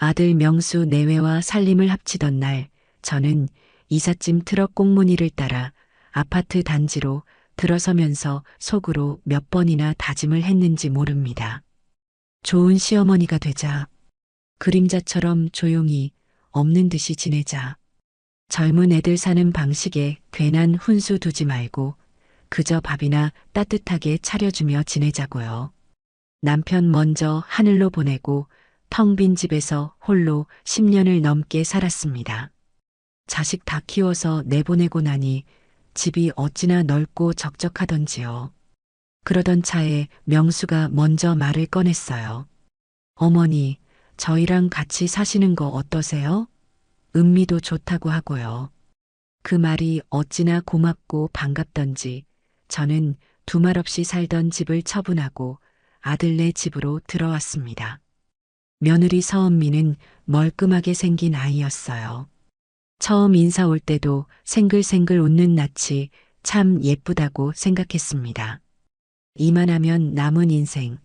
아들 명수 내외와 살림을 합치던 날, 저는 이삿짐 트럭 꽁무니를 따라 아파트 단지로 들어서면서 속으로 몇 번이나 다짐을 했는지 모릅니다. 좋은 시어머니가 되자. 그림자처럼 조용히 없는 듯이 지내자. 젊은 애들 사는 방식에 괜한 훈수 두지 말고 그저 밥이나 따뜻하게 차려주며 지내자고요. 남편 먼저 하늘로 보내고 텅 빈 집에서 홀로 10년을 넘게 살았습니다. 자식 다 키워서 내보내고 나니 집이 어찌나 넓고 적적하던지요. 그러던 차에 명수가 먼저 말을 꺼냈어요. 어머니, 저희랑 같이 사시는 거 어떠세요? 은미도 좋다고 하고요. 그 말이 어찌나 고맙고 반갑던지 저는 두말 없이 살던 집을 처분하고 아들네 집으로 들어왔습니다. 며느리 서은미는 멀끔하게 생긴 아이였어요. 처음 인사 올 때도 생글생글 웃는 낯이 참 예쁘다고 생각했습니다. 이만하면 남은 인생,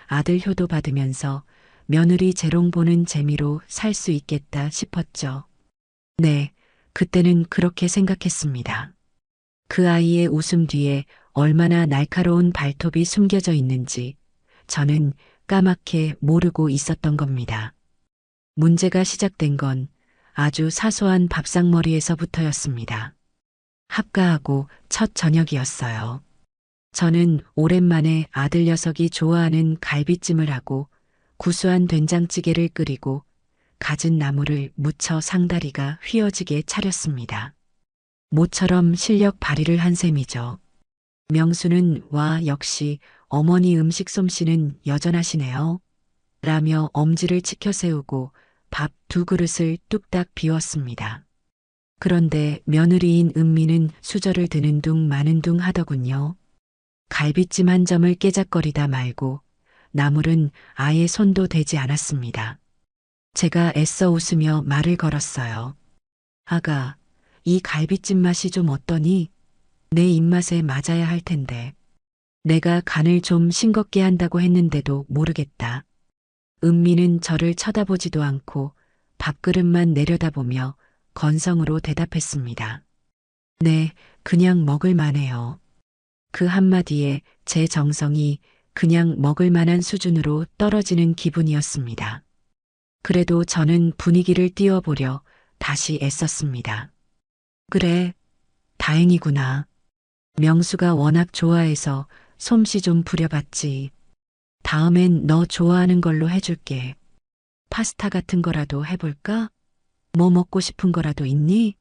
아들 효도 받으면서 며느리 재롱 보는 재미로 살 수 있겠다 싶었죠. 네, 그때는 그렇게 생각했습니다. 그 아이의 웃음 뒤에 얼마나 날카로운 발톱이 숨겨져 있는지 저는 까맣게 모르고 있었던 겁니다. 문제가 시작된 건 아주 사소한 밥상머리에서부터였습니다. 합가하고 첫 저녁이었어요. 저는 오랜만에 아들 녀석이 좋아하는 갈비찜을 하고 구수한 된장찌개를 끓이고 갖은 나물을 무쳐 상다리가 휘어지게 차렸습니다. 모처럼 실력 발휘를 한 셈이죠. 명수는 와 역시 어머니 음식 솜씨는 여전하시네요. 라며 엄지를 치켜 세우고 밥 두 그릇을 뚝딱 비웠습니다. 그런데 며느리인 은미는 수저를 드는 둥 마는 둥 하더군요. 갈비찜 한 점을 깨작거리다 말고 나물은 아예 손도 대지 않았습니다. 제가 애써 웃으며 말을 걸었어요. 아가, 이 갈비찜 맛이 좀 어떠니? 내 입맛에 맞아야 할 텐데. 내가 간을 좀 싱겁게 한다고 했는데도 모르겠다. 은미는 저를 쳐다보지도 않고 밥그릇만 내려다보며 건성으로 대답했습니다. 네, 그냥 먹을 만해요. 그 한마디에 제 정성이 그냥 먹을 만한 수준으로 떨어지는 기분이었습니다. 그래도 저는 분위기를 띄워보려 다시 애썼습니다. 그래, 다행이구나. 명수가 워낙 좋아해서 솜씨 좀 부려봤지. 다음엔 너 좋아하는 걸로 해줄게. 파스타 같은 거라도 해볼까? 뭐 먹고 싶은 거라도 있니?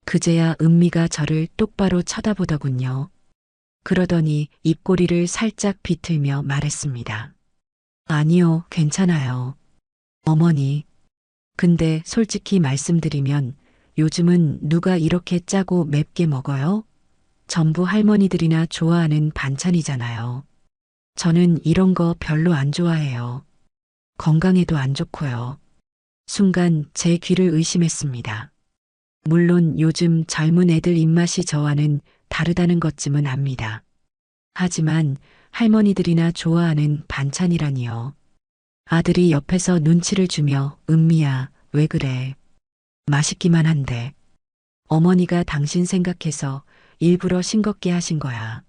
그제야 은미가 저를 똑바로 쳐다보더군요. 그러더니 입꼬리를 살짝 비틀며 말했습니다. 아니요, 괜찮아요. 어머니. 근데 솔직히 말씀드리면 요즘은 누가 이렇게 짜고 맵게 먹어요? 전부 할머니들이나 좋아하는 반찬이잖아요. 저는 이런 거 별로 안 좋아해요. 건강에도 안 좋고요. 순간 제 귀를 의심했습니다. 물론 요즘 젊은 애들 입맛이 저와는 다르다는 것쯤은 압니다. 하지만 할머니들이나 좋아하는 반찬이라니요. 아들이 옆에서 눈치를 주며 은미야, 왜 그래? 맛있기만 한데. 어머니가 당신 생각해서 일부러 싱겁게 하신 거야.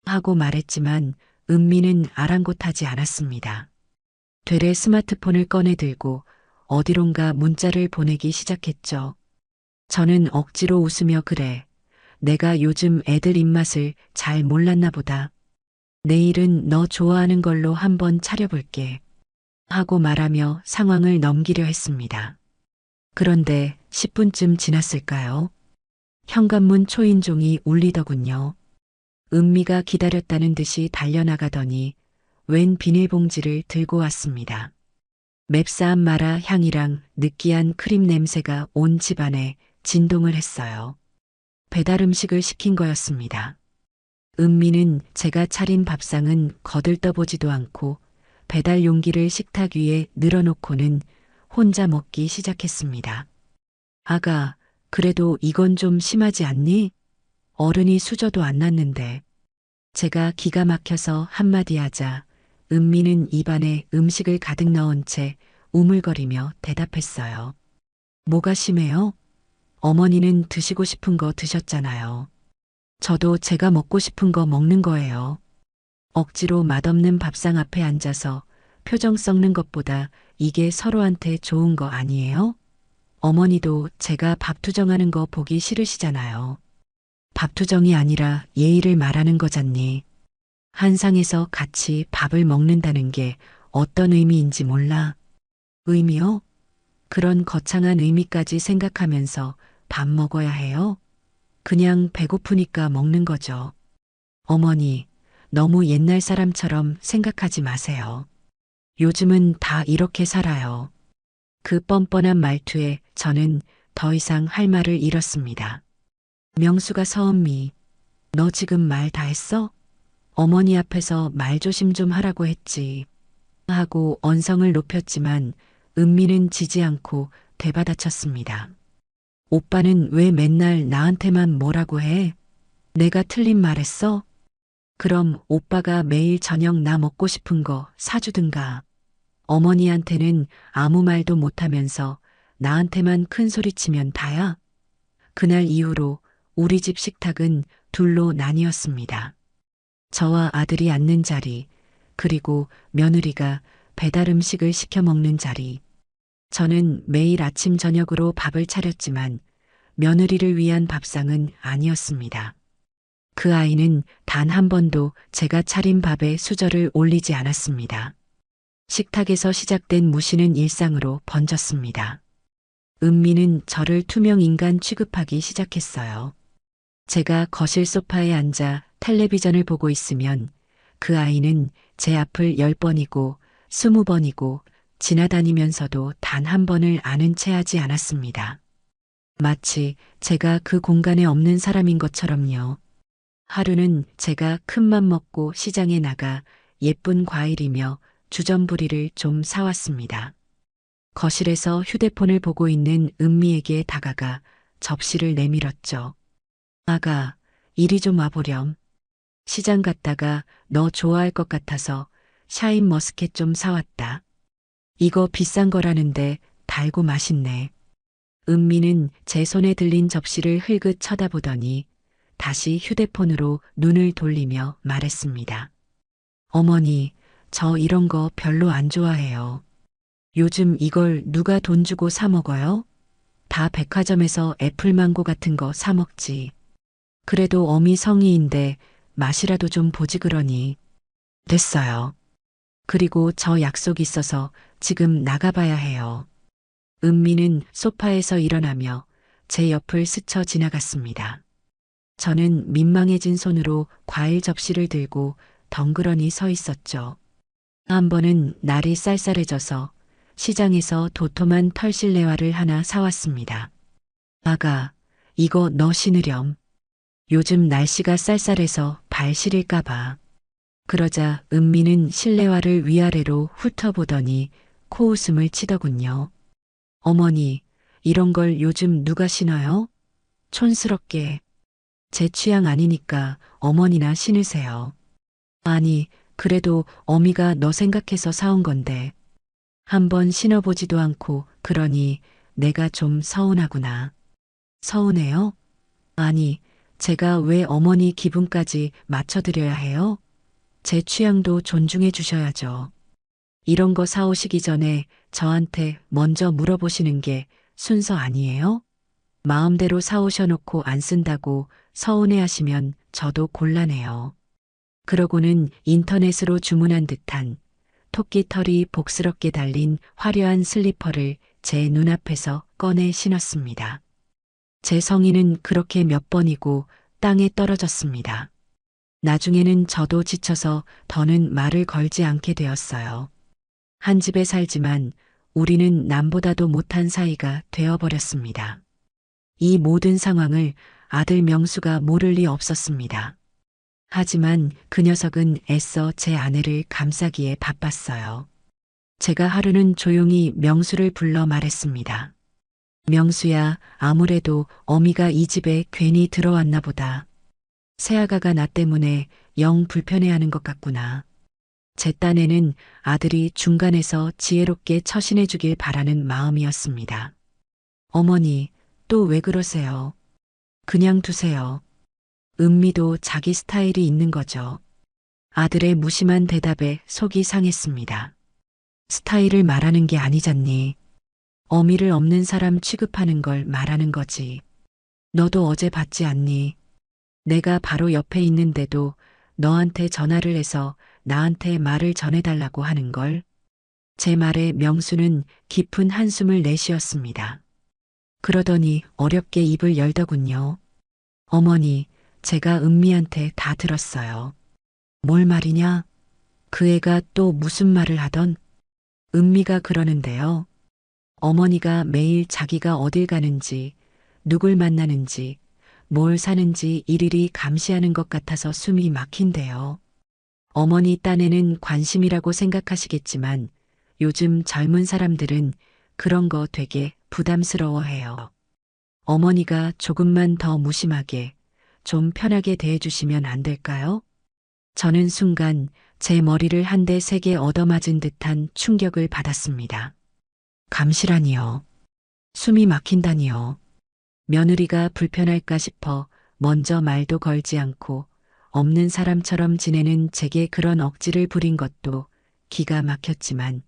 하고 말했지만 은미는 아랑곳하지 않았습니다. 되레 스마트폰을 꺼내 들고 어디론가 문자를 보내기 시작했죠. 저는 억지로 웃으며 그래. 내가 요즘 애들 입맛을 잘 몰랐나 보다. 내일은 너 좋아하는 걸로 한번 차려볼게. 하고 말하며 상황을 넘기려 했습니다. 그런데 10분쯤 지났을까요? 현관문 초인종이 울리더군요. 은미가 기다렸다는 듯이 달려나가더니 웬 비닐봉지를 들고 왔습니다. 맵싸한 마라 향이랑 느끼한 크림 냄새가 온 집안에 진동을 했어요. 배달 음식을 시킨 거였습니다. 은미는 제가 차린 밥상은 거들떠보지도 않고 배달 용기를 식탁 위에 늘어놓고는 혼자 먹기 시작했습니다. 아가, 그래도 이건 좀 심하지 않니? 어른이 수저도 안 났는데. 제가 기가 막혀서 한마디 하자 은미는 입안에 음식을 가득 넣은 채 우물거리며 대답했어요. 뭐가 심해요? 어머니는 드시고 싶은 거 드셨잖아요. 저도 제가 먹고 싶은 거 먹는 거예요. 억지로 맛없는 밥상 앞에 앉아서 표정 썩는 것보다 이게 서로한테 좋은 거 아니에요? 어머니도 제가 밥투정하는 거 보기 싫으시잖아요. 밥투정이 아니라 예의를 말하는 거잖니. 한 상에서 같이 밥을 먹는다는 게 어떤 의미인지 몰라. 의미요? 그런 거창한 의미까지 생각하면서 밥 먹어야 해요? 그냥 배고프니까 먹는 거죠. 어머니, 너무 옛날 사람처럼 생각하지 마세요. 요즘은 다 이렇게 살아요. 그 뻔뻔한 말투에 저는 더 이상 할 말을 잃었습니다. 명수가 서은미, 너 지금 말 다 했어? 어머니 앞에서 말 조심 좀 하라고 했지. 하고 언성을 높였지만 은미는 지지 않고 되받아쳤습니다. 오빠는 왜 맨날 나한테만 뭐라고 해? 내가 틀린 말 했어? 그럼 오빠가 매일 저녁 나 먹고 싶은 거 사주든가. 어머니한테는 아무 말도 못하면서 나한테만 큰 소리 치면 다야? 그날 이후로 우리 집 식탁은 둘로 나뉘었습니다. 저와 아들이 앉는 자리, 그리고 며느리가 배달 음식을 시켜 먹는 자리. 저는 매일 아침 저녁으로 밥을 차렸지만 며느리를 위한 밥상은 아니었습니다. 그 아이는 단 한 번도 제가 차린 밥에 수저를 올리지 않았습니다. 식탁에서 시작된 무시는 일상으로 번졌습니다. 은미는 저를 투명 인간 취급하기 시작했어요. 제가 거실 소파에 앉아 텔레비전을 보고 있으면 그 아이는 제 앞을 10번이고 20번이고 지나다니면서도 단 한 번을 아는 체 하지 않았습니다. 마치 제가 그 공간에 없는 사람인 것처럼요. 하루는 제가 큰맘 먹고 시장에 나가 예쁜 과일이며 주전부리를 좀 사왔습니다. 거실에서 휴대폰을 보고 있는 은미에게 다가가 접시를 내밀었죠. 아가, 이리 좀 와보렴. 시장 갔다가 너 좋아할 것 같아서 샤인 머스켓 좀 사왔다. 이거 비싼 거라는데 달고 맛있네. 은미는 제 손에 들린 접시를 흘긋 쳐다보더니 다시 휴대폰으로 눈을 돌리며 말했습니다. 어머니, 저 이런 거 별로 안 좋아해요. 요즘 이걸 누가 돈 주고 사 먹어요? 다 백화점에서 애플망고 같은 거 사 먹지. 그래도 어미 성의인데 맛이라도 좀 보지 그러니. 됐어요. 그리고 저 약속 있어서 지금 나가봐야 해요. 은미는 소파에서 일어나며 제 옆을 스쳐 지나갔습니다. 저는 민망해진 손으로 과일 접시를 들고 덩그러니 서 있었죠. 한 번은 날이 쌀쌀해져서 시장에서 도톰한 털실내화를 하나 사왔습니다. 아가, 이거 너 신으렴. 요즘 날씨가 쌀쌀해서 발 시릴까 봐. 그러자 은미는 실내화를 위아래로 훑어보더니 코웃음을 치더군요. 어머니, 이런 걸 요즘 누가 신어요? 촌스럽게. 제 취향 아니니까 어머니나 신으세요. 아니, 그래도 어미가 너 생각해서 사온 건데. 한번 신어보지도 않고 그러니 내가 좀 서운하구나. 서운해요? 아니, 제가 왜 어머니 기분까지 맞춰드려야 해요? 제 취향도 존중해 주셔야죠. 이런 거 사오시기 전에 저한테 먼저 물어보시는 게 순서 아니에요? 마음대로 사오셔놓고 안 쓴다고 서운해 하시면 저도 곤란해요. 그러고는 인터넷으로 주문한 듯한 토끼털이 복스럽게 달린 화려한 슬리퍼를 제 눈앞에서 꺼내 신었습니다. 제 성의는 그렇게 몇 번이고 땅에 떨어졌습니다. 나중에는 저도 지쳐서 더는 말을 걸지 않게 되었어요. 한 집에 살지만 우리는 남보다도 못한 사이가 되어버렸습니다. 이 모든 상황을 아들 명수가 모를 리 없었습니다. 하지만 그 녀석은 애써 제 아내를 감싸기에 바빴어요. 제가 하루는 조용히 명수를 불러 말했습니다. 명수야, 아무래도 어미가 이 집에 괜히 들어왔나 보다. 새아가가 나 때문에 영 불편해하는 것 같구나. 제 딴에는 아들이 중간에서 지혜롭게 처신해 주길 바라는 마음이었습니다. 어머니, 또 왜 그러세요? 그냥 두세요. 은미도 자기 스타일이 있는 거죠. 아들의 무심한 대답에 속이 상했습니다. 스타일을 말하는 게 아니잖니. 어미를 없는 사람 취급하는 걸 말하는 거지. 너도 어제 봤지 않니? 내가 바로 옆에 있는데도 너한테 전화를 해서 나한테 말을 전해달라고 하는 걸. 제 말에 명수는 깊은 한숨을 내쉬었습니다. 그러더니 어렵게 입을 열더군요. 어머니, 제가 은미한테 다 들었어요. 뭘 말이냐? 그 애가 또 무슨 말을 하던? 은미가 그러는데요. 어머니가 매일 자기가 어딜 가는지, 누굴 만나는지, 뭘 사는지 일일이 감시하는 것 같아서 숨이 막힌대요. 어머니 딴에는 관심이라고 생각하시겠지만 요즘 젊은 사람들은 그런 거 되게 부담스러워해요. 어머니가 조금만 더 무심하게, 좀 편하게 대해주시면 안 될까요? 저는 순간 제 머리를 한 대 세게 얻어맞은 듯한 충격을 받았습니다. 감시라니요. 숨이 막힌다니요. 며느리가 불편할까 싶어 먼저 말도 걸지 않고 없는 사람처럼 지내는 제게 그런 억지를 부린 것도 기가 막혔지만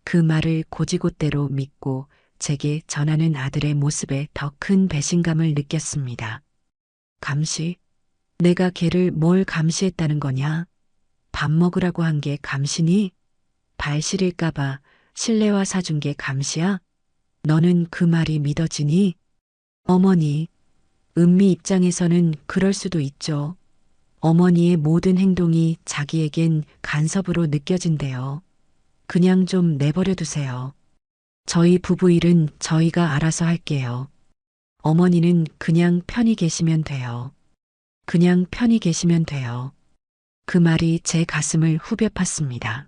그 말을 고지곳대로 믿고 제게 전하는 아들의 모습에 더 큰 배신감을 느꼈습니다. 감시? 내가 걔를 뭘 감시했다는 거냐? 밥 먹으라고 한 게 감시니? 발 시릴까봐 실내화 사준 게 감시야? 너는 그 말이 믿어지니? 어머니, 은미 입장에서는 그럴 수도 있죠. 어머니의 모든 행동이 자기에겐 간섭으로 느껴진대요. 그냥 좀 내버려 두세요. 저희 부부 일은 저희가 알아서 할게요. 어머니는 그냥 편히 계시면 돼요. 그냥 편히 계시면 돼요. 그 말이 제 가슴을 후벼 팠습니다.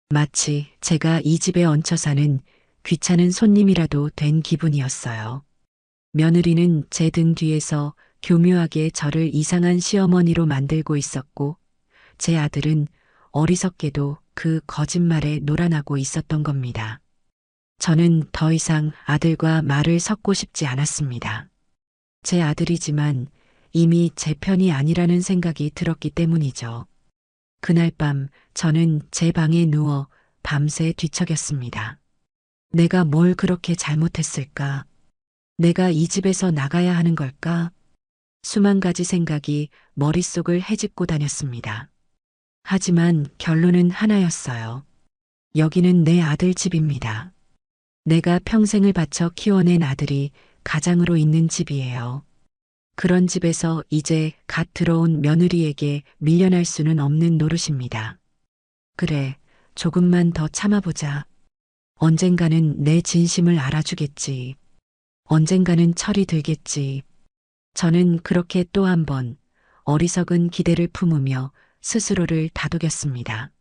마치 제가 이 집에 얹혀 사는 귀찮은 손님이라도 된 기분이었어요. 며느리는 제 등 뒤에서 교묘하게 저를 이상한 시어머니로 만들고 있었고, 제 아들은 어리석게도 그 거짓말에 놀아나고 있었던 겁니다. 저는 더 이상 아들과 말을 섞고 싶지 않았습니다. 제 아들이지만 이미 제 편이 아니라는 생각이 들었기 때문이죠. 그날 밤 저는 제 방에 누워 밤새 뒤척였습니다. 내가 뭘 그렇게 잘못했을까? 내가 이 집에서 나가야 하는 걸까? 수만 가지 생각이 머릿속을 헤집고 다녔습니다. 하지만 결론은 하나였어요. 여기는 내 아들 집입니다. 내가 평생을 바쳐 키워낸 아들이 가장으로 있는 집이에요. 그런 집에서 이제 갓 들어온 며느리에게 밀려날 수는 없는 노릇입니다. 그래, 조금만 더 참아보자. 언젠가는 내 진심을 알아주겠지. 언젠가는 철이 들겠지. 저는 그렇게 또 한 번 어리석은 기대를 품으며 스스로를 다독였습니다.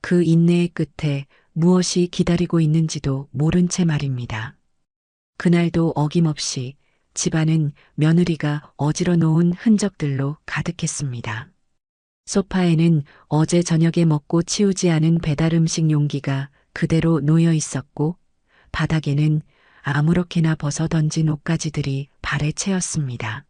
그 인내의 끝에 무엇이 기다리고 있는지도 모른 채 말입니다. 그날도 어김없이 집안은 며느리가 어지러 놓은 흔적들로 가득했습니다. 소파에는 어제 저녁에 먹고 치우지 않은 배달 음식 용기가 그대로 놓여 있었고, 바닥에는 아무렇게나 벗어 던진 옷가지들이 발에 채였습니다.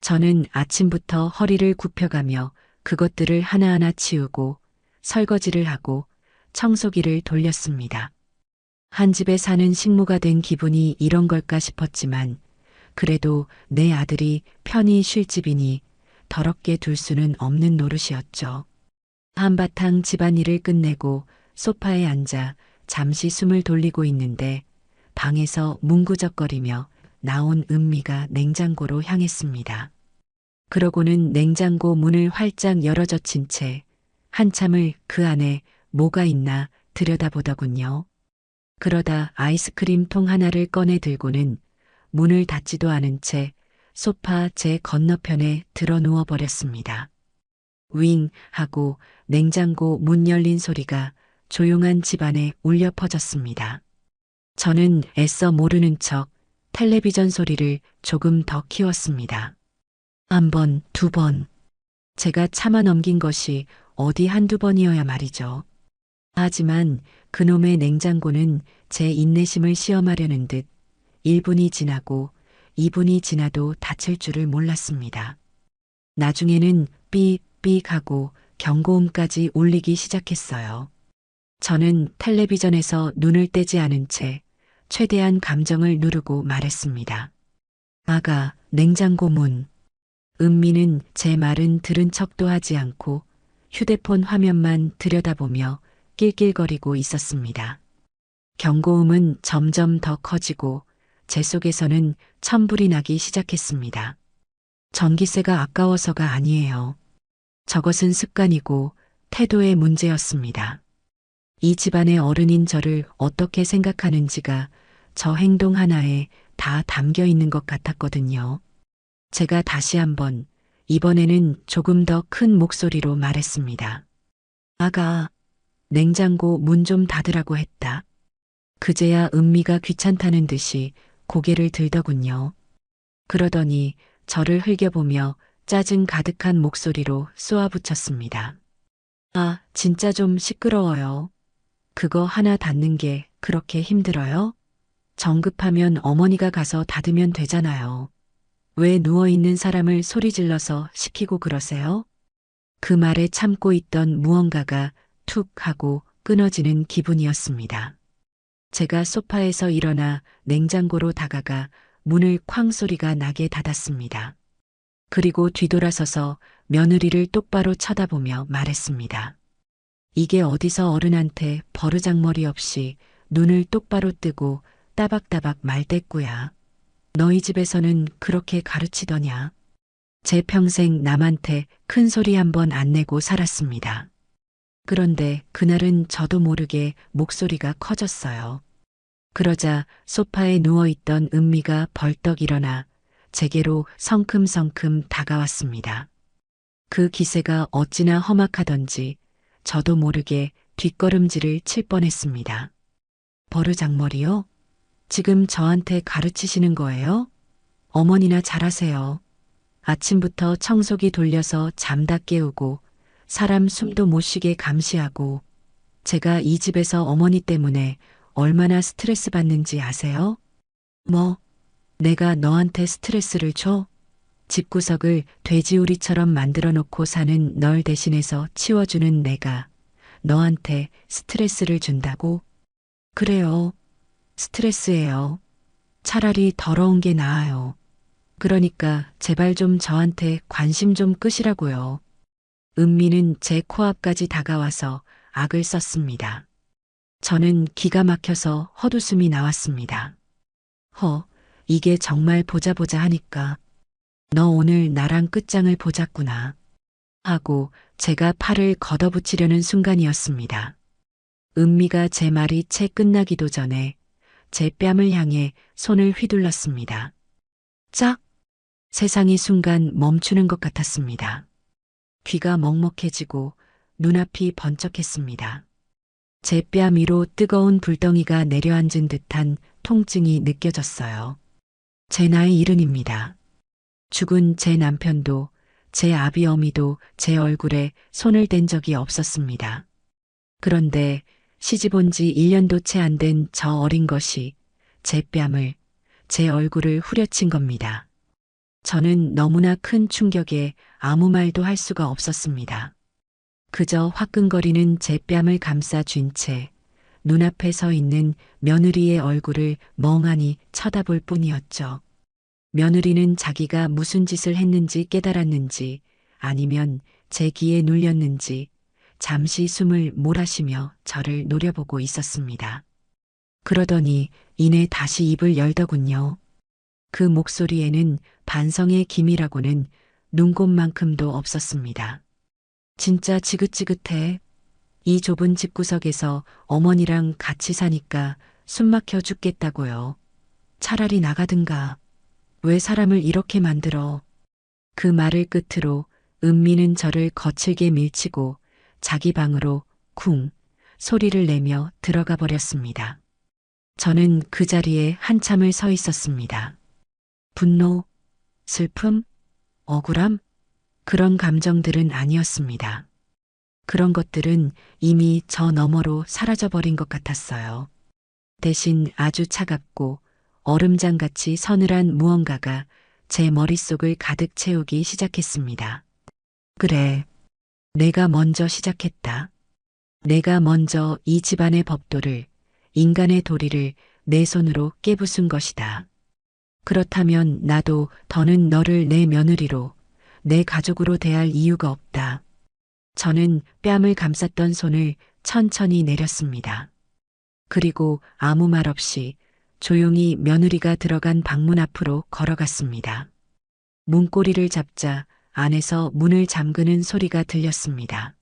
저는 아침부터 허리를 굽혀가며 그것들을 하나하나 치우고 설거지를 하고 청소기를 돌렸습니다. 한 집에 사는 식모가 된 기분이 이런 걸까 싶었지만 그래도 내 아들이 편히 쉴 집이니 더럽게 둘 수는 없는 노릇이었죠. 한바탕 집안일을 끝내고 소파에 앉아 잠시 숨을 돌리고 있는데 방에서 뭉구적거리며 나온 은미가 냉장고로 향했습니다. 그러고는 냉장고 문을 활짝 열어젖힌 채 한참을 그 안에 뭐가 있나 들여다보더군요. 그러다 아이스크림 통 하나를 꺼내 들고는 문을 닫지도 않은 채 소파 제 건너편에 들어 누워 버렸습니다. 윙 하고 냉장고 문 열린 소리가 조용한 집안에 울려 퍼졌습니다. 저는 애써 모르는 척 텔레비전 소리를 조금 더 키웠습니다. 한 번, 두 번. 제가 참아 넘긴 것이 어디 한두 번이어야 말이죠. 하지만 그놈의 냉장고는 제 인내심을 시험하려는 듯 1분이 지나고 2분이 지나도 닫힐 줄을 몰랐습니다. 나중에는 삐삐 하고 경고음까지 울리기 시작했어요. 저는 텔레비전에서 눈을 떼지 않은 채 최대한 감정을 누르고 말했습니다. 아가, 냉장고 문. 은미는 제 말은 들은 척도 하지 않고 휴대폰 화면만 들여다보며 낄낄거리고 있었습니다. 경고음은 점점 더 커지고 제 속에서는 천불이 나기 시작했습니다. 전기세가 아까워서가 아니에요. 저것은 습관이고 태도의 문제였습니다. 이 집안의 어른인 저를 어떻게 생각하는지가 저 행동 하나에 다 담겨 있는 것 같았거든요. 제가 다시 한번, 이번에는 조금 더 큰 목소리로 말했습니다. 아가, 냉장고 문 좀 닫으라고 했다. 그제야 은미가 귀찮다는 듯이 고개를 들더군요. 그러더니 저를 흘겨보며 짜증 가득한 목소리로 쏘아붙였습니다. 아, 진짜 좀 시끄러워요. 그거 하나 닫는 게 그렇게 힘들어요? 정급하면 어머니가 가서 닫으면 되잖아요. 왜 누워있는 사람을 소리 질러서 시키고 그러세요? 그 말에 참고 있던 무언가가 툭 하고 끊어지는 기분이었습니다. 제가 소파에서 일어나 냉장고로 다가가 문을 쾅 소리가 나게 닫았습니다. 그리고 뒤돌아서서 며느리를 똑바로 쳐다보며 말했습니다. 이게 어디서 어른한테 버르장머리 없이 눈을 똑바로 뜨고 따박따박 말대꾸야. 너희 집에서는 그렇게 가르치더냐. 제 평생 남한테 큰 소리 한 번 안 내고 살았습니다. 그런데 그날은 저도 모르게 목소리가 커졌어요. 그러자 소파에 누워있던 은미가 벌떡 일어나 제게로 성큼성큼 다가왔습니다. 그 기세가 어찌나 험악하던지 저도 모르게 뒷걸음질을 칠 뻔했습니다. 버르장머리요? 지금 저한테 가르치시는 거예요? 어머니나 잘하세요. 아침부터 청소기 돌려서 잠다 깨우고 사람 숨도 못 쉬게 감시하고 제가 이 집에서 어머니 때문에 얼마나 스트레스 받는지 아세요? 뭐, 내가 너한테 스트레스를 줘? 집구석을 돼지우리처럼 만들어 놓고 사는 널 대신해서 치워주는 내가 너한테 스트레스를 준다고? 그래요. 스트레스예요. 차라리 더러운 게 나아요. 그러니까 제발 좀 저한테 관심 좀 끄시라고요. 은미는 제 코앞까지 다가와서 악을 썼습니다. 저는 기가 막혀서 헛웃음이 나왔습니다. 이게 정말 보자 하니까. 너 오늘 나랑 끝장을 보자꾸나. 하고 제가 팔을 걷어붙이려는 순간이었습니다. 은미가 제 말이 채 끝나기도 전에 제 뺨을 향해 손을 휘둘렀습니다. 짝! 세상이 순간 멈추는 것 같았습니다. 귀가 먹먹해지고 눈앞이 번쩍했습니다. 제 뺨 위로 뜨거운 불덩이가 내려앉은 듯한 통증이 느껴졌어요. 제 나이 70입니다. 죽은 제 남편도 제 아비 어미도 제 얼굴에 손을 댄 적이 없었습니다. 그런데 시집 온 지 1년도 채 안 된 저 어린 것이 제 뺨을, 제 얼굴을 후려친 겁니다. 저는 너무나 큰 충격에 아무 말도 할 수가 없었습니다. 그저 화끈거리는 제 뺨을 감싸 쥔 채 눈앞에 서 있는 며느리의 얼굴을 멍하니 쳐다볼 뿐이었죠. 며느리는 자기가 무슨 짓을 했는지 깨달았는지 아니면 제 귀에 눌렸는지 잠시 숨을 몰아쉬며 저를 노려보고 있었습니다. 그러더니 이내 다시 입을 열더군요. 그 목소리에는 반성의 기미라고는 눈곱만큼도 없었습니다. 진짜 지긋지긋해. 이 좁은 집구석에서 어머니랑 같이 사니까 숨 막혀 죽겠다고요. 차라리 나가든가. 왜 사람을 이렇게 만들어. 그 말을 끝으로 은미는 저를 거칠게 밀치고 자기 방으로 쿵 소리를 내며 들어가 버렸습니다. 저는 그 자리에 한참을 서 있었습니다. 분노, 슬픔, 억울함, 그런 감정들은 아니었습니다. 그런 것들은 이미 저 너머로 사라져버린 것 같았어요. 대신 아주 차갑고 얼음장같이 서늘한 무언가가 제 머릿속을 가득 채우기 시작했습니다. 그래, 내가 먼저 시작했다. 내가 먼저 이 집안의 법도를, 인간의 도리를 내 손으로 깨부순 것이다. 그렇다면 나도 더는 너를 내 며느리로, 내 가족으로 대할 이유가 없다. 저는 뺨을 감쌌던 손을 천천히 내렸습니다. 그리고 아무 말 없이 조용히 며느리가 들어간 방문 앞으로 걸어갔습니다. 문고리를 잡자 안에서 문을 잠그는 소리가 들렸습니다.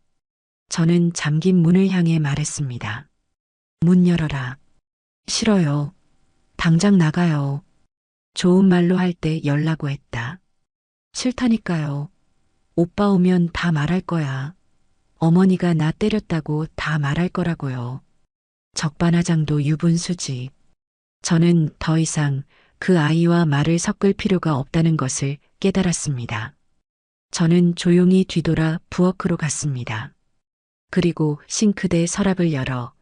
저는 잠긴 문을 향해 말했습니다. 문 열어라. 싫어요. 당장 나가요. 좋은 말로 할 때 열라고 했다. 싫다니까요. 오빠 오면 다 말할 거야. 어머니가 나 때렸다고 다 말할 거라고요. 적반하장도 유분수지. 저는 더 이상 그 아이와 말을 섞을 필요가 없다는 것을 깨달았습니다. 저는 조용히 뒤돌아 부엌으로 갔습니다. 그리고 싱크대 서랍을 열어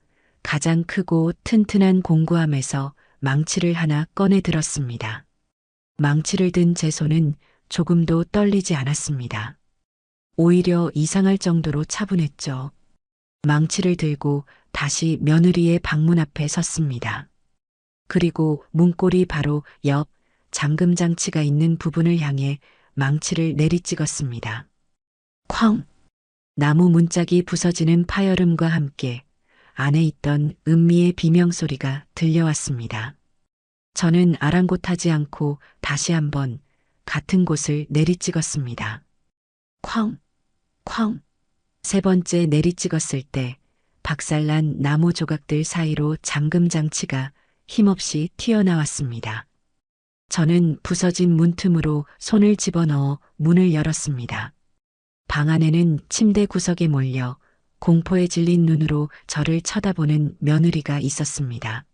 가장 크고 튼튼한 공구함에서 망치를 하나 꺼내 들었습니다. 망치를 든 제 손은 조금도 떨리지 않았습니다. 오히려 이상할 정도로 차분했죠. 망치를 들고 다시 며느리의 방문 앞에 섰습니다. 그리고 문고리 바로 옆 잠금 장치가 있는 부분을 향해 망치를 내리찍었습니다. 쾅! 나무 문짝이 부서지는 파열음과 함께 안에 있던 은미의 비명소리가 들려왔습니다. 저는 아랑곳하지 않고 다시 한번 같은 곳을 내리찍었습니다. 쾅! 쾅! 세 번째 내리찍었을 때 박살난 나무 조각들 사이로 잠금 장치가 힘없이 튀어나왔습니다. 저는 부서진 문틈으로 손을 집어넣어 문을 열었습니다. 방 안에는 침대 구석에 몰려 공포에 질린 눈으로 저를 쳐다보는 며느리가 있었습니다.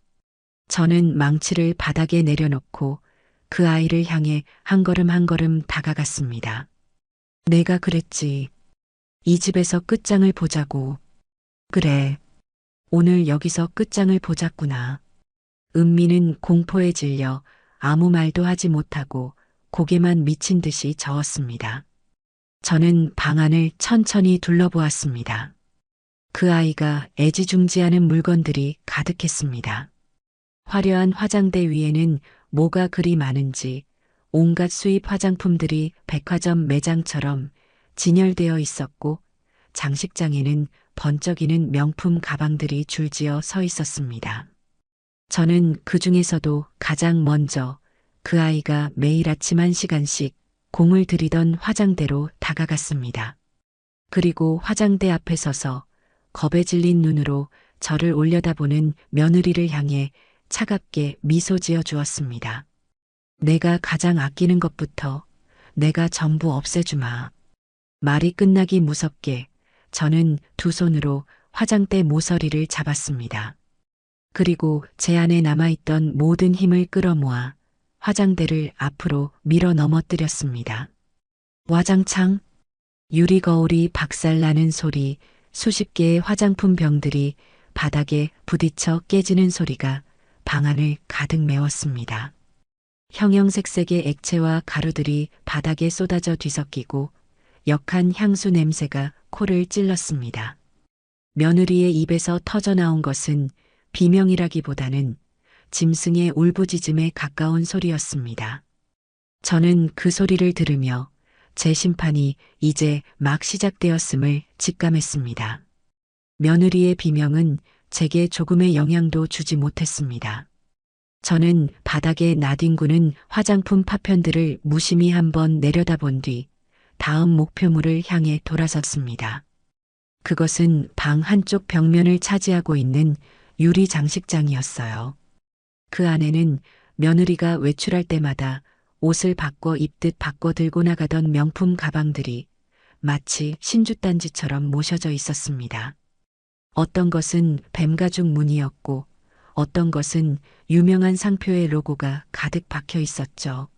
저는 망치를 바닥에 내려놓고 그 아이를 향해 한 걸음 한 걸음 다가갔습니다. 내가 그랬지. 이 집에서 끝장을 보자고. 그래. 오늘 여기서 끝장을 보자꾸나. 은미는 공포에 질려 아무 말도 하지 못하고 고개만 미친 듯이 저었습니다. 저는 방 안을 천천히 둘러보았습니다. 그 아이가 애지중지하는 물건들이 가득했습니다. 화려한 화장대 위에는 뭐가 그리 많은지 온갖 수입 화장품들이 백화점 매장처럼 진열되어 있었고 장식장에는 번쩍이는 명품 가방들이 줄지어 서 있었습니다. 저는 그 중에서도 가장 먼저 그 아이가 매일 아침 1시간씩 공을 들이던 화장대로 다가갔습니다. 그리고 화장대 앞에 서서 겁에 질린 눈으로 저를 올려다보는 며느리를 향해 차갑게 미소 지어 주었습니다. 내가 가장 아끼는 것부터 내가 전부 없애주마. 말이 끝나기 무섭게 저는 두 손으로 화장대 모서리를 잡았습니다. 그리고 제 안에 남아있던 모든 힘을 끌어모아 화장대를 앞으로 밀어 넘어뜨렸습니다. 와장창 유리 거울이 박살나는 소리, 수십 개의 화장품 병들이 바닥에 부딪혀 깨지는 소리가 방 안을 가득 메웠습니다. 형형색색의 액체와 가루들이 바닥에 쏟아져 뒤섞이고 역한 향수 냄새가 코를 찔렀습니다. 며느리의 입에서 터져나온 것은 비명이라기보다는 짐승의 울부짖음에 가까운 소리였습니다. 저는 그 소리를 들으며 제 심판이 이제 막 시작되었음을 직감했습니다. 며느리의 비명은 제게 조금의 영향도 주지 못했습니다. 저는 바닥에 나뒹구는 화장품 파편들을 무심히 한번 내려다본 뒤 다음 목표물을 향해 돌아섰습니다. 그것은 방 한쪽 벽면을 차지하고 있는 유리 장식장이었어요. 그 안에는 며느리가 외출할 때마다 옷을 바꿔 입듯 바꿔 들고 나가던 명품 가방들이 마치 신주단지처럼 모셔져 있었습니다. 어떤 것은 뱀가죽 무늬였고 어떤 것은 유명한 상표의 로고가 가득 박혀 있었죠.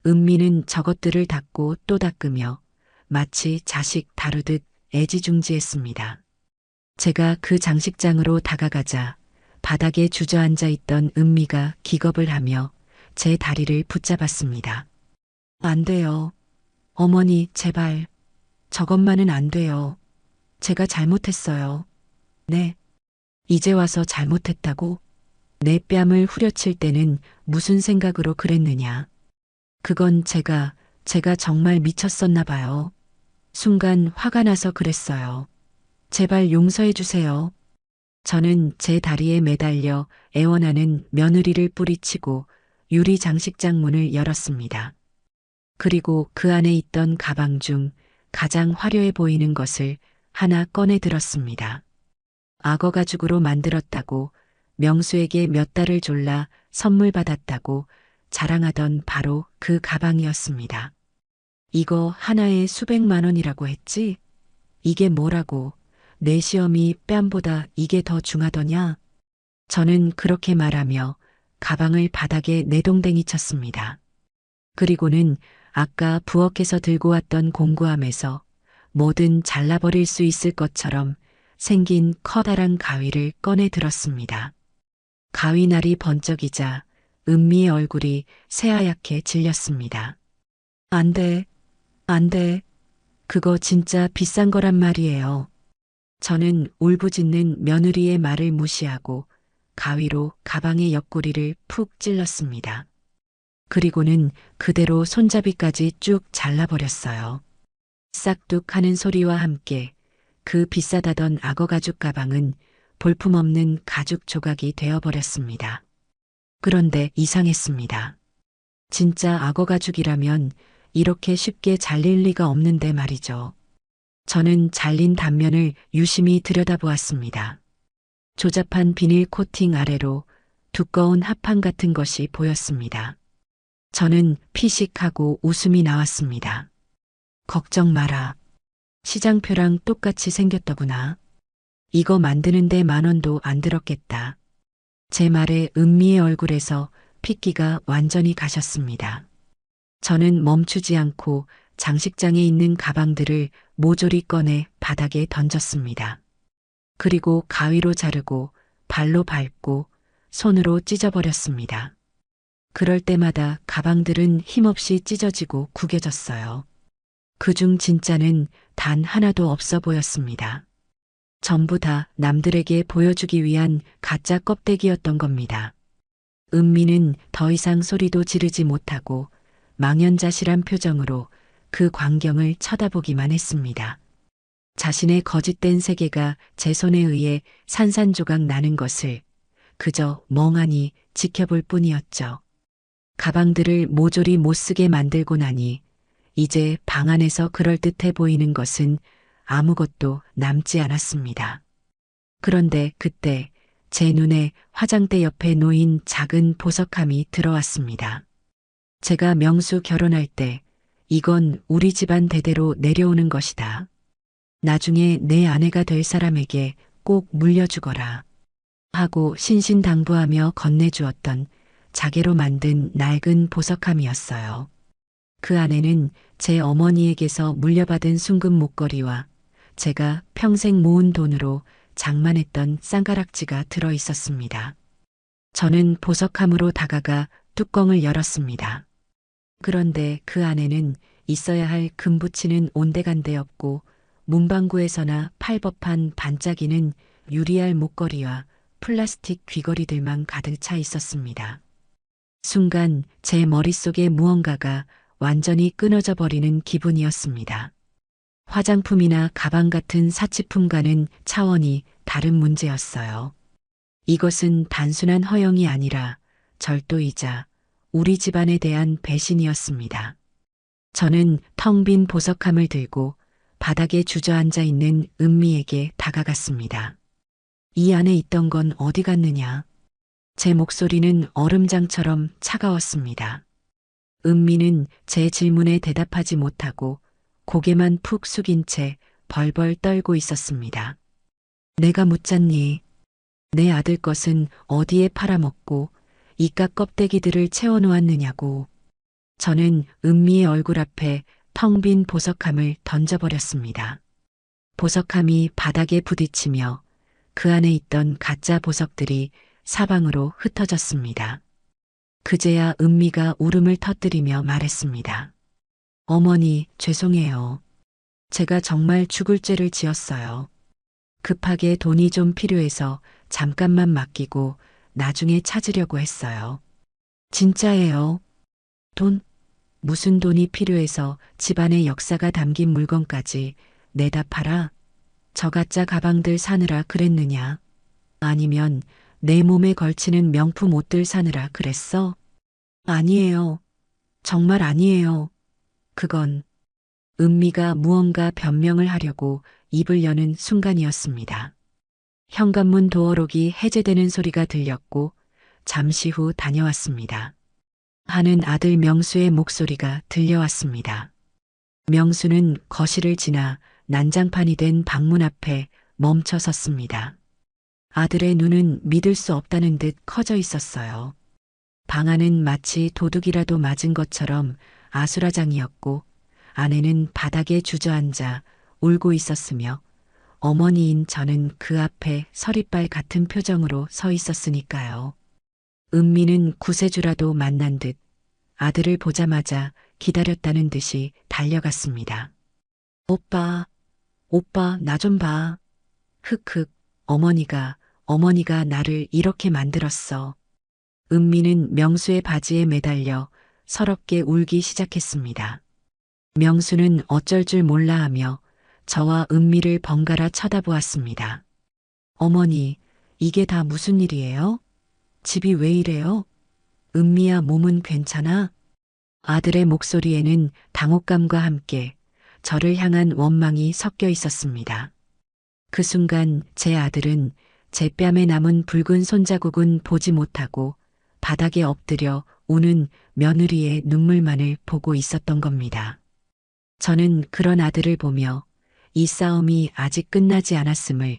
은미는 저것들을 닦고 또 닦으며 마치 자식 다루듯 애지중지했습니다. 제가 그 장식장으로 다가가자 바닥에 주저앉아 있던 은미가 기겁을 하며 제 다리를 붙잡았습니다. 안 돼요. 어머니, 제발. 저것만은 안 돼요. 제가 잘못했어요. 네. 이제 와서 잘못했다고? 내 뺨을 후려칠 때는 무슨 생각으로 그랬느냐. 그건 제가 정말 미쳤었나 봐요. 순간 화가 나서 그랬어요. 제발 용서해 주세요. 저는 제 다리에 매달려 애원하는 며느리를 뿌리치고 유리 장식장 문을 열었습니다. 그리고 그 안에 있던 가방 중 가장 화려해 보이는 것을 하나 꺼내 들었습니다. 악어 가죽으로 만들었다고 명수에게 몇 달을 졸라 선물 받았다고 자랑하던 바로 그 가방이었습니다. 이거 하나에 수백만 원이라고 했지? 이게 뭐라고? 내 시험이 뺨보다 이게 더 중하더냐? 저는 그렇게 말하며 가방을 바닥에 내동댕이 쳤습니다. 그리고는 아까 부엌에서 들고 왔던 공구함에서 뭐든 잘라버릴 수 있을 것처럼 생긴 커다란 가위를 꺼내 들었습니다. 가위날이 번쩍이자 은미의 얼굴이 새하얗게 질렸습니다. 안 돼, 안 돼. 그거 진짜 비싼 거란 말이에요. 저는 울부짖는 며느리의 말을 무시하고 가위로 가방의 옆구리를 푹 찔렀습니다. 그리고는 그대로 손잡이까지 쭉 잘라버렸어요. 싹둑 하는 소리와 함께 그 비싸다던 악어 가죽 가방은 볼품없는 가죽 조각이 되어버렸습니다. 그런데 이상했습니다. 진짜 악어 가죽이라면 이렇게 쉽게 잘릴 리가 없는데 말이죠. 저는 잘린 단면을 유심히 들여다보았습니다. 조잡한 비닐 코팅 아래로 두꺼운 합판 같은 것이 보였습니다. 저는 피식하고 웃음이 나왔습니다. 걱정 마라. 시장표랑 똑같이 생겼더구나. 이거 만드는데 10,000원도 안 들었겠다. 제 말에 은미의 얼굴에서 핏기가 완전히 가셨습니다. 저는 멈추지 않고 장식장에 있는 가방들을 모조리 꺼내 바닥에 던졌습니다. 그리고 가위로 자르고 발로 밟고 손으로 찢어버렸습니다. 그럴 때마다 가방들은 힘없이 찢어지고 구겨졌어요. 그중 진짜는 단 하나도 없어 보였습니다. 전부 다 남들에게 보여주기 위한 가짜 껍데기였던 겁니다. 은미는 더 이상 소리도 지르지 못하고 망연자실한 표정으로 그 광경을 쳐다보기만 했습니다. 자신의 거짓된 세계가 제 손에 의해 산산조각 나는 것을 그저 멍하니 지켜볼 뿐이었죠. 가방들을 모조리 못쓰게 만들고 나니 이제 방 안에서 그럴듯해 보이는 것은 아무것도 남지 않았습니다. 그런데 그때 제 눈에 화장대 옆에 놓인 작은 보석함이 들어왔습니다. 제가 명수 결혼할 때 이건 우리 집안 대대로 내려오는 것이다. 나중에 내 아내가 될 사람에게 꼭 물려주거라. 하고 신신당부하며 건네주었던 자개로 만든 낡은 보석함이었어요. 그 안에는 제 어머니에게서 물려받은 순금 목걸이와 제가 평생 모은 돈으로 장만했던 쌍가락지가 들어 있었습니다. 저는 보석함으로 다가가 뚜껑을 열었습니다. 그런데 그 안에는 있어야 할 금 붙이는 온데간데 없고 문방구에서나 팔 법한 반짝이는 유리알 목걸이와 플라스틱 귀걸이들만 가득 차 있었습니다. 순간 제 머릿속에 무언가가 완전히 끊어져 버리는 기분이었습니다. 화장품이나 가방 같은 사치품과는 차원이 다른 문제였어요. 이것은 단순한 허영이 아니라 절도이자 우리 집안에 대한 배신이었습니다. 저는 텅 빈 보석함을 들고 바닥에 주저앉아 있는 은미에게 다가갔습니다. 이 안에 있던 건 어디 갔느냐? 제 목소리는 얼음장처럼 차가웠습니다. 은미는 제 질문에 대답하지 못하고 고개만 푹 숙인 채 벌벌 떨고 있었습니다. 내가 묻잖니. 내 아들 것은 어디에 팔아먹고 이깟 껍데기들을 채워놓았느냐고. 저는 은미의 얼굴 앞에 텅 빈 보석함을 던져버렸습니다. 보석함이 바닥에 부딪히며 그 안에 있던 가짜 보석들이 사방으로 흩어졌습니다. 그제야 은미가 울음을 터뜨리며 말했습니다. 어머니, 죄송해요. 제가 정말 죽을 죄를 지었어요. 급하게 돈이 좀 필요해서 잠깐만 맡기고 나중에 찾으려고 했어요. 진짜예요. 돈? 무슨 돈이 필요해서 집안의 역사가 담긴 물건까지 내다 팔아? 저 가짜 가방들 사느라 그랬느냐? 아니면 내 몸에 걸치는 명품 옷들 사느라 그랬어? 아니에요. 정말 아니에요. 그건 은미가 무언가 변명을 하려고 입을 여는 순간이었습니다. 현관문 도어록이 해제되는 소리가 들렸고 잠시 후 다녀왔습니다. 하는 아들 명수의 목소리가 들려왔습니다. 명수는 거실을 지나 난장판이 된 방문 앞에 멈춰 섰습니다. 아들의 눈은 믿을 수 없다는 듯 커져 있었어요. 방 안은 마치 도둑이라도 맞은 것처럼 아수라장이었고 아내는 바닥에 주저앉아 울고 있었으며 어머니인 저는 그 앞에 서리빨 같은 표정으로 서 있었으니까요. 은미는 구세주라도 만난 듯 아들을 보자마자 기다렸다는 듯이 달려갔습니다. 오빠, 오빠, 나 좀 봐. 흑흑, 어머니가 나를 이렇게 만들었어. 은미는 명수의 바지에 매달려 서럽게 울기 시작했습니다. 명수는 어쩔 줄 몰라 하며 저와 은미를 번갈아 쳐다보았습니다. 어머니, 이게 다 무슨 일이에요? 집이 왜 이래요? 은미야, 몸은 괜찮아? 아들의 목소리에는 당혹감과 함께 저를 향한 원망이 섞여 있었습니다. 그 순간 제 아들은 제 뺨에 남은 붉은 손자국은 보지 못하고 바닥에 엎드려 우는 며느리의 눈물만을 보고 있었던 겁니다. 저는 그런 아들을 보며 이 싸움이 아직 끝나지 않았음을,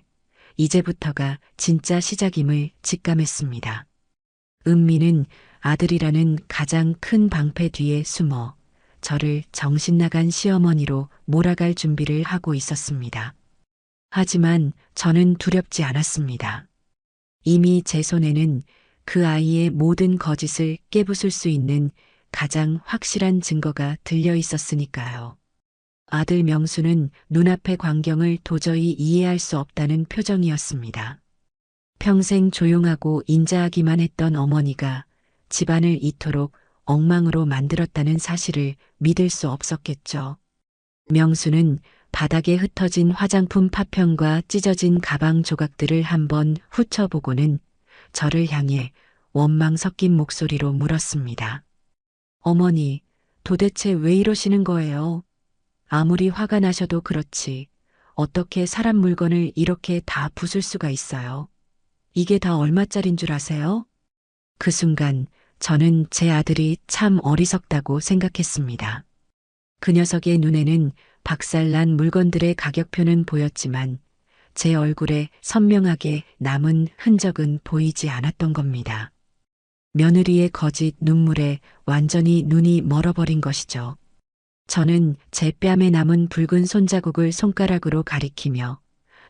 이제부터가 진짜 시작임을 직감했습니다. 은미는 아들이라는 가장 큰 방패 뒤에 숨어 저를 정신나간 시어머니로 몰아갈 준비를 하고 있었습니다. 하지만 저는 두렵지 않았습니다. 이미 제 손에는 그 아이의 모든 거짓을 깨부술 수 있는 가장 확실한 증거가 들려 있었으니까요. 아들 명수는 눈앞의 광경을 도저히 이해할 수 없다는 표정이었습니다. 평생 조용하고 인자하기만 했던 어머니가 집안을 이토록 엉망으로 만들었다는 사실을 믿을 수 없었겠죠. 명수는 바닥에 흩어진 화장품 파편과 찢어진 가방 조각들을 한번 훑어보고는 저를 향해 원망 섞인 목소리로 물었습니다. 어머니, 도대체 왜 이러시는 거예요? 아무리 화가 나셔도 그렇지 어떻게 사람 물건을 이렇게 다 부술 수가 있어요? 이게 다 얼마짜린 줄 아세요? 그 순간 저는 제 아들이 참 어리석다고 생각했습니다. 그 녀석의 눈에는 박살난 물건들의 가격표는 보였지만 제 얼굴에 선명하게 남은 흔적은 보이지 않았던 겁니다. 며느리의 거짓 눈물에 완전히 눈이 멀어버린 것이죠. 저는 제 뺨에 남은 붉은 손자국을 손가락으로 가리키며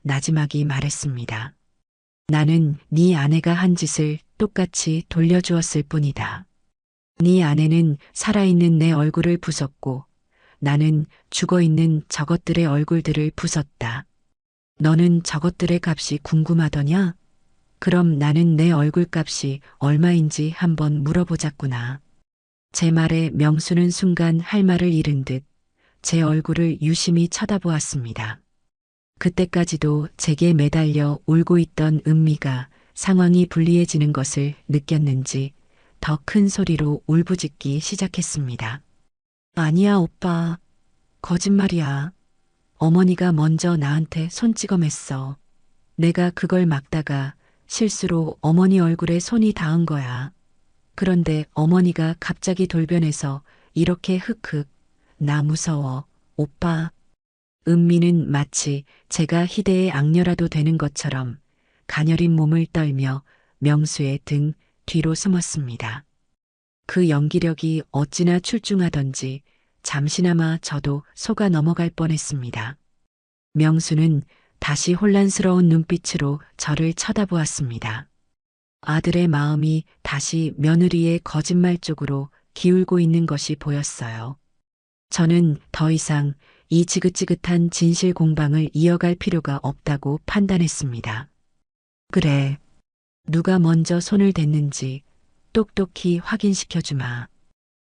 나지막이 말했습니다. 나는 네 아내가 한 짓을 똑같이 돌려주었을 뿐이다. 네 아내는 살아있는 내 얼굴을 부쉈고 나는 죽어있는 저것들의 얼굴들을 부쉈다. 너는 저것들의 값이 궁금하더냐? 그럼 나는 내 얼굴 값이 얼마인지 한번 물어보자꾸나. 제 말에 명수는 순간 할 말을 잃은 듯 제 얼굴을 유심히 쳐다보았습니다. 그때까지도 제게 매달려 울고 있던 은미가 상황이 불리해지는 것을 느꼈는지 더 큰 소리로 울부짖기 시작했습니다. 아니야, 오빠. 거짓말이야. 어머니가 먼저 나한테 손찌검했어. 내가 그걸 막다가 실수로 어머니 얼굴에 손이 닿은 거야. 그런데 어머니가 갑자기 돌변해서 이렇게 흑흑, 나 무서워, 오빠. 은미는 마치 제가 희대의 악녀라도 되는 것처럼 가녀린 몸을 떨며 명수의 등 뒤로 숨었습니다. 그 연기력이 어찌나 출중하던지 잠시나마 저도 속아 넘어갈 뻔했습니다. 명수는 다시 혼란스러운 눈빛으로 저를 쳐다보았습니다. 아들의 마음이 다시 며느리의 거짓말 쪽으로 기울고 있는 것이 보였어요. 저는 더 이상 이 지긋지긋한 진실 공방을 이어갈 필요가 없다고 판단했습니다. 그래. 누가 먼저 손을 댔는지 똑똑히 확인시켜 주마.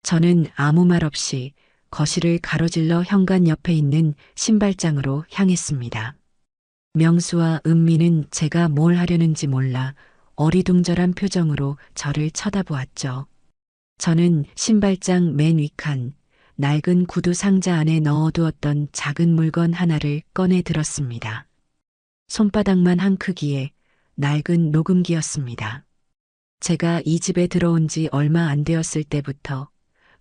저는 아무 말 없이 거실을 가로질러 현관 옆에 있는 신발장으로 향했습니다. 명수와 은미는 제가 뭘 하려는지 몰라 어리둥절한 표정으로 저를 쳐다보았죠. 저는 신발장 맨 윗칸 낡은 구두 상자 안에 넣어두었던 작은 물건 하나를 꺼내 들었습니다. 손바닥만 한 크기의 낡은 녹음기였습니다. 제가 이 집에 들어온 지 얼마 안 되었을 때부터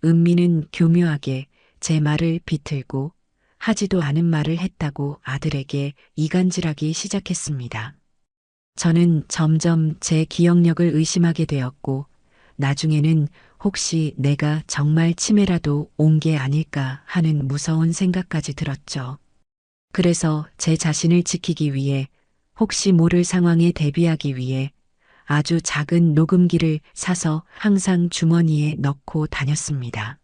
은미는 교묘하게 제 말을 비틀고 하지도 않은 말을 했다고 아들에게 이간질하기 시작했습니다. 저는 점점 제 기억력을 의심하게 되었고 나중에는 혹시 내가 정말 치매라도 온 게 아닐까 하는 무서운 생각까지 들었죠. 그래서 제 자신을 지키기 위해 혹시 모를 상황에 대비하기 위해 아주 작은 녹음기를 사서 항상 주머니에 넣고 다녔습니다.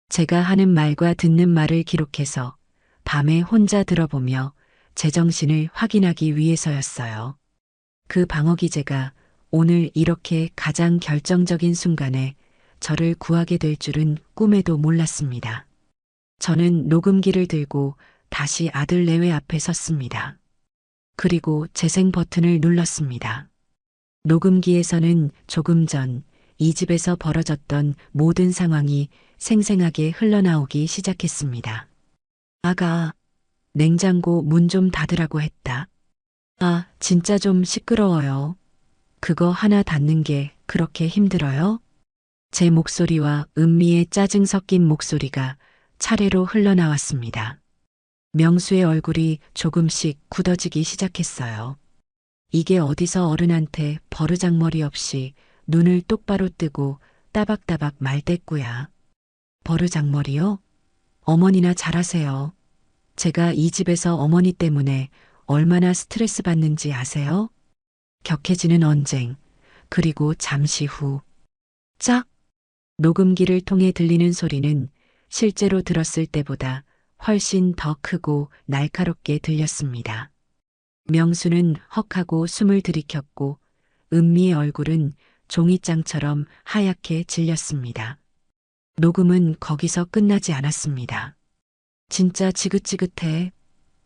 제가 하는 말과 듣는 말을 기록해서 밤에 혼자 들어보며 제정신을 확인하기 위해서였어요. 그 방어 기제가 오늘 이렇게 가장 결정적인 순간에 저를 구하게 될 줄은 꿈에도 몰랐습니다. 저는 녹음기를 들고 다시 아들 내외 앞에 섰습니다. 그리고 재생 버튼을 눌렀습니다. 녹음기에서는 조금 전 이 집에서 벌어졌던 모든 상황이 생생하게 흘러나오기 시작했습니다. 아가, 냉장고 문 좀 닫으라고 했다. 아, 진짜 좀 시끄러워요. 그거 하나 닫는 게 그렇게 힘들어요? 제 목소리와 은미의 짜증 섞인 목소리가 차례로 흘러나왔습니다. 명수의 얼굴이 조금씩 굳어지기 시작했어요. 이게 어디서 어른한테 버르장머리 없이 눈을 똑바로 뜨고 따박따박 말대꾸야. 버르장머리요? 어머니나 잘하세요. 제가 이 집에서 어머니 때문에 얼마나 스트레스 받는지 아세요? 격해지는 언쟁, 그리고 잠시 후 짝! 녹음기를 통해 들리는 소리는 실제로 들었을 때보다 훨씬 더 크고 날카롭게 들렸습니다. 명수는 헉하고 숨을 들이켰고 은미의 얼굴은 종이장처럼 하얗게 질렸습니다. 녹음은 거기서 끝나지 않았습니다. 진짜 지긋지긋해.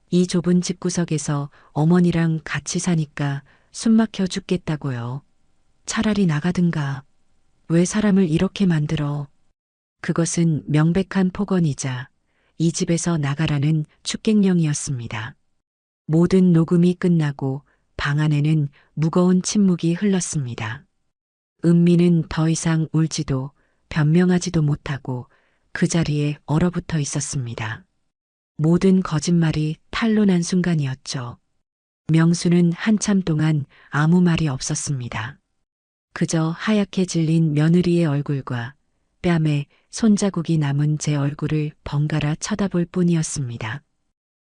이 좁은 집구석에서 어머니랑 같이 사니까 숨 막혀 죽겠다고요. 차라리 나가든가. 왜 사람을 이렇게 만들어? 그것은 명백한 폭언이자 이 집에서 나가라는 축객령이었습니다. 모든 녹음이 끝나고 방 안에는 무거운 침묵이 흘렀습니다. 은미는 더 이상 울지도 변명하지도 못하고 그 자리에 얼어붙어 있었습니다. 모든 거짓말이 탄로난 순간이었죠. 명수는 한참 동안 아무 말이 없었습니다. 그저 하얗게 질린 며느리의 얼굴과 뺨에 손자국이 남은 제 얼굴을 번갈아 쳐다볼 뿐이었습니다.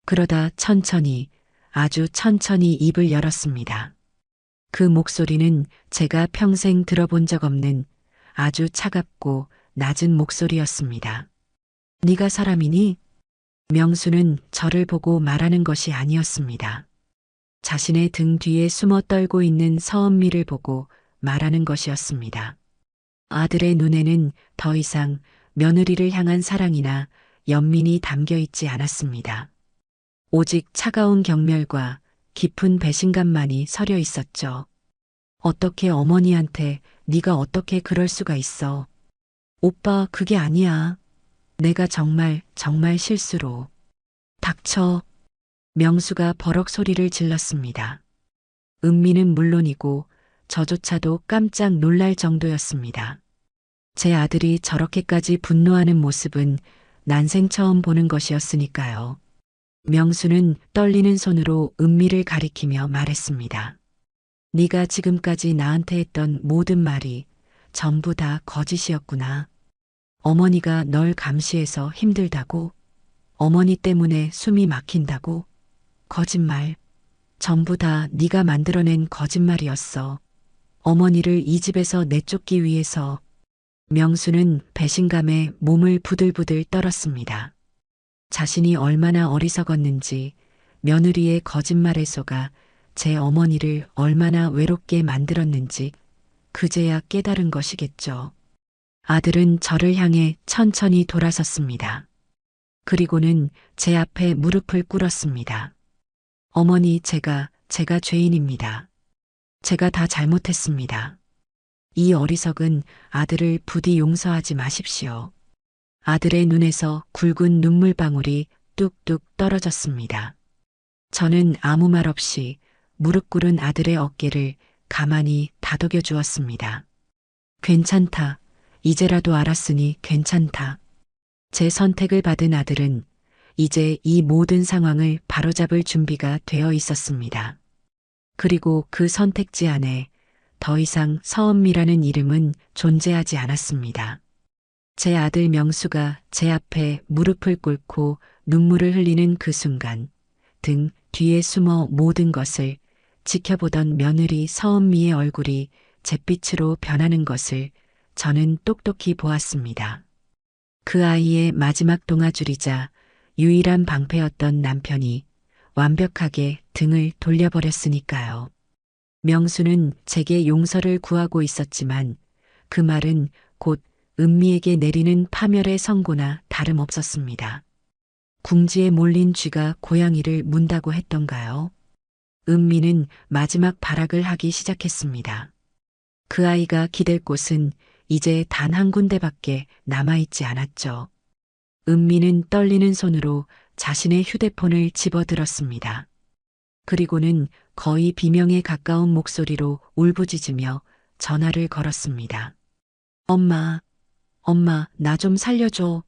그러다 천천히, 아주 천천히 입을 열었습니다. 그 목소리는 제가 평생 들어본 적 없는 아주 차갑고 낮은 목소리였습니다. 네가 사람이니? 명수는 저를 보고 말하는 것이 아니었습니다. 자신의 등 뒤에 숨어 떨고 있는 서은미를 보고 말하는 것이었습니다. 아들의 눈에는 더 이상 며느리를 향한 사랑이나 연민이 담겨 있지 않았습니다. 오직 차가운 경멸과 깊은 배신감만이 서려 있었죠. 어떻게 어머니한테 네가 어떻게 그럴 수가 있어. 오빠 그게 아니야. 내가 정말 실수로. 닥쳐. 명수가 버럭 소리를 질렀습니다. 은미는 물론이고 저조차도 깜짝 놀랄 정도였습니다. 제 아들이 저렇게까지 분노하는 모습은 난생 처음 보는 것이었으니까요. 명수는 떨리는 손으로 은미를 가리키며 말했습니다. 네가 지금까지 나한테 했던 모든 말이 전부 다 거짓이었구나. 어머니가 널 감시해서 힘들다고? 어머니 때문에 숨이 막힌다고? 거짓말. 전부 다 네가 만들어낸 거짓말이었어. 어머니를 이 집에서 내쫓기 위해서. 명수는 배신감에 몸을 부들부들 떨었습니다. 자신이 얼마나 어리석었는지, 며느리의 거짓말에 속아 제 어머니를 얼마나 외롭게 만들었는지 그제야 깨달은 것이겠죠. 아들은 저를 향해 천천히 돌아섰습니다. 그리고는 제 앞에 무릎을 꿇었습니다. 어머니, 제가 죄인입니다. 제가 다 잘못했습니다. 이 어리석은 아들을 부디 용서하지 마십시오. 아들의 눈에서 굵은 눈물방울이 뚝뚝 떨어졌습니다. 저는 아무 말 없이 무릎 꿇은 아들의 어깨를 가만히 다독여 주었습니다. 괜찮다. 이제라도 알았으니 괜찮다. 제 선택을 받은 아들은 이제 이 모든 상황을 바로잡을 준비가 되어 있었습니다. 그리고 그 선택지 안에 더 이상 서은미라는 이름은 존재하지 않았습니다. 제 아들 명수가 제 앞에 무릎을 꿇고 눈물을 흘리는 그 순간 등 뒤에 숨어 모든 것을 지켜보던 며느리 서은미의 얼굴이 잿빛으로 변하는 것을 저는 똑똑히 보았습니다. 그 아이의 마지막 동아줄이자 유일한 방패였던 남편이 완벽하게 등을 돌려버렸으니까요. 명수는 제게 용서를 구하고 있었지만 그 말은 곧 은미에게 내리는 파멸의 선고나 다름없었습니다. 궁지에 몰린 쥐가 고양이를 문다고 했던가요? 은미는 마지막 발악을 하기 시작했습니다. 그 아이가 기댈 곳은 이제 단 한 군데밖에 남아있지 않았죠. 은미는 떨리는 손으로 자신의 휴대폰을 집어들었습니다. 그리고는 거의 비명에 가까운 목소리로 울부짖으며 전화를 걸었습니다. 엄마, 나 좀 살려줘.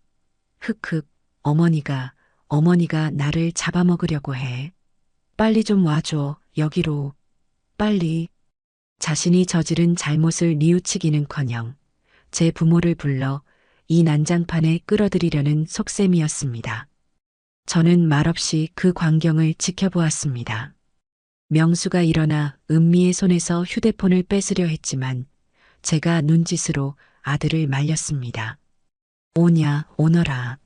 흑흑, 어머니가 나를 잡아먹으려고 해. 빨리 좀 와줘, 여기로. 빨리. 자신이 저지른 잘못을 뉘우치기는커녕 제 부모를 불러 이 난장판에 끌어들이려는 속셈이었습니다. 저는 말없이 그 광경을 지켜보았습니다. 명수가 일어나 은미의 손에서 휴대폰을 뺏으려 했지만 제가 눈짓으로 아들을 말렸습니다. 오너라.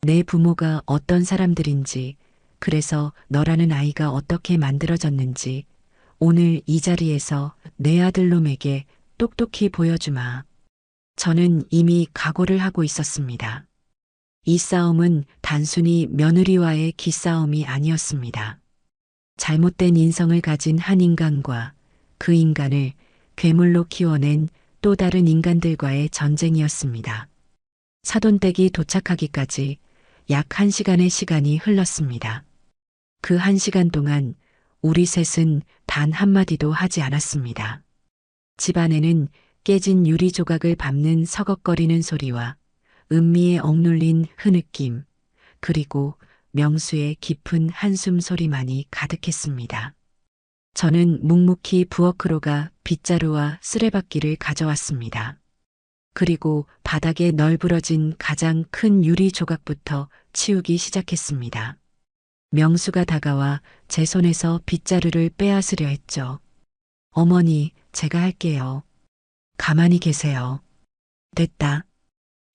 내 부모가 어떤 사람들인지, 그래서 너라는 아이가 어떻게 만들어졌는지 오늘 이 자리에서 내 아들놈에게 똑똑히 보여주마. 저는 이미 각오를 하고 있었습니다. 이 싸움은 단순히 며느리와의 기싸움이 아니었습니다. 잘못된 인성을 가진 한 인간과 그 인간을 괴물로 키워낸 또 다른 인간들과의 전쟁이었습니다. 사돈댁이 도착하기까지 약 1시간의 시간이 흘렀습니다. 그 1시간 동안 우리 셋은 단 한마디도 하지 않았습니다. 집안에는 깨진 유리 조각을 밟는 서걱거리는 소리와 은미의 억눌린 흐느낌, 그리고 명수의 깊은 한숨 소리만이 가득했습니다. 저는 묵묵히 부엌으로 빗자루와 쓰레받기를 가져왔습니다. 그리고 바닥에 널브러진 가장 큰 유리 조각부터 치우기 시작했습니다. 명수가 다가와 제 손에서 빗자루를 빼앗으려 했죠. 어머니, 제가 할게요. 가만히 계세요. 됐다.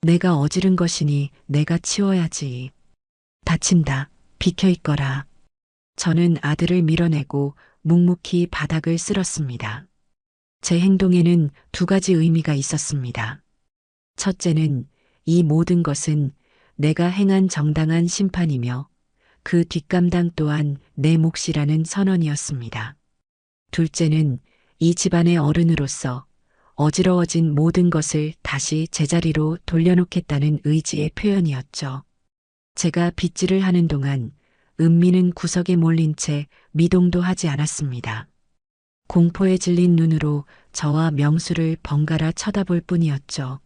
내가 어지른 것이니 내가 치워야지. 다친다. 비켜 있거라. 저는 아들을 밀어내고 묵묵히 바닥을 쓸었습니다. 제 행동에는 2가지 의미가 있었습니다. 첫째는 이 모든 것은 내가 행한 정당한 심판이며 그 뒷감당 또한 내 몫이라는 선언이었습니다. 둘째는 이 집안의 어른으로서 어지러워진 모든 것을 다시 제자리로 돌려놓겠다는 의지의 표현이었죠. 제가 빗질을 하는 동안 은미는 구석에 몰린 채 미동도 하지 않았습니다. 공포에 질린 눈으로 저와 명수를 번갈아 쳐다볼 뿐이었죠.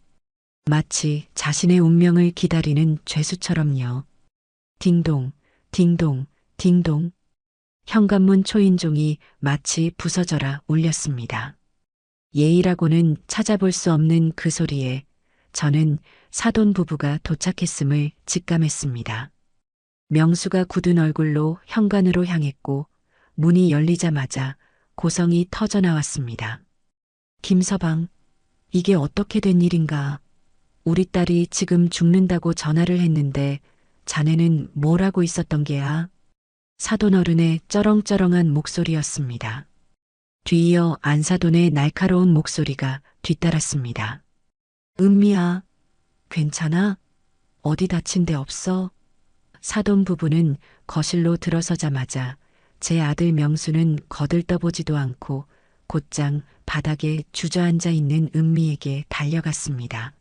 마치 자신의 운명을 기다리는 죄수처럼요. 딩동, 딩동, 딩동. 현관문 초인종이 마치 부서져라 울렸습니다. 예의라고는 찾아볼 수 없는 그 소리에 저는 사돈 부부가 도착했음을 직감했습니다. 명수가 굳은 얼굴로 현관으로 향했고 문이 열리자마자 고성이 터져 나왔습니다. 김서방, 이게 어떻게 된 일인가? 우리 딸이 지금 죽는다고 전화를 했는데 자네는 뭘 하고 있었던 게야? 사돈 어른의 쩌렁쩌렁한 목소리였습니다. 뒤이어 안사돈의 날카로운 목소리가 뒤따랐습니다. 은미야, 괜찮아? 어디 다친 데 없어? 사돈 부부는 거실로 들어서자마자 제 아들 명수는 거들떠보지도 않고 곧장 바닥에 주저앉아 있는 은미에게 달려갔습니다.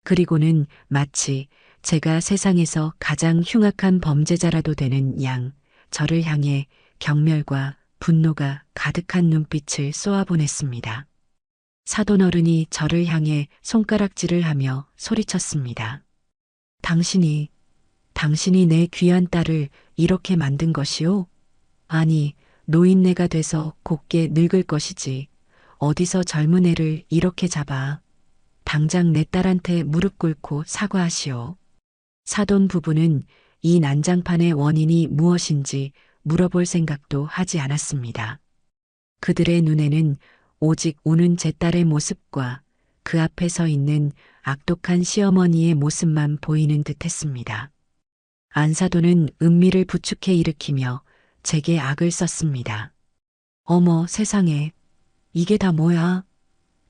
그리고는 마치 제가 세상에서 가장 흉악한 범죄자라도 되는 양, 저를 향해 경멸과 분노가 가득한 눈빛을 쏘아보냈습니다. 사돈 어른이 저를 향해 손가락질을 하며 소리쳤습니다. 당신이 내 귀한 딸을 이렇게 만든 것이오? 아니, 노인네가 돼서 곱게 늙을 것이지. 어디서 젊은 애를 이렇게 잡아. 당장 내 딸한테 무릎 꿇고 사과하시오. 사돈 부부는 이 난장판의 원인이 무엇인지 물어볼 생각도 하지 않았습니다. 그들의 눈에는 오직 우는 제 딸의 모습과 그 앞에 서 있는 악독한 시어머니의 모습만 보이는 듯 했습니다. 안사돈은 은미를 부축해 일으키며 제게 악을 썼습니다. 어머 세상에, 이게 다 뭐야?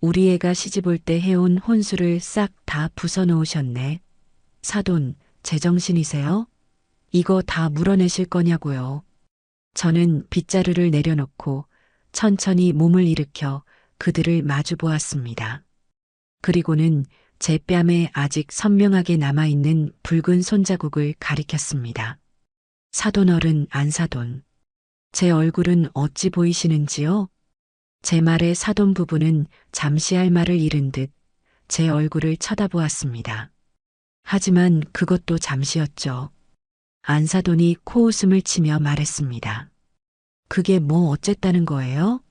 우리 애가 시집올 때 해온 혼수를 싹 다 부숴놓으셨네. 사돈, 제정신이세요? 이거 다 물어내실 거냐고요. 저는 빗자루를 내려놓고 천천히 몸을 일으켜 그들을 마주 보았습니다. 그리고는 제 뺨에 아직 선명하게 남아있는 붉은 손자국을 가리켰습니다. 사돈 어른 안사돈, 제 얼굴은 어찌 보이시는지요? 제 말에 사돈 부부는 잠시 할 말을 잃은 듯 제 얼굴을 쳐다보았습니다. 하지만 그것도 잠시였죠. 안사돈이 코웃음을 치며 말했습니다. 그게 뭐 어쨌다는 거예요?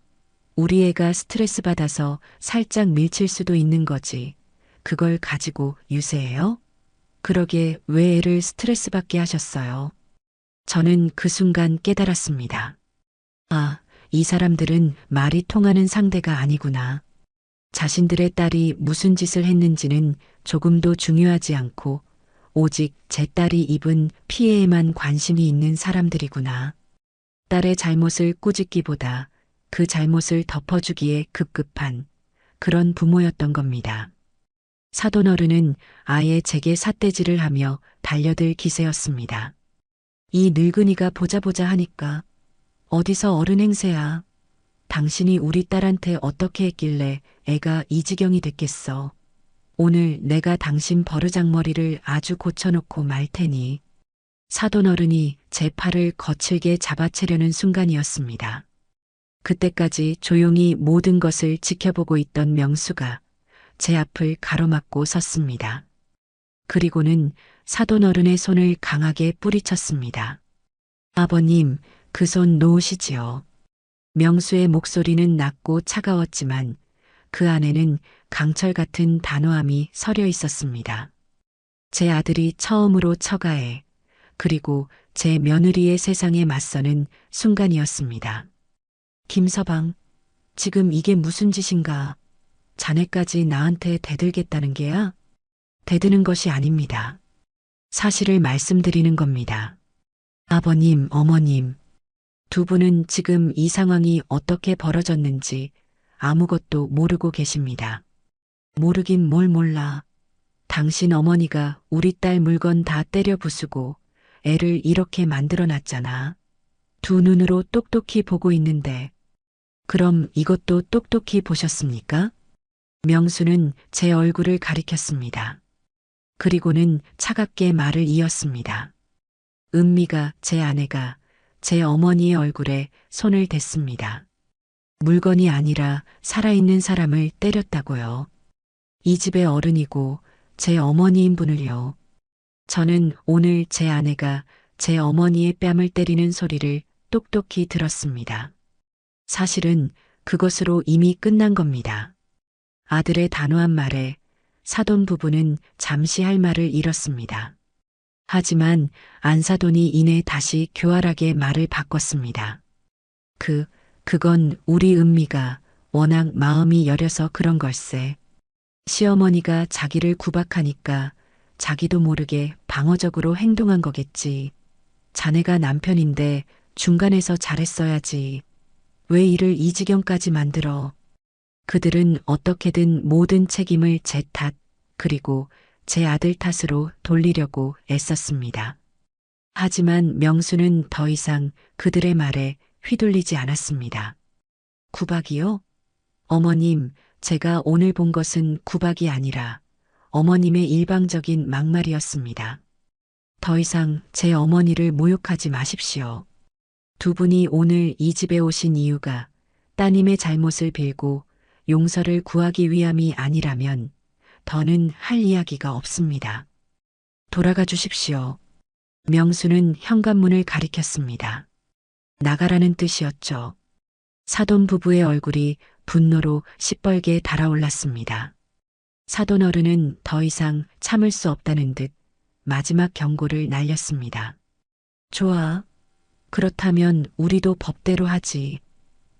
우리 애가 스트레스 받아서 살짝 밀칠 수도 있는 거지. 그걸 가지고 유세해요? 그러게 왜 애를 스트레스 받게 하셨어요? 저는 그 순간 깨달았습니다. 아, 이 사람들은 말이 통하는 상대가 아니구나. 자신들의 딸이 무슨 짓을 했는지는 조금도 중요하지 않고 오직 제 딸이 입은 피해에만 관심이 있는 사람들이구나. 딸의 잘못을 꾸짖기보다 그 잘못을 덮어주기에 급급한 그런 부모였던 겁니다. 사돈 어른은 아예 제게 삿대질을 하며 달려들 기세였습니다. 이 늙은이가 보자 하니까 어디서 어른 행세야. 당신이 우리 딸한테 어떻게 했길래 애가 이 지경이 됐겠어. 오늘 내가 당신 버르장머리를 아주 고쳐놓고 말 테니. 사돈 어른이 제 팔을 거칠게 잡아채려는 순간이었습니다. 그때까지 조용히 모든 것을 지켜보고 있던 명수가 제 앞을 가로막고 섰습니다. 그리고는 사돈 어른의 손을 강하게 뿌리쳤습니다. 아버님, 그 손 놓으시지요. 명수의 목소리는 낮고 차가웠지만 그 안에는 강철 같은 단호함이 서려 있었습니다. 제 아들이 처음으로 처가해 그리고 제 며느리의 세상에 맞서는 순간이었습니다. 김서방, 지금 이게 무슨 짓인가? 자네까지 나한테 대들겠다는 게야? 대드는 것이 아닙니다. 사실을 말씀드리는 겁니다. 아버님, 어머님, 두 분은 지금 이 상황이 어떻게 벌어졌는지 아무것도 모르고 계십니다. 모르긴 뭘 몰라. 당신 어머니가 우리 딸 물건 다 때려 부수고 애를 이렇게 만들어 놨잖아. 두 눈으로 똑똑히 보고 있는데 그럼 이것도 똑똑히 보셨습니까? 명수는 제 얼굴을 가리켰습니다. 그리고는 차갑게 말을 이었습니다. 은미가 제 아내가 제 어머니의 얼굴에 손을 댔습니다. 물건이 아니라 살아있는 사람을 때렸다고요. 이 집의 어른이고 제 어머니인 분을요. 저는 오늘 제 아내가 제 어머니의 뺨을 때리는 소리를 똑똑히 들었습니다. 사실은 그것으로 이미 끝난 겁니다. 아들의 단호한 말에 사돈 부부는 잠시 할 말을 잃었습니다. 하지만 안사돈이 이내 다시 교활하게 말을 바꿨습니다. 그건 우리 은미가 워낙 마음이 여려서 그런 걸세. 시어머니가 자기를 구박하니까 자기도 모르게 방어적으로 행동한 거겠지. 자네가 남편인데 중간에서 잘했어야지. 왜 일을 이 지경까지 만들어? 그들은 어떻게든 모든 책임을 제 탓, 그리고 제 아들 탓으로 돌리려고 애썼습니다. 하지만 명수는 더 이상 그들의 말에 휘둘리지 않았습니다. 구박이요? 어머님, 제가 오늘 본 것은 구박이 아니라 어머님의 일방적인 막말이었습니다. 더 이상 제 어머니를 모욕하지 마십시오. 두 분이 오늘 이 집에 오신 이유가 따님의 잘못을 빌고 용서를 구하기 위함이 아니라면 더는 할 이야기가 없습니다. 돌아가 주십시오. 명수는 현관문을 가리켰습니다. 나가라는 뜻이었죠. 사돈 부부의 얼굴이 분노로 시뻘게 달아올랐습니다. 사돈 어른은 더 이상 참을 수 없다는 듯 마지막 경고를 날렸습니다. 좋아. 그렇다면 우리도 법대로 하지.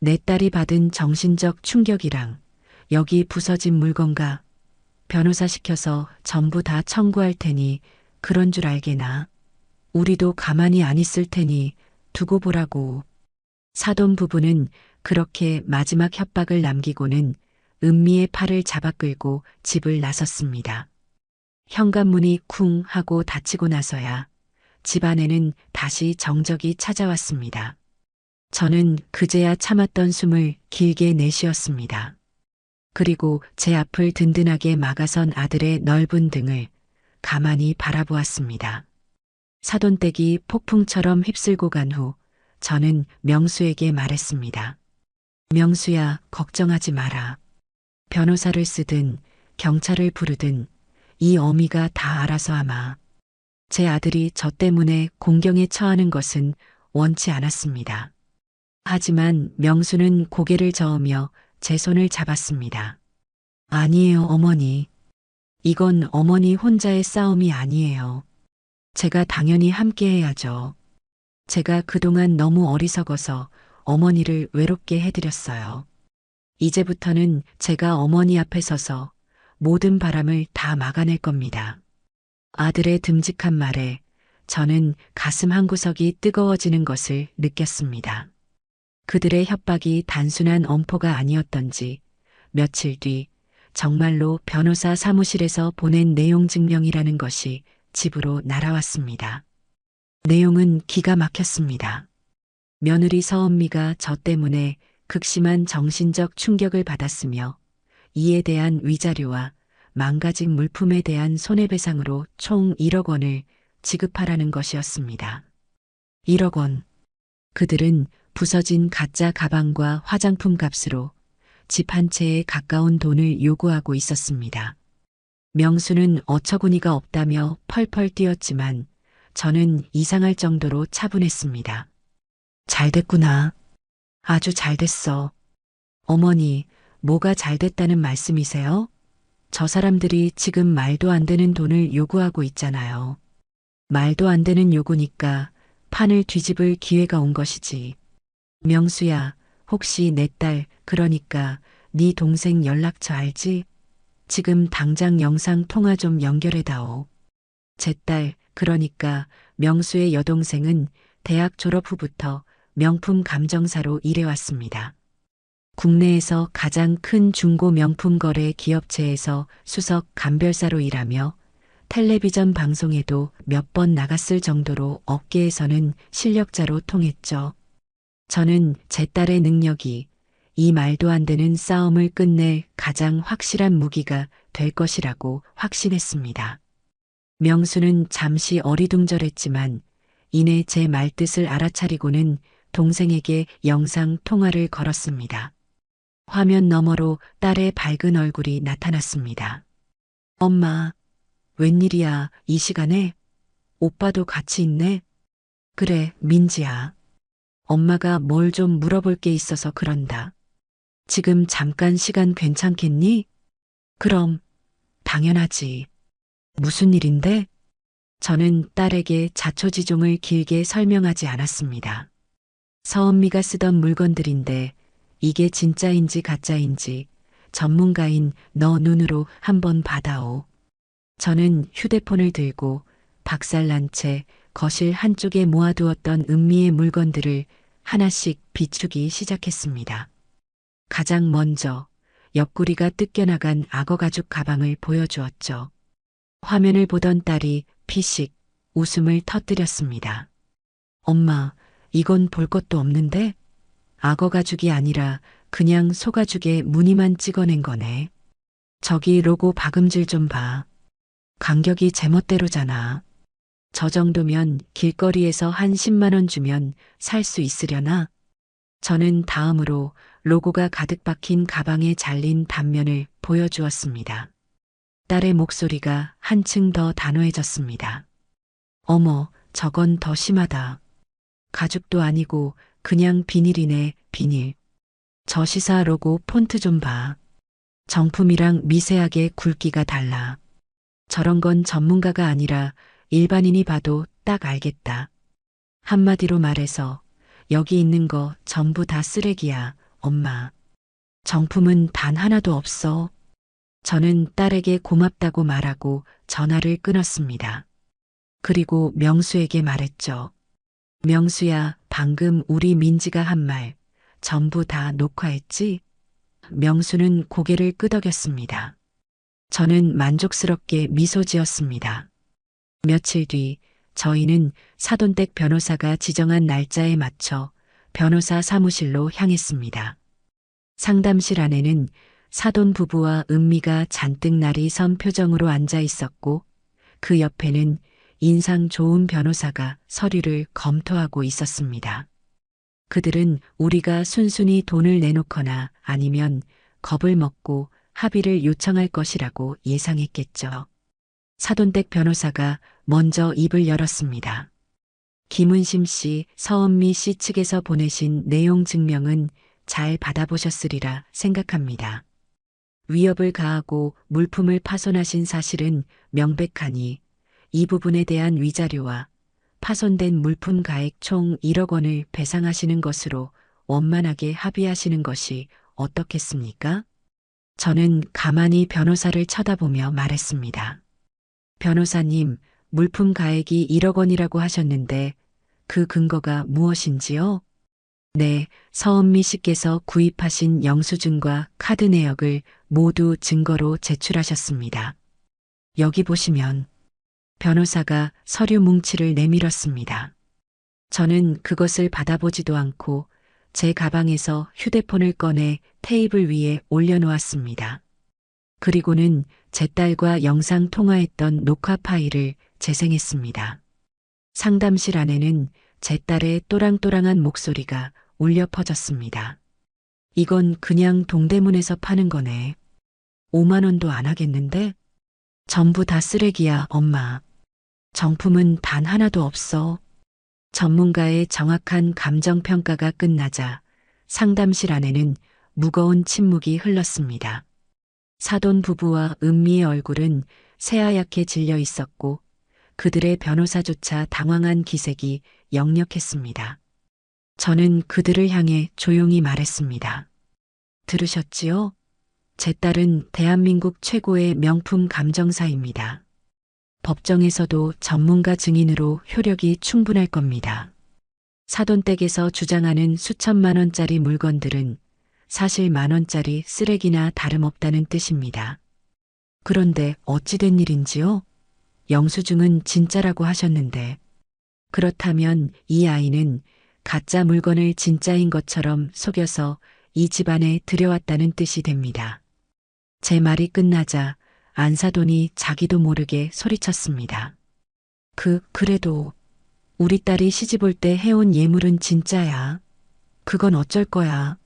내 딸이 받은 정신적 충격이랑 여기 부서진 물건과 변호사 시켜서 전부 다 청구할 테니 그런 줄 알게나. 우리도 가만히 안 있을 테니 두고 보라고. 사돈 부부는 그렇게 마지막 협박을 남기고는 은미의 팔을 잡아 끌고 집을 나섰습니다. 현관문이 쿵 하고 닫히고 나서야 집 안에는 다시 정적이 찾아왔습니다. 저는 그제야 참았던 숨을 길게 내쉬었습니다. 그리고 제 앞을 든든하게 막아선 아들의 넓은 등을 가만히 바라보았습니다. 사돈댁이 폭풍처럼 휩쓸고 간 후 저는 명수에게 말했습니다. 명수야, 걱정하지 마라. 변호사를 쓰든 경찰을 부르든 이 어미가 다 알아서 하마. 제 아들이 저 때문에 공경에 처하는 것은 원치 않았습니다. 하지만 명수는 고개를 저으며 제 손을 잡았습니다. 아니에요, 어머니. 이건 어머니 혼자의 싸움이 아니에요. 제가 당연히 함께 해야죠. 제가 그동안 너무 어리석어서 어머니를 외롭게 해드렸어요. 이제부터는 제가 어머니 앞에 서서 모든 바람을 다 막아낼 겁니다. 아들의 듬직한 말에 저는 가슴 한구석이 뜨거워지는 것을 느꼈습니다. 그들의 협박이 단순한 엄포가 아니었던지 며칠 뒤 정말로 변호사 사무실에서 보낸 내용 증명이라는 것이 집으로 날아왔습니다. 내용은 기가 막혔습니다. 며느리 서은미가 저 때문에 극심한 정신적 충격을 받았으며 이에 대한 위자료와 망가진 물품에 대한 손해배상으로 총 1억 원을 지급하라는 것이었습니다. 1억 원. 그들은 부서진 가짜 가방과 화장품 값으로 집 한 채에 가까운 돈을 요구하고 있었습니다. 명수는 어처구니가 없다며 펄펄 뛰었지만 저는 이상할 정도로 차분했습니다. 잘 됐구나. 아주 잘 됐어. 어머니, 뭐가 잘 됐다는 말씀이세요? 저 사람들이 지금 말도 안 되는 돈을 요구하고 있잖아요. 말도 안 되는 요구니까 판을 뒤집을 기회가 온 것이지. 명수야, 혹시 내 딸, 그러니까 네 동생 연락처 알지? 지금 당장 영상 통화 좀 연결해다오. 제 딸, 그러니까 명수의 여동생은 대학 졸업 후부터 명품 감정사로 일해왔습니다. 국내에서 가장 큰 중고 명품 거래 기업체에서 수석 감별사로 일하며 텔레비전 방송에도 몇 번 나갔을 정도로 업계에서는 실력자로 통했죠. 저는 제 딸의 능력이 이 말도 안 되는 싸움을 끝낼 가장 확실한 무기가 될 것이라고 확신했습니다. 명수는 잠시 어리둥절했지만 이내 제 말뜻을 알아차리고는 동생에게 영상 통화를 걸었습니다. 화면 너머로 딸의 밝은 얼굴이 나타났습니다. 엄마, 웬일이야, 이 시간에? 오빠도 같이 있네? 그래, 민지야. 엄마가 뭘 좀 물어볼 게 있어서 그런다. 지금 잠깐 시간 괜찮겠니? 그럼, 당연하지. 무슨 일인데? 저는 딸에게 자초지종을 길게 설명하지 않았습니다. 서은미가 쓰던 물건들인데 이게 진짜인지 가짜인지 전문가인 너 눈으로 한번 받아오. 저는 휴대폰을 들고 박살난 채 거실 한쪽에 모아두었던 은미의 물건들을 하나씩 비추기 시작했습니다. 가장 먼저 옆구리가 뜯겨나간 악어 가죽 가방을 보여주었죠. 화면을 보던 딸이 피식 웃음을 터뜨렸습니다. 엄마, 이건 볼 것도 없는데? 악어 가죽이 아니라 그냥 소가죽에 무늬만 찍어낸 거네. 저기 로고 박음질 좀 봐. 간격이 제멋대로잖아. 저 정도면 길거리에서 한 10만 원 주면 살 수 있으려나? 저는 다음으로 로고가 가득 박힌 가방에 잘린 단면을 보여주었습니다. 딸의 목소리가 한층 더 단호해졌습니다. 어머, 저건 더 심하다. 가죽도 아니고 그냥 비닐이네, 비닐. 저 시사 로고 폰트 좀 봐. 정품이랑 미세하게 굵기가 달라. 저런 건 전문가가 아니라 일반인이 봐도 딱 알겠다. 한마디로 말해서 여기 있는 거 전부 다 쓰레기야, 엄마. 정품은 단 하나도 없어. 저는 딸에게 고맙다고 말하고 전화를 끊었습니다. 그리고 명수에게 말했죠. 명수야, 방금 우리 민지가 한 말 전부 다 녹화했지? 명수는 고개를 끄덕였습니다. 저는 만족스럽게 미소 지었습니다. 며칠 뒤 저희는 사돈댁 변호사가 지정한 날짜에 맞춰 변호사 사무실로 향했습니다. 상담실 안에는 사돈 부부와 은미가 잔뜩 날이 선 표정으로 앉아 있었고 그 옆에는 인상 좋은 변호사가 서류를 검토하고 있었습니다. 그들은 우리가 순순히 돈을 내놓거나 아니면 겁을 먹고 합의를 요청할 것이라고 예상했겠죠. 사돈댁 변호사가 먼저 입을 열었습니다. 김은심 씨, 서은미 씨 측에서 보내신 내용 증명은 잘 받아보셨으리라 생각합니다. 위협을 가하고 물품을 파손하신 사실은 명백하니 이 부분에 대한 위자료와 파손된 물품 가액 총 1억 원을 배상하시는 것으로 원만하게 합의하시는 것이 어떻겠습니까? 저는 가만히 변호사를 쳐다보며 말했습니다. 변호사님, 물품 가액이 1억 원이라고 하셨는데 그 근거가 무엇인지요? 네, 서은미 씨께서 구입하신 영수증과 카드 내역을 모두 증거로 제출하셨습니다. 여기 보시면 변호사가 서류 뭉치를 내밀었습니다. 저는 그것을 받아보지도 않고 제 가방에서 휴대폰을 꺼내 테이블 위에 올려놓았습니다. 그리고는 제 딸과 영상 통화했던 녹화 파일을 재생했습니다. 상담실 안에는 제 딸의 또랑또랑한 목소리가 울려 퍼졌습니다. 이건 그냥 동대문에서 파는 거네. 5만 원도 안 하겠는데? 전부 다 쓰레기야, 엄마. 정품은 단 하나도 없어. 전문가의 정확한 감정평가가 끝나자 상담실 안에는 무거운 침묵이 흘렀습니다. 사돈 부부와 은미의 얼굴은 새하얗게 질려 있었고 그들의 변호사조차 당황한 기색이 역력했습니다. 저는 그들을 향해 조용히 말했습니다. 들으셨지요? 제 딸은 대한민국 최고의 명품 감정사입니다. 법정에서도 전문가 증인으로 효력이 충분할 겁니다. 사돈댁에서 주장하는 수천만 원짜리 물건들은 사실 만 원짜리 쓰레기나 다름없다는 뜻입니다. 그런데 어찌 된 일인지요? 영수증은 진짜라고 하셨는데 그렇다면 이 아이는 가짜 물건을 진짜인 것처럼 속여서 이 집안에 들여왔다는 뜻이 됩니다. 제 말이 끝나자 안사돈이 자기도 모르게 소리쳤습니다. 그래도 우리 딸이 시집 올 때 해온 예물은 진짜야. 그건 어쩔 거야.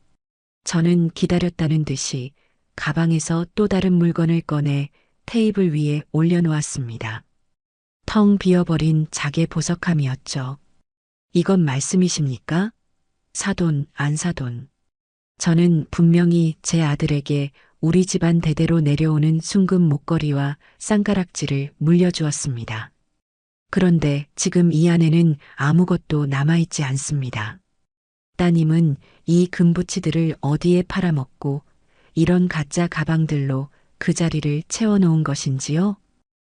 저는 기다렸다는 듯이 가방에서 또 다른 물건을 꺼내 테이블 위에 올려놓았습니다. 텅 비어버린 자개 보석함이었죠. 이건 말씀이십니까? 사돈, 안사돈. 저는 분명히 제 아들에게 우리 집안 대대로 내려오는 순금 목걸이와 쌍가락질을 물려주었습니다. 그런데 지금 이 안에는 아무것도 남아있지 않습니다. 따님은 이 금부치들을 어디에 팔아먹고 이런 가짜 가방들로 그 자리를 채워놓은 것인지요?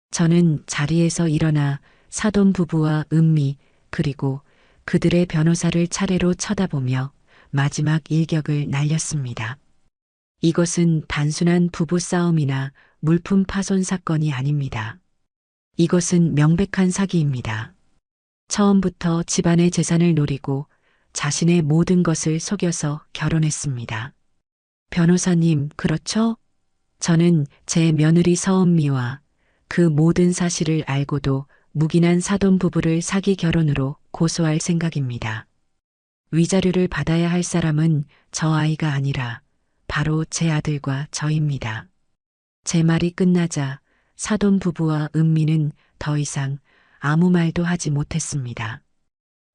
저는 자리에서 일어나 사돈 부부와 은미 그리고 그들의 변호사를 차례로 쳐다보며 마지막 일격을 날렸습니다. 이것은 단순한 부부싸움이나 물품 파손 사건이 아닙니다. 이것은 명백한 사기입니다. 처음부터 집안의 재산을 노리고 자신의 모든 것을 속여서 결혼했습니다. 변호사님, 그렇죠? 저는 제 며느리 서은미와 그 모든 사실을 알고도 묵인한 사돈 부부를 사기 결혼으로 고소할 생각입니다. 위자료를 받아야 할 사람은 저 아이가 아니라 바로 제 아들과 저입니다. 제 말이 끝나자 사돈 부부와 은미는 더 이상 아무 말도 하지 못했습니다.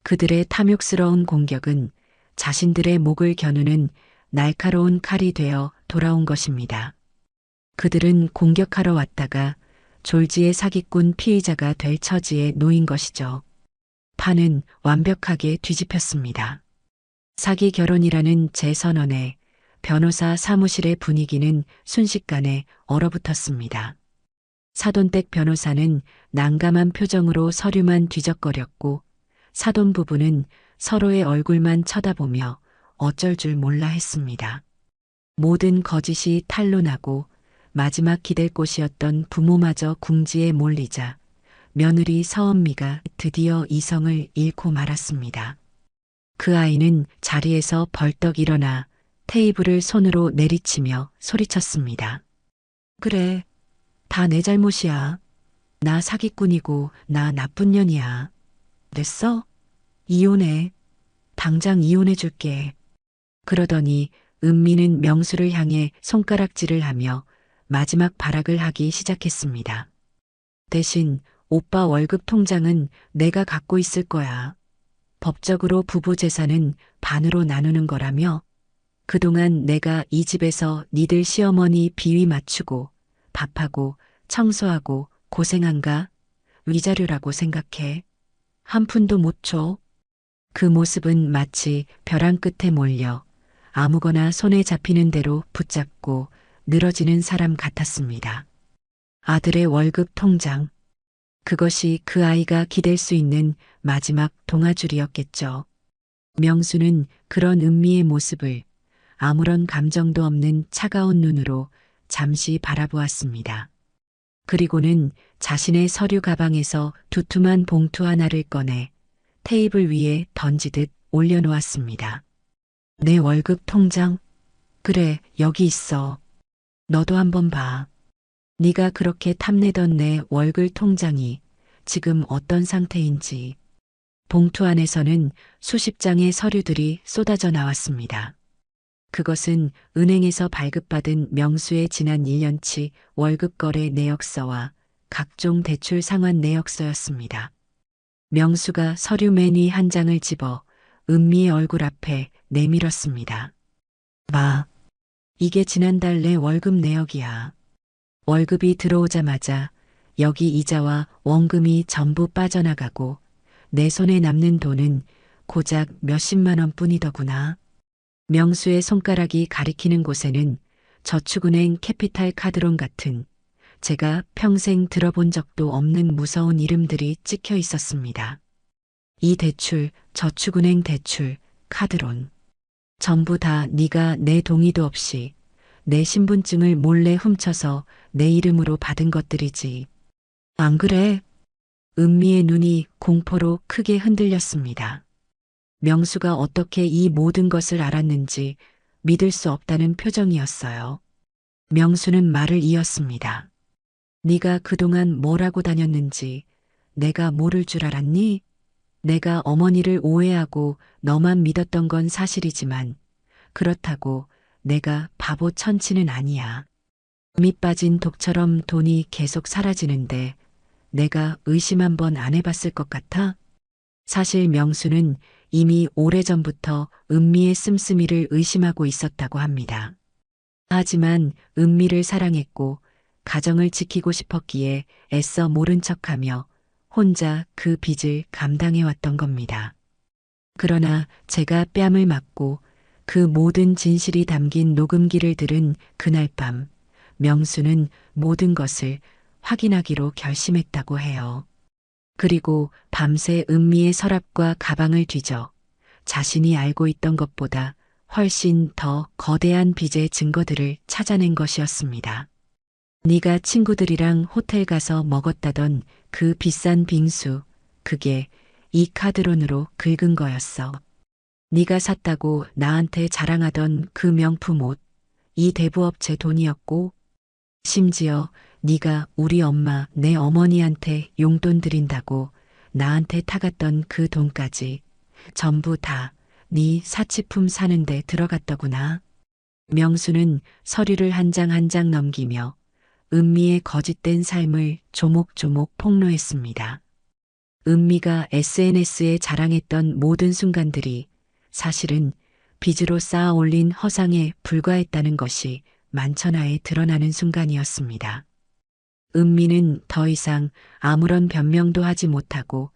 그들의 탐욕스러운 공격은 자신들의 목을 겨누는 날카로운 칼이 되어 돌아온 것입니다. 그들은 공격하러 왔다가 졸지의 사기꾼 피의자가 될 처지에 놓인 것이죠. 판은 완벽하게 뒤집혔습니다. 사기 결혼이라는 제 선언에 변호사 사무실의 분위기는 순식간에 얼어붙었습니다. 사돈댁 변호사는 난감한 표정으로 서류만 뒤적거렸고 사돈 부부는 서로의 얼굴만 쳐다보며 어쩔 줄 몰라 했습니다. 모든 거짓이 탄로나고 마지막 기댈 곳이었던 부모마저 궁지에 몰리자 며느리 서은미가 드디어 이성을 잃고 말았습니다. 그 아이는 자리에서 벌떡 일어나 테이블을 손으로 내리치며 소리쳤습니다. 그래, 다 내 잘못이야. 나 사기꾼이고 나 나쁜 년이야. 됐어? 이혼해. 당장 이혼해 줄게. 그러더니 은미는 명수를 향해 손가락질을 하며 마지막 발악을 하기 시작했습니다. 대신 오빠 월급 통장은 내가 갖고 있을 거야. 법적으로 부부 재산은 반으로 나누는 거라며 그동안 내가 이 집에서 니들 시어머니 비위 맞추고 밥하고 청소하고 고생한가? 위자료라고 생각해. 한 푼도 못 줘. 그 모습은 마치 벼랑 끝에 몰려 아무거나 손에 잡히는 대로 붙잡고 늘어지는 사람 같았습니다. 아들의 월급 통장. 그것이 그 아이가 기댈 수 있는 마지막 동아줄이었겠죠. 명수는 그런 은미의 모습을 아무런 감정도 없는 차가운 눈으로 잠시 바라보았습니다. 그리고는 자신의 서류 가방에서 두툼한 봉투 하나를 꺼내 테이블 위에 던지듯 올려놓았습니다. 내 월급 통장? 그래, 여기 있어. 너도 한번 봐. 네가 그렇게 탐내던 내 월급 통장이 지금 어떤 상태인지. 봉투 안에서는 수십 장의 서류들이 쏟아져 나왔습니다. 그것은 은행에서 발급받은 명수의 지난 1년치 월급 거래 내역서와 각종 대출 상환 내역서였습니다. 명수가 서류 매니 한 장을 집어 은미의 얼굴 앞에 내밀었습니다. 마, 이게 지난달 내 월급 내역이야. 월급이 들어오자마자 여기 이자와 원금이 전부 빠져나가고 내 손에 남는 돈은 고작 몇십만 원뿐이더구나. 명수의 손가락이 가리키는 곳에는 저축은행 캐피탈 카드론 같은 제가 평생 들어본 적도 없는 무서운 이름들이 찍혀 있었습니다. 이 대출, 저축은행 대출, 카드론. 전부 다 네가 내 동의도 없이 내 신분증을 몰래 훔쳐서 내 이름으로 받은 것들이지. 안 그래? 은미의 눈이 공포로 크게 흔들렸습니다. 명수가 어떻게 이 모든 것을 알았는지 믿을 수 없다는 표정이었어요. 명수는 말을 이었습니다. 네가 그동안 뭘 하고 다녔는지 내가 모를 줄 알았니? 내가 어머니를 오해하고 너만 믿었던 건 사실이지만 그렇다고 내가 바보 천치는 아니야. 밑 빠진 독처럼 돈이 계속 사라지는데 내가 의심 한번 안 해봤을 것 같아? 사실 명수는 이미 오래전부터 은미의 씀씀이를 의심하고 있었다고 합니다. 하지만 은미를 사랑했고 가정을 지키고 싶었기에 애써 모른 척하며 혼자 그 빚을 감당해왔던 겁니다. 그러나 제가 뺨을 맞고 그 모든 진실이 담긴 녹음기를 들은 그날 밤, 명수는 모든 것을 확인하기로 결심했다고 해요. 그리고 밤새 은미의 서랍과 가방을 뒤져 자신이 알고 있던 것보다 훨씬 더 거대한 빚의 증거들을 찾아낸 것이었습니다. 네가 친구들이랑 호텔 가서 먹었다던 그 비싼 빙수, 그게 이 카드론으로 긁은 거였어. 네가 샀다고 나한테 자랑하던 그 명품 옷, 이 대부업체 돈이었고, 심지어 네가 우리 엄마, 내 어머니한테 용돈 드린다고 나한테 타갔던 그 돈까지 전부 다 네 사치품 사는데 들어갔더구나. 명수는 서류를 한 장 한 장 넘기며 은미의 거짓된 삶을 조목조목 폭로했습니다. 은미가 SNS에 자랑했던 모든 순간들이 사실은 빚으로 쌓아 올린 허상에 불과했다는 것이 만천하에 드러나는 순간이었습니다. 은미는 더 이상 아무런 변명도 하지 못하고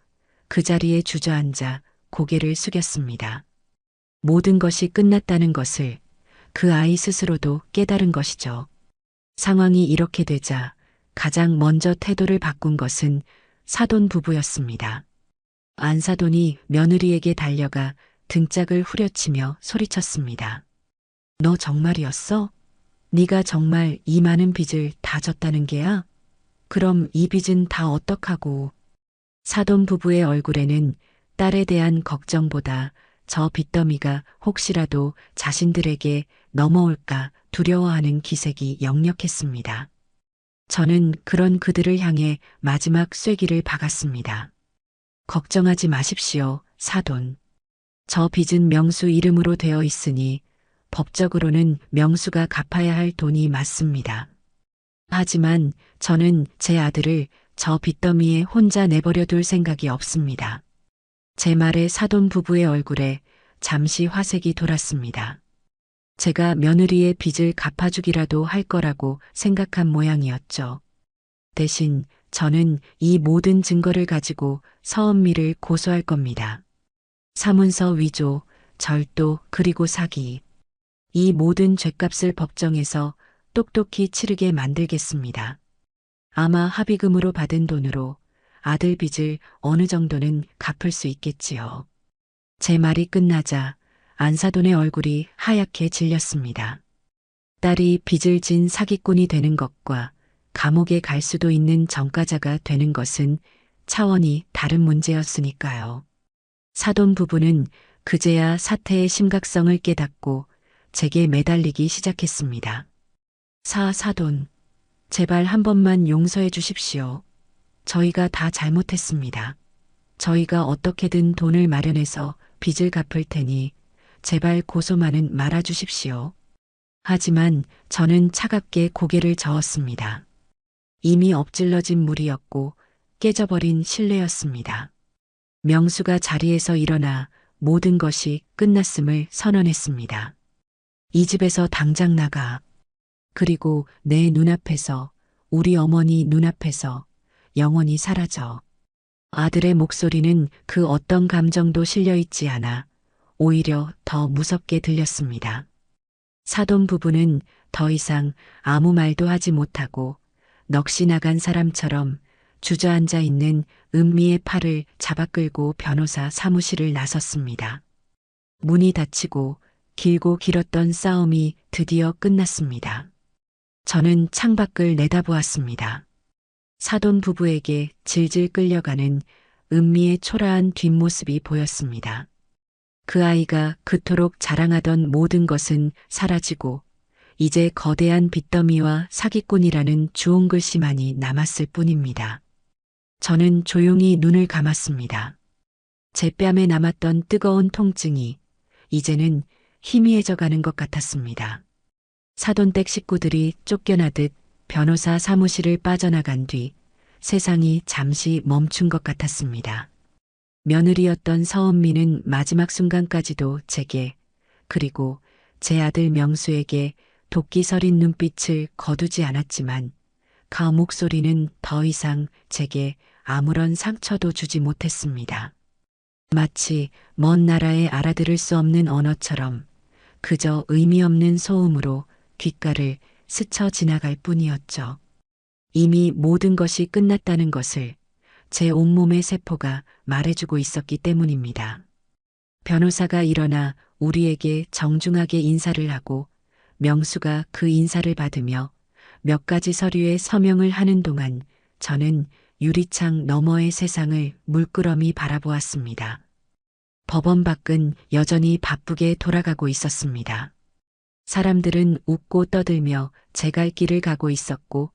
그 자리에 주저앉아 고개를 숙였습니다. 모든 것이 끝났다는 것을 그 아이 스스로도 깨달은 것이죠. 상황이 이렇게 되자 가장 먼저 태도를 바꾼 것은 사돈 부부였습니다. 안사돈이 며느리에게 달려가 등짝을 후려치며 소리쳤습니다. 너 정말이었어? 네가 정말 이 많은 빚을 다 졌다는 게야? 그럼 이 빚은 다 어떡하고? 사돈 부부의 얼굴에는 딸에 대한 걱정보다 저 빚더미가 혹시라도 자신들에게 넘어올까 두려워하는 기색이 역력했습니다. 저는 그런 그들을 향해 마지막 쐐기를 박았습니다. 걱정하지 마십시오, 사돈. 저 빚은 명수 이름으로 되어 있으니 법적으로는 명수가 갚아야 할 돈이 맞습니다. 하지만 저는 제 아들을 저 빚더미에 혼자 내버려 둘 생각이 없습니다. 제 말에 사돈 부부의 얼굴에 잠시 화색이 돌았습니다. 제가 며느리의 빚을 갚아주기라도 할 거라고 생각한 모양이었죠. 대신 저는 이 모든 증거를 가지고 서은미를 고소할 겁니다. 사문서 위조, 절도, 그리고 사기. 이 모든 죗값을 법정에서 똑똑히 치르게 만들겠습니다. 아마 합의금으로 받은 돈으로 아들 빚을 어느 정도는 갚을 수 있겠지요. 제 말이 끝나자 안사돈의 얼굴이 하얗게 질렸습니다. 딸이 빚을 진 사기꾼이 되는 것과 감옥에 갈 수도 있는 전과자가 되는 것은 차원이 다른 문제였으니까요. 사돈 부부는 그제야 사태의 심각성을 깨닫고 제게 매달리기 시작했습니다. 사돈, 제발 한 번만 용서해 주십시오. 저희가 다 잘못했습니다. 저희가 어떻게든 돈을 마련해서 빚을 갚을 테니 제발 고소만은 말아 주십시오. 하지만 저는 차갑게 고개를 저었습니다. 이미 엎질러진 물이었고 깨져버린 신뢰였습니다. 명수가 자리에서 일어나 모든 것이 끝났음을 선언했습니다. 이 집에서 당장 나가. 그리고 내 눈앞에서, 우리 어머니 눈앞에서 영원히 사라져. 아들의 목소리는 그 어떤 감정도 실려 있지 않아 오히려 더 무섭게 들렸습니다. 사돈 부부는 더 이상 아무 말도 하지 못하고 넋이 나간 사람처럼 주저앉아 있는 은미의 팔을 잡아 끌고 변호사 사무실을 나섰습니다. 문이 닫히고 길고 길었던 싸움이 드디어 끝났습니다. 저는 창밖을 내다보았습니다. 사돈 부부에게 질질 끌려가는 은미의 초라한 뒷모습이 보였습니다. 그 아이가 그토록 자랑하던 모든 것은 사라지고 이제 거대한 빚더미와 사기꾼이라는 주홍 글씨만이 남았을 뿐입니다. 저는 조용히 눈을 감았습니다. 제 뺨에 남았던 뜨거운 통증이 이제는 희미해져 가는 것 같았습니다. 사돈댁 식구들이 쫓겨나듯 변호사 사무실을 빠져나간 뒤 세상이 잠시 멈춘 것 같았습니다. 며느리였던 서은미는 마지막 순간까지도 제게 그리고 제 아들 명수에게 도끼 서린 눈빛을 거두지 않았지만 그 목소리는 더 이상 제게 아무런 상처도 주지 못했습니다. 마치 먼 나라에 알아들을 수 없는 언어처럼 그저 의미 없는 소음으로 귓가를 스쳐 지나갈 뿐이었죠. 이미 모든 것이 끝났다는 것을 제 온몸의 세포가 말해주고 있었기 때문입니다. 변호사가 일어나 우리에게 정중하게 인사를 하고 명수가 그 인사를 받으며 몇 가지 서류에 서명을 하는 동안 저는 유리창 너머의 세상을 물끄러미 바라보았습니다. 법원 밖은 여전히 바쁘게 돌아가고 있었습니다. 사람들은 웃고 떠들며 제 갈 길을 가고 있었고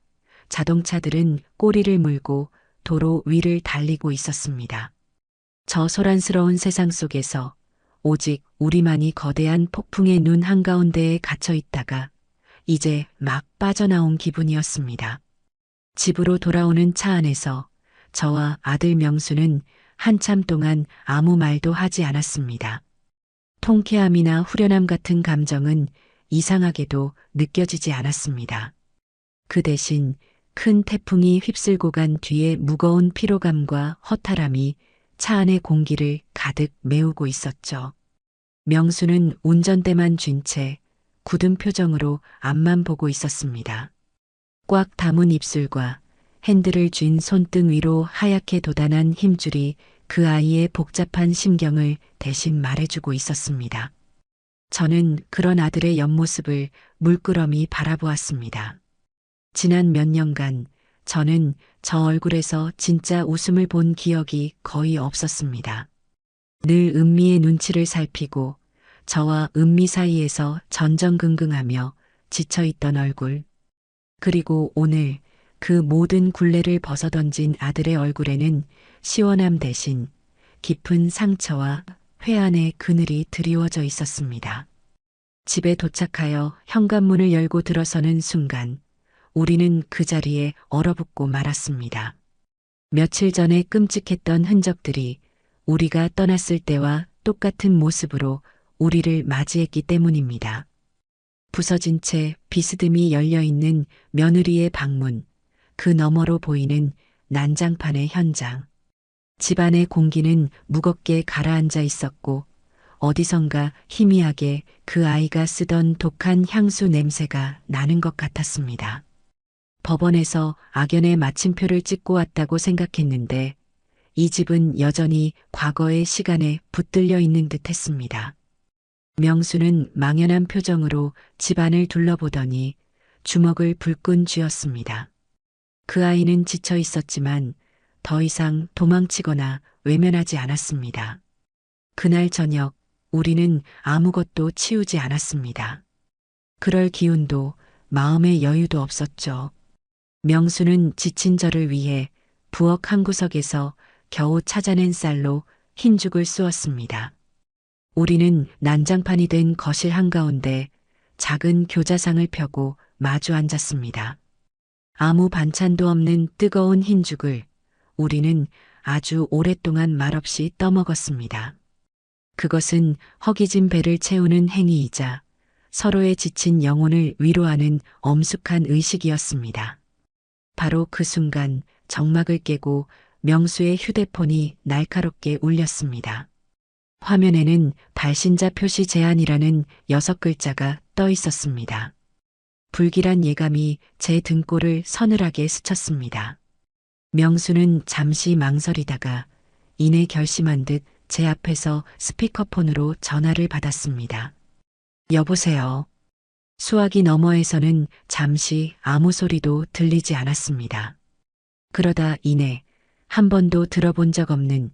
자동차들은 꼬리를 물고 도로 위를 달리고 있었습니다. 저 소란스러운 세상 속에서 오직 우리만이 거대한 폭풍의 눈 한가운데에 갇혀 있다가 이제 막 빠져나온 기분이었습니다. 집으로 돌아오는 차 안에서 저와 아들 명수는 한참 동안 아무 말도 하지 않았습니다. 통쾌함이나 후련함 같은 감정은 이상하게도 느껴지지 않았습니다. 그 대신 큰 태풍이 휩쓸고 간 뒤에 무거운 피로감과 허탈함이 차 안의 공기를 가득 메우고 있었죠. 명수는 운전대만 쥔 채 굳은 표정으로 앞만 보고 있었습니다. 꽉 담은 입술과 핸들을 쥔 손등 위로 하얗게 돋아난 힘줄이 그 아이의 복잡한 심경을 대신 말해주고 있었습니다. 저는 그런 아들의 옆모습을 물끄러미 바라보았습니다. 지난 몇 년간 저는 저 얼굴에서 진짜 웃음을 본 기억이 거의 없었습니다. 늘 은미의 눈치를 살피고 저와 은미 사이에서 전전긍긍하며 지쳐있던 얼굴. 그리고 오늘 그 모든 굴레를 벗어던진 아들의 얼굴에는 시원함 대신 깊은 상처와 회한의 그늘이 드리워져 있었습니다. 집에 도착하여 현관문을 열고 들어서는 순간 우리는 그 자리에 얼어붙고 말았습니다. 며칠 전에 끔찍했던 흔적들이 우리가 떠났을 때와 똑같은 모습으로 우리를 맞이했기 때문입니다. 부서진 채 비스듬히 열려있는 며느리의 방문, 그 너머로 보이는 난장판의 현장. 집안의 공기는 무겁게 가라앉아 있었고 어디선가 희미하게 그 아이가 쓰던 독한 향수 냄새가 나는 것 같았습니다. 법원에서 악연의 마침표를 찍고 왔다고 생각했는데 이 집은 여전히 과거의 시간에 붙들려 있는 듯 했습니다. 명수는 망연한 표정으로 집안을 둘러보더니 주먹을 불끈 쥐었습니다. 그 아이는 지쳐 있었지만 더 이상 도망치거나 외면하지 않았습니다. 그날 저녁 우리는 아무것도 치우지 않았습니다. 그럴 기운도 마음의 여유도 없었죠. 명수는 지친 저를 위해 부엌 한 구석에서 겨우 찾아낸 쌀로 흰죽을 쑤었습니다. 우리는 난장판이 된 거실 한가운데 작은 교자상을 펴고 마주 앉았습니다. 아무 반찬도 없는 뜨거운 흰죽을 우리는 아주 오랫동안 말없이 떠먹었습니다. 그것은 허기진 배를 채우는 행위이자 서로의 지친 영혼을 위로하는 엄숙한 의식이었습니다. 바로 그 순간 정막을 깨고 명수의 휴대폰이 날카롭게 울렸습니다. 화면에는 발신자 표시 제한이라는 6글자가 떠 있었습니다. 불길한 예감이 제 등골을 서늘하게 스쳤습니다. 명수는 잠시 망설이다가 이내 결심한 듯 제 앞에서 스피커폰으로 전화를 받았습니다. 여보세요. 수화기 너머에서는 잠시 아무 소리도 들리지 않았습니다. 그러다 이내 한 번도 들어본 적 없는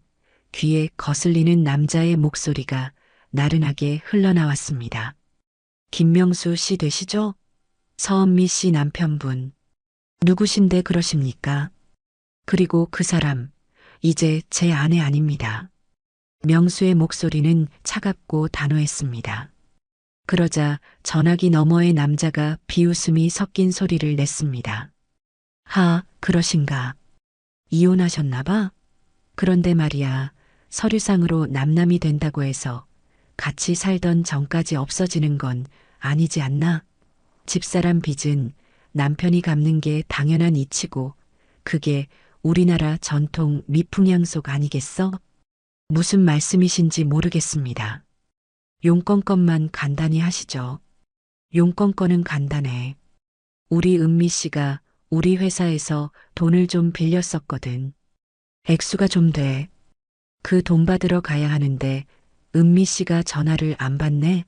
귀에 거슬리는 남자의 목소리가 나른하게 흘러나왔습니다. 김명수 씨 되시죠? 서은미 씨 남편분. 누구신데 그러십니까? 그리고 그 사람, 이제 제 아내 아닙니다. 명수의 목소리는 차갑고 단호했습니다. 그러자 전화기 너머의 남자가 비웃음이 섞인 소리를 냈습니다. 그러신가. 이혼하셨나 봐? 그런데 말이야, 서류상으로 남남이 된다고 해서 같이 살던 전까지 없어지는 건 아니지 않나? 집사람 빚은 남편이 갚는 게 당연한 이치고 그게 우리나라 전통 미풍양속 아니겠어? 무슨 말씀이신지 모르겠습니다. 용건건만 간단히 하시죠. 용건건은 간단해. 우리 은미 씨가 우리 회사에서 돈을 좀 빌렸었거든. 액수가 좀 돼. 그 돈 받으러 가야 하는데 은미 씨가 전화를 안 받네?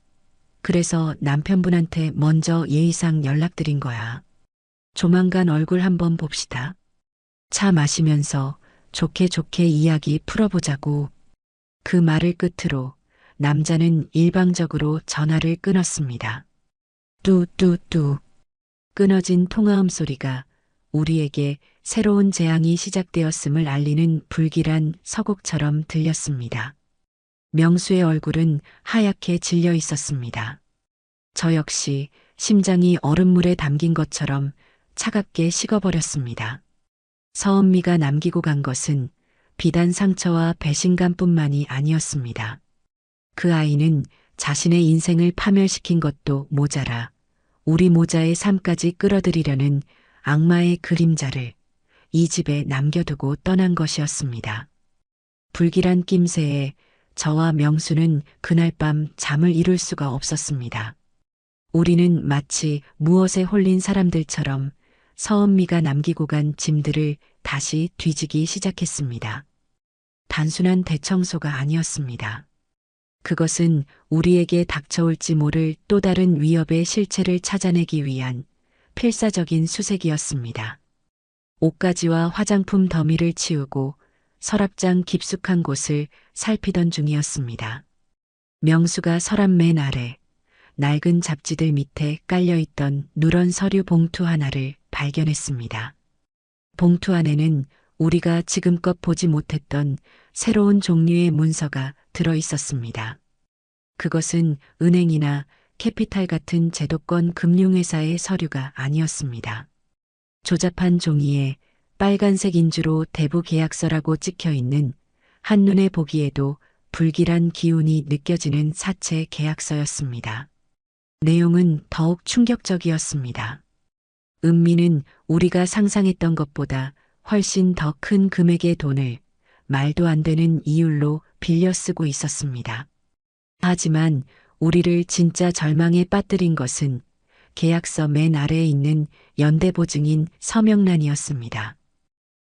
그래서 남편분한테 먼저 예의상 연락드린 거야. 조만간 얼굴 한번 봅시다. 차 마시면서 좋게 좋게 이야기 풀어보자고. 그 말을 끝으로 남자는 일방적으로 전화를 끊었습니다. 뚜뚜뚜. 끊어진 통화음 소리가 우리에게 새로운 재앙이 시작되었음을 알리는 불길한 서곡처럼 들렸습니다. 명수의 얼굴은 하얗게 질려 있었습니다. 저 역시 심장이 얼음물에 담긴 것처럼 차갑게 식어버렸습니다. 서은미가 남기고 간 것은 비단 상처와 배신감뿐만이 아니었습니다. 그 아이는 자신의 인생을 파멸시킨 것도 모자라 우리 모자의 삶까지 끌어들이려는 악마의 그림자를 이 집에 남겨두고 떠난 것이었습니다. 불길한 낌새에 저와 명수는 그날 밤 잠을 이룰 수가 없었습니다. 우리는 마치 무엇에 홀린 사람들처럼 서은미가 남기고 간 짐들을 다시 뒤지기 시작했습니다. 단순한 대청소가 아니었습니다. 그것은 우리에게 닥쳐올지 모를 또 다른 위협의 실체를 찾아내기 위한 필사적인 수색이었습니다. 옷가지와 화장품 더미를 치우고 서랍장 깊숙한 곳을 살피던 중이었습니다. 명수가 서랍 맨 아래 낡은 잡지들 밑에 깔려있던 누런 서류 봉투 하나를 발견했습니다. 봉투 안에는 우리가 지금껏 보지 못했던 새로운 종류의 문서가 들어 있었습니다. 그것은 은행이나 캐피탈 같은 제도권 금융회사의 서류가 아니었습니다. 조잡한 종이에 빨간색 인주로 대부 계약서라고 찍혀 있는 한눈에 보기에도 불길한 기운이 느껴지는 사채 계약서였습니다. 내용은 더욱 충격적이었습니다. 은미는 우리가 상상했던 것보다 훨씬 더 큰 금액의 돈을 말도 안 되는 이율로 빌려 쓰고 있었습니다. 하지만 우리를 진짜 절망에 빠뜨린 것은 계약서 맨 아래에 있는 연대보증인 서명란이었습니다.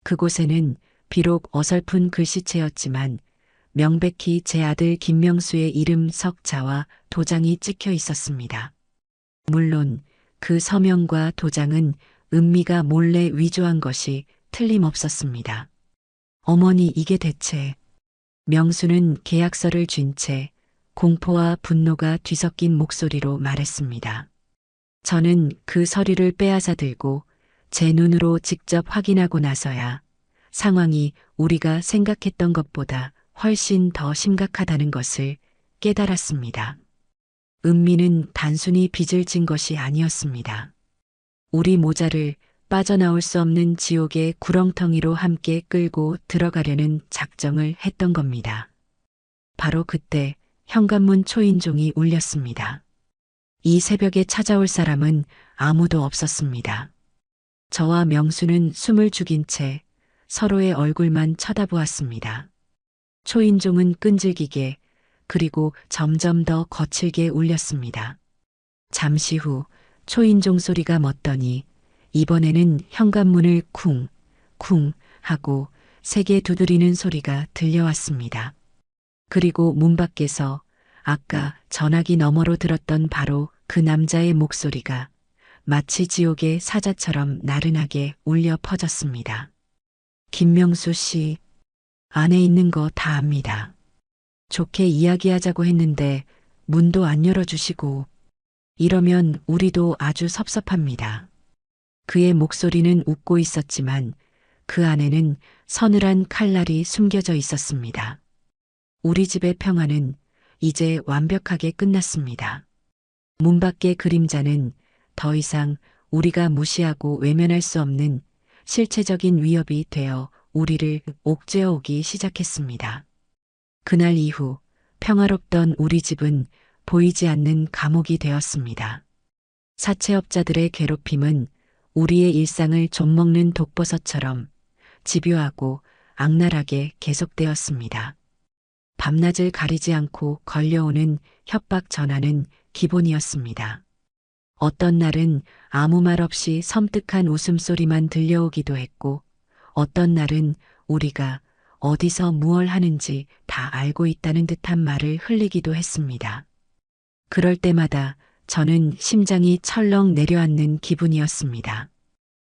그곳에는 비록 어설픈 글씨체였지만 명백히 제 아들 김명수의 이름 석자와 도장이 찍혀 있었습니다. 물론 그 서명과 도장은 은미가 몰래 위조한 것이 틀림없었습니다. 어머니, 이게 대체... 명수는 계약서를 쥔 채 공포와 분노가 뒤섞인 목소리로 말했습니다. 저는 그 서류를 빼앗아 들고 제 눈으로 직접 확인하고 나서야 상황이 우리가 생각했던 것보다 훨씬 더 심각하다는 것을 깨달았습니다. 은미는 단순히 빚을 진 것이 아니었습니다. 우리 모자를 빠져나올 수 없는 지옥의 구렁텅이로 함께 끌고 들어가려는 작정을 했던 겁니다. 바로 그때 현관문 초인종이 울렸습니다. 이 새벽에 찾아올 사람은 아무도 없었습니다. 저와 명수는 숨을 죽인 채 서로의 얼굴만 쳐다보았습니다. 초인종은 끈질기게 그리고 점점 더 거칠게 울렸습니다. 잠시 후 초인종 소리가 멎더니 이번에는 현관문을 쿵, 쿵 하고 세게 두드리는 소리가 들려왔습니다. 그리고 문 밖에서 아까 전화기 너머로 들었던 바로 그 남자의 목소리가 마치 지옥의 사자처럼 나른하게 울려 퍼졌습니다. 김명수 씨, 안에 있는 거 다 압니다. 좋게 이야기하자고 했는데 문도 안 열어주시고 이러면 우리도 아주 섭섭합니다. 그의 목소리는 웃고 있었지만 그 안에는 서늘한 칼날이 숨겨져 있었습니다. 우리 집의 평화는 이제 완벽하게 끝났습니다. 문 밖의 그림자는 더 이상 우리가 무시하고 외면할 수 없는 실체적인 위협이 되어 우리를 옥죄어 오기 시작했습니다. 그날 이후 평화롭던 우리 집은 보이지 않는 감옥이 되었습니다. 사채업자들의 괴롭힘은 우리의 일상을 좀먹는 독버섯처럼 집요하고 악랄하게 계속되었습니다. 밤낮을 가리지 않고 걸려오는 협박 전화는 기본이었습니다. 어떤 날은 아무 말 없이 섬뜩한 웃음소리만 들려오기도 했고, 어떤 날은 우리가 어디서 무얼 하는지 다 알고 있다는 듯한 말을 흘리기도 했습니다. 그럴 때마다 저는 심장이 철렁 내려앉는 기분이었습니다.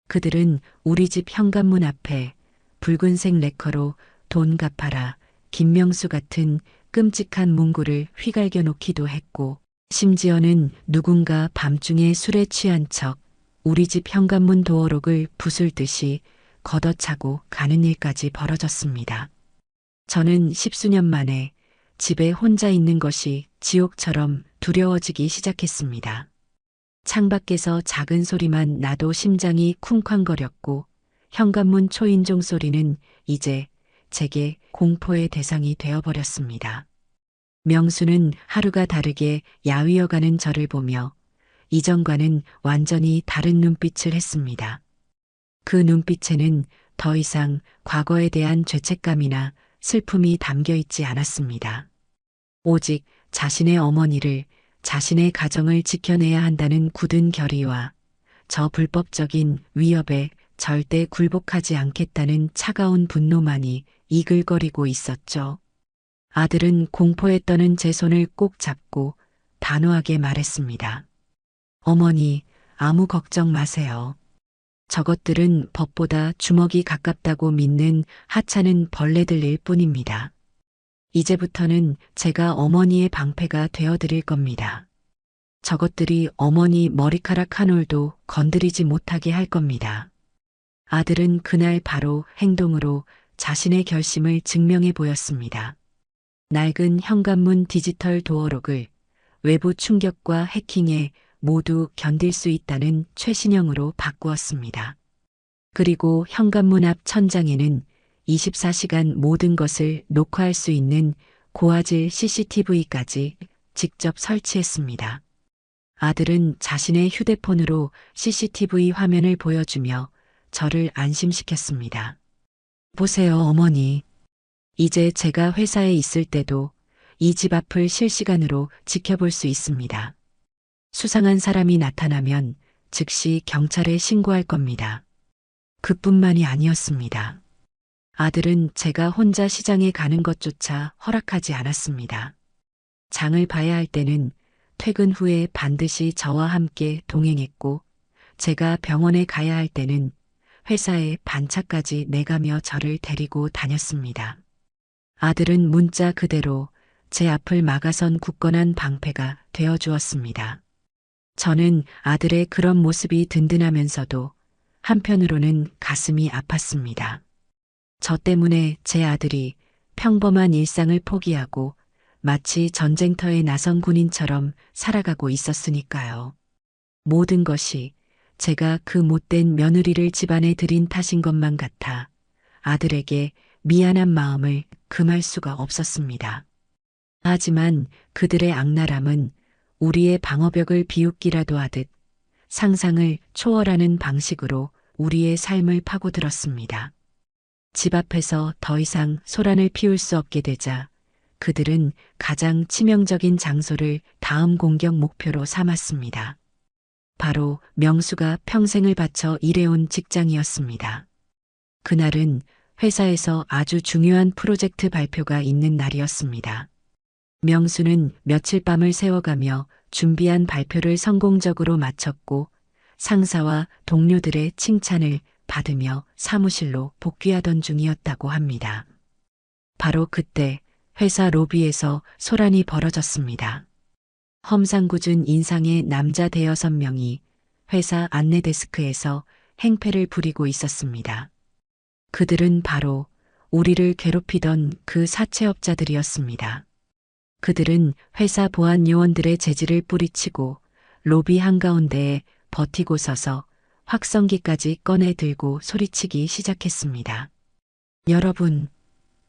그들은 우리 집 현관문 앞에 붉은색 레커로 돈 갚아라, 김명수 같은 끔찍한 문구를 휘갈겨 놓기도 했고, 심지어는 누군가 밤중에 술에 취한 척 우리 집 현관문 도어록을 부술듯이 걷어차고 가는 일까지 벌어졌습니다. 저는 10수년 만에 집에 혼자 있는 것이 지옥처럼 두려워지기 시작했습니다. 창밖에서 작은 소리만 나도 심장이 쿵쾅거렸고, 현관문 초인종 소리는 이제 제게 공포의 대상이 되어버렸습니다. 명수는 하루가 다르게 야위어가는 저를 보며 이전과는 완전히 다른 눈빛을 했습니다. 그 눈빛에는 더 이상 과거에 대한 죄책감이나 슬픔이 담겨 있지 않았습니다. 오직 자신의 어머니를, 자신의 가정을 지켜내야 한다는 굳은 결의와 저 불법적인 위협에 절대 굴복하지 않겠다는 차가운 분노만이 이글거리고 있었죠. 아들은 공포에 떠는 제 손을 꼭 잡고 단호하게 말했습니다. 어머니, 아무 걱정 마세요. 저것들은 법보다 주먹이 가깝다고 믿는 하찮은 벌레들일 뿐입니다. 이제부터는 제가 어머니의 방패가 되어드릴 겁니다. 저것들이 어머니 머리카락 한 올도 건드리지 못하게 할 겁니다. 아들은 그날 바로 행동으로 자신의 결심을 증명해 보였습니다. 낡은 현관문 디지털 도어록을 외부 충격과 해킹에 모두 견딜 수 있다는 최신형으로 바꾸었습니다. 그리고 현관문 앞 천장에는 24시간 모든 것을 녹화할 수 있는 고화질 CCTV까지 직접 설치했습니다. 아들은 자신의 휴대폰으로 CCTV 화면을 보여주며 저를 안심시켰습니다. 보세요, 어머니. 이제 제가 회사에 있을 때도 이 집 앞을 실시간으로 지켜볼 수 있습니다. 수상한 사람이 나타나면 즉시 경찰에 신고할 겁니다. 그뿐만이 아니었습니다. 아들은 제가 혼자 시장에 가는 것조차 허락하지 않았습니다. 장을 봐야 할 때는 퇴근 후에 반드시 저와 함께 동행했고, 제가 병원에 가야 할 때는 회사에 반차까지 내가며 저를 데리고 다녔습니다. 아들은 문자 그대로 제 앞을 막아선 굳건한 방패가 되어주었습니다. 저는 아들의 그런 모습이 든든하면서도 한편으로는 가슴이 아팠습니다. 저 때문에 제 아들이 평범한 일상을 포기하고 마치 전쟁터에 나선 군인처럼 살아가고 있었으니까요. 모든 것이 제가 그 못된 며느리를 집안에 들인 탓인 것만 같아 아들에게 미안한 마음을 금할 수가 없었습니다. 하지만 그들의 악랄함은 우리의 방어벽을 비웃기라도 하듯 상상을 초월하는 방식으로 우리의 삶을 파고들었습니다. 집 앞에서 더 이상 소란을 피울 수 없게 되자 그들은 가장 치명적인 장소를 다음 공격 목표로 삼았습니다. 바로 명수가 평생을 바쳐 일해온 직장이었습니다. 그날은 회사에서 아주 중요한 프로젝트 발표가 있는 날이었습니다. 명수는 며칠 밤을 새워가며 준비한 발표를 성공적으로 마쳤고 상사와 동료들의 칭찬을 받으며 사무실로 복귀하던 중이었다고 합니다. 바로 그때 회사 로비에서 소란이 벌어졌습니다. 험상궂은 인상의 남자 대여섯 명이 회사 안내데스크에서 행패를 부리고 있었습니다. 그들은 바로 우리를 괴롭히던 그 사채업자들이었습니다. 그들은 회사 보안 요원들의 재질을 뿌리치고 로비 한가운데에 버티고 서서 확성기까지 꺼내 들고 소리치기 시작했습니다. 여러분,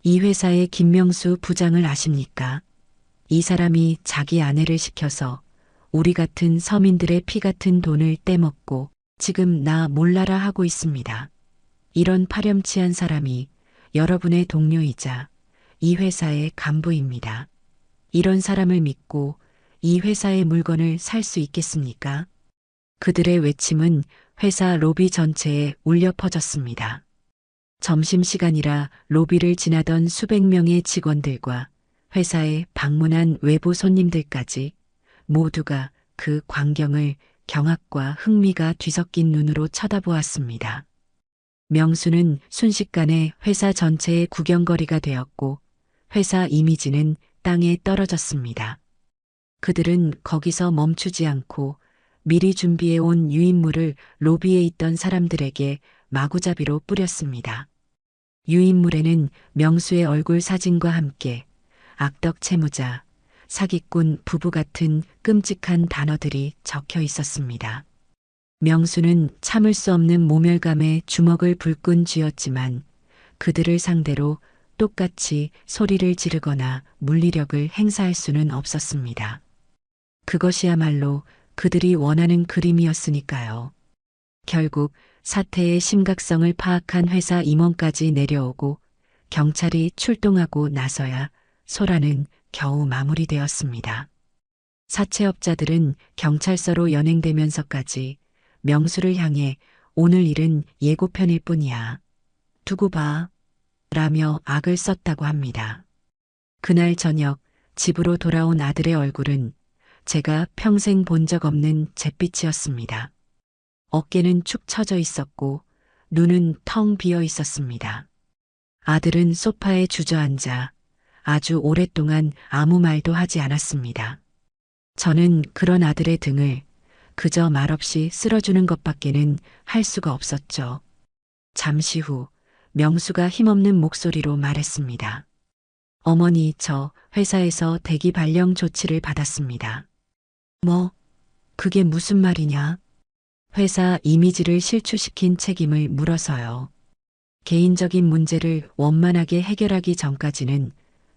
이 회사의 김명수 부장을 아십니까? 이 사람이 자기 아내를 시켜서 우리 같은 서민들의 피 같은 돈을 떼먹고 지금 나 몰라라 하고 있습니다. 이런 파렴치한 사람이 여러분의 동료이자 이 회사의 간부입니다. 이런 사람을 믿고 이 회사의 물건을 살 수 있겠습니까? 그들의 외침은 회사 로비 전체에 울려 퍼졌습니다. 점심시간이라 로비를 지나던 수백 명의 직원들과 회사에 방문한 외부 손님들까지 모두가 그 광경을 경악과 흥미가 뒤섞인 눈으로 쳐다보았습니다. 명수는 순식간에 회사 전체의 구경거리가 되었고 회사 이미지는 땅에 떨어졌습니다. 그들은 거기서 멈추지 않고 미리 준비해 온 유인물을 로비에 있던 사람들에게 마구잡이로 뿌렸습니다. 유인물에는 명수의 얼굴 사진과 함께 악덕 채무자, 사기꾼 부부 같은 끔찍한 단어들이 적혀 있었습니다. 명수는 참을 수 없는 모멸감에 주먹을 불끈 쥐었지만 그들을 상대로 똑같이 소리를 지르거나 물리력을 행사할 수는 없었습니다. 그것이야말로 그들이 원하는 그림이었으니까요. 결국 사태의 심각성을 파악한 회사 임원까지 내려오고 경찰이 출동하고 나서야 소란은 겨우 마무리되었습니다. 사채업자들은 경찰서로 연행되면서까지 명수를 향해 오늘 일은 예고편일 뿐이야. 두고 봐. 라며 악을 썼다고 합니다. 그날 저녁 집으로 돌아온 아들의 얼굴은 제가 평생 본 적 없는 잿빛이었습니다. 어깨는 축 처져 있었고 눈은 텅 비어 있었습니다. 아들은 소파에 주저앉아 아주 오랫동안 아무 말도 하지 않았습니다. 저는 그런 아들의 등을 그저 말없이 쓸어주는 것밖에는 할 수가 없었죠. 잠시 후 명수가 힘없는 목소리로 말했습니다. 어머니, 저 회사에서 대기 발령 조치를 받았습니다. 뭐, 그게 무슨 말이냐? 회사 이미지를 실추시킨 책임을 물어서요. 개인적인 문제를 원만하게 해결하기 전까지는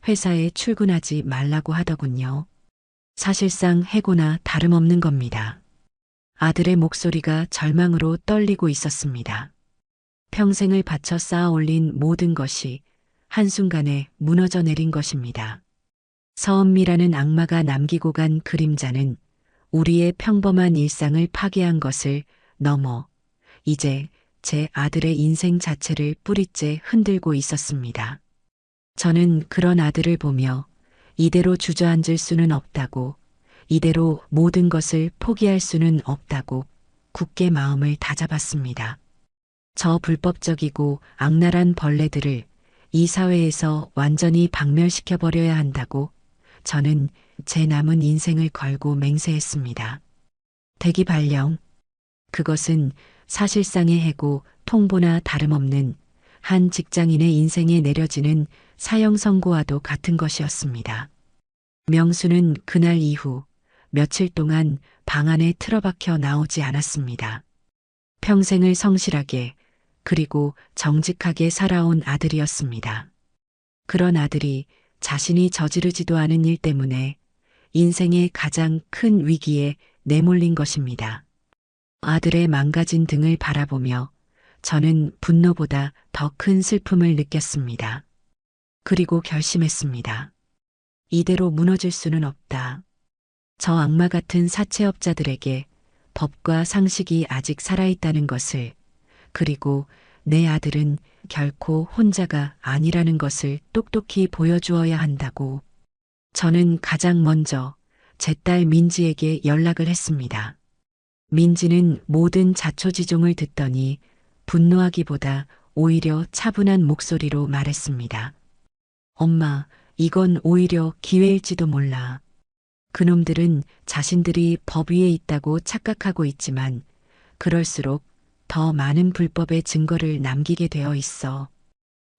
회사에 출근하지 말라고 하더군요. 사실상 해고나 다름없는 겁니다. 아들의 목소리가 절망으로 떨리고 있었습니다. 평생을 바쳐 쌓아 올린 모든 것이 한순간에 무너져 내린 것입니다. 서은미라는 악마가 남기고 간 그림자는 우리의 평범한 일상을 파괴한 것을 넘어 이제 제 아들의 인생 자체를 뿌리째 흔들고 있었습니다. 저는 그런 아들을 보며 이대로 주저앉을 수는 없다고, 이대로 모든 것을 포기할 수는 없다고 굳게 마음을 다잡았습니다. 저 불법적이고 악랄한 벌레들을 이 사회에서 완전히 박멸시켜버려야 한다고 저는 제 남은 인생을 걸고 맹세했습니다. 대기 발령. 그것은 사실상의 해고, 통보나 다름없는 한 직장인의 인생에 내려지는 사형 선고와도 같은 것이었습니다. 명수는 그날 이후 며칠 동안 방 안에 틀어박혀 나오지 않았습니다. 평생을 성실하게 그리고 정직하게 살아온 아들이었습니다. 그런 아들이 자신이 저지르지도 않은 일 때문에 인생의 가장 큰 위기에 내몰린 것입니다. 아들의 망가진 등을 바라보며 저는 분노보다 더 큰 슬픔을 느꼈습니다. 그리고 결심했습니다. 이대로 무너질 수는 없다. 저 악마 같은 사채업자들에게 법과 상식이 아직 살아있다는 것을, 그리고 내 아들은 결코 혼자가 아니라는 것을 똑똑히 보여주어야 한다고. 저는 가장 먼저 제 딸 민지에게 연락을 했습니다. 민지는 모든 자초지종을 듣더니 분노하기보다 오히려 차분한 목소리로 말했습니다. 엄마, 이건 오히려 기회일지도 몰라. 그놈들은 자신들이 법 위에 있다고 착각하고 있지만 그럴수록 더 많은 불법의 증거를 남기게 되어 있어.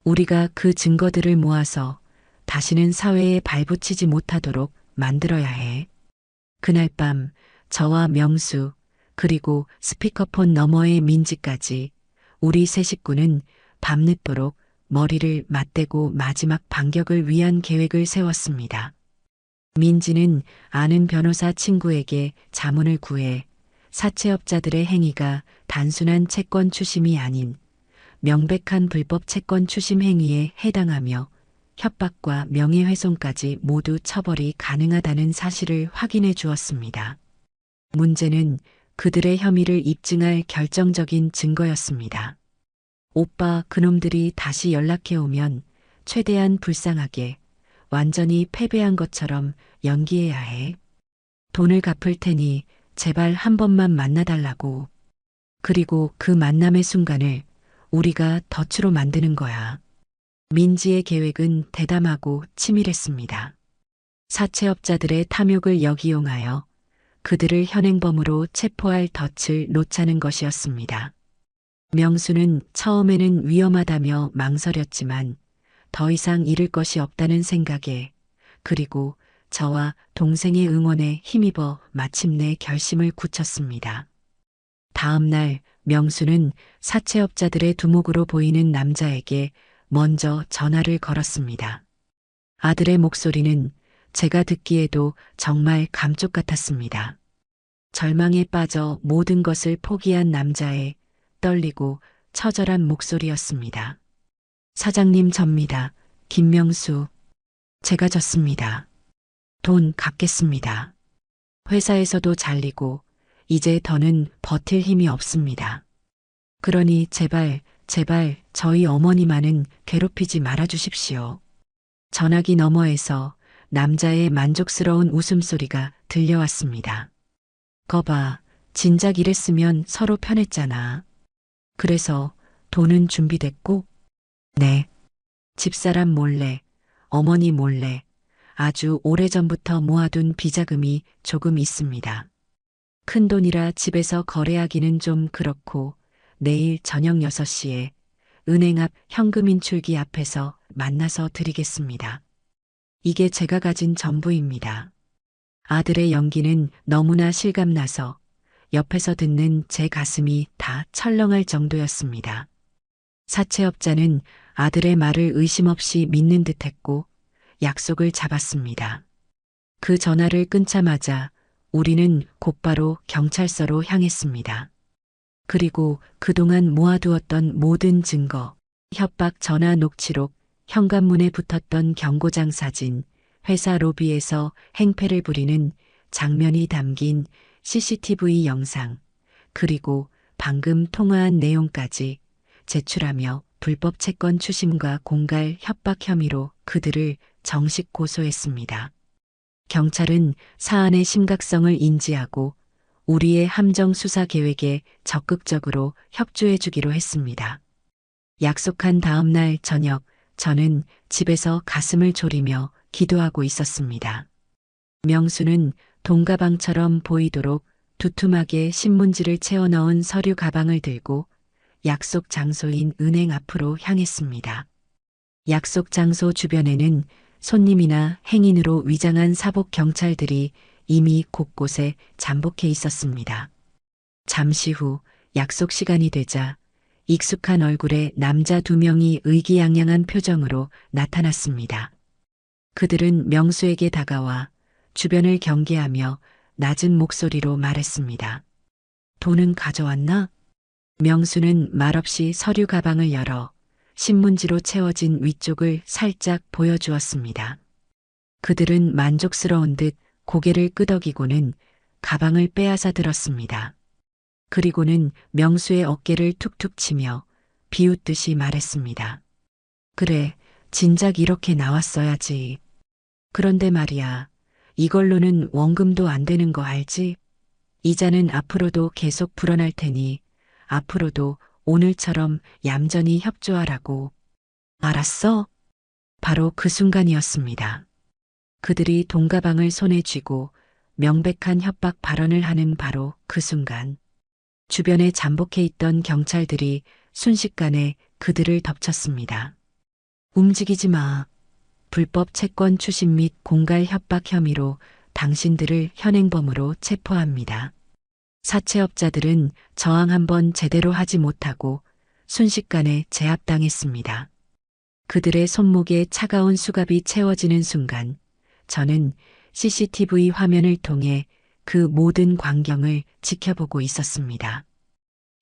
우리가 그 증거들을 모아서 다시는 사회에 발붙이지 못하도록 만들어야 해. 그날 밤 저와 명수 그리고 스피커폰 너머의 민지까지 우리 세 식구는 밤늦도록 머리를 맞대고 마지막 반격을 위한 계획을 세웠습니다. 민지는 아는 변호사 친구에게 자문을 구해 사채업자들의 행위가 단순한 채권 추심이 아닌 명백한 불법 채권 추심 행위에 해당하며 협박과 명예훼손까지 모두 처벌이 가능하다는 사실을 확인해 주었습니다. 문제는 그들의 혐의를 입증할 결정적인 증거였습니다. 오빠, 그놈들이 다시 연락해 오면 최대한 불쌍하게 완전히 패배한 것처럼 연기해야 해. 돈을 갚을 테니 제발 한 번만 만나달라고. 그리고 그 만남의 순간을 우리가 덫으로 만드는 거야. 민지의 계획은 대담하고 치밀했습니다. 사채업자들의 탐욕을 역이용하여 그들을 현행범으로 체포할 덫을 놓자는 것이었습니다. 명수는 처음에는 위험하다며 망설였지만 더 이상 잃을 것이 없다는 생각에, 그리고 저와 동생의 응원에 힘입어 마침내 결심을 굳혔습니다. 다음 날 명수는 사채업자들의 두목으로 보이는 남자에게 먼저 전화를 걸었습니다. 아들의 목소리는 제가 듣기에도 정말 감쪽 같았습니다. 절망에 빠져 모든 것을 포기한 남자의 떨리고 처절한 목소리였습니다. 사장님, 접니다. 김명수. 제가 졌습니다. 돈 갚겠습니다. 회사에서도 잘리고 이제 더는 버틸 힘이 없습니다. 그러니 제발 저희 어머니만은 괴롭히지 말아 주십시오. 전화기 너머에서 남자의 만족스러운 웃음소리가 들려왔습니다. 거봐, 진작 이랬으면 서로 편했잖아. 그래서 돈은 준비됐고? 네. 집사람 몰래, 어머니 몰래 아주 오래전부터 모아둔 비자금이 조금 있습니다. 큰돈이라 집에서 거래하기는 좀 그렇고 내일 저녁 6시에 은행 앞 현금 인출기 앞에서 만나서 드리겠습니다. 이게 제가 가진 전부입니다. 아들의 연기는 너무나 실감나서 옆에서 듣는 제 가슴이 다 철렁할 정도였습니다. 사채업자는 아들의 말을 의심 없이 믿는 듯했고 약속을 잡았습니다. 그 전화를 끊자마자 우리는 곧바로 경찰서로 향했습니다. 그리고 그동안 모아두었던 모든 증거, 협박 전화 녹취록, 현관문에 붙었던 경고장 사진, 회사 로비에서 행패를 부리는 장면이 담긴 CCTV 영상, 그리고 방금 통화한 내용까지 제출하며 불법 채권 추심과 공갈 협박 혐의로 그들을 정식 고소했습니다. 경찰은 사안의 심각성을 인지하고 우리의 함정 수사 계획에 적극적으로 협조해 주기로 했습니다. 약속한 다음 날 저녁, 저는 집에서 가슴을 졸이며 기도하고 있었습니다. 명수는 돈가방처럼 보이도록 두툼하게 신문지를 채워 넣은 서류 가방을 들고 약속 장소인 은행 앞으로 향했습니다. 약속 장소 주변에는 손님이나 행인으로 위장한 사복 경찰들이 이미 곳곳에 잠복해 있었습니다. 잠시 후 약속 시간이 되자 익숙한 얼굴의 남자 2명이 의기양양한 표정으로 나타났습니다. 그들은 명수에게 다가와 주변을 경계하며 낮은 목소리로 말했습니다. 돈은 가져왔나? 명수는 말없이 서류 가방을 열어 신문지로 채워진 위쪽을 살짝 보여주었습니다. 그들은 만족스러운 듯 고개를 끄덕이고는 가방을 빼앗아 들었습니다. 그리고는 명수의 어깨를 툭툭 치며 비웃듯이 말했습니다. 그래, 진작 이렇게 나왔어야지. 그런데 말이야, 이걸로는 원금도 안 되는 거 알지? 이자는 앞으로도 계속 불어날 테니 앞으로도 오늘처럼 얌전히 협조하라고. 알았어? 바로 그 순간이었습니다. 그들이 돈가방을 손에 쥐고 명백한 협박 발언을 하는 바로 그 순간, 주변에 잠복해 있던 경찰들이 순식간에 그들을 덮쳤습니다. 움직이지 마. 불법 채권 추심 및 공갈 협박 혐의로 당신들을 현행범으로 체포합니다. 사채업자들은 저항 한번 제대로 하지 못하고 순식간에 제압당했습니다. 그들의 손목에 차가운 수갑이 채워지는 순간 저는 CCTV 화면을 통해 그 모든 광경을 지켜보고 있었습니다.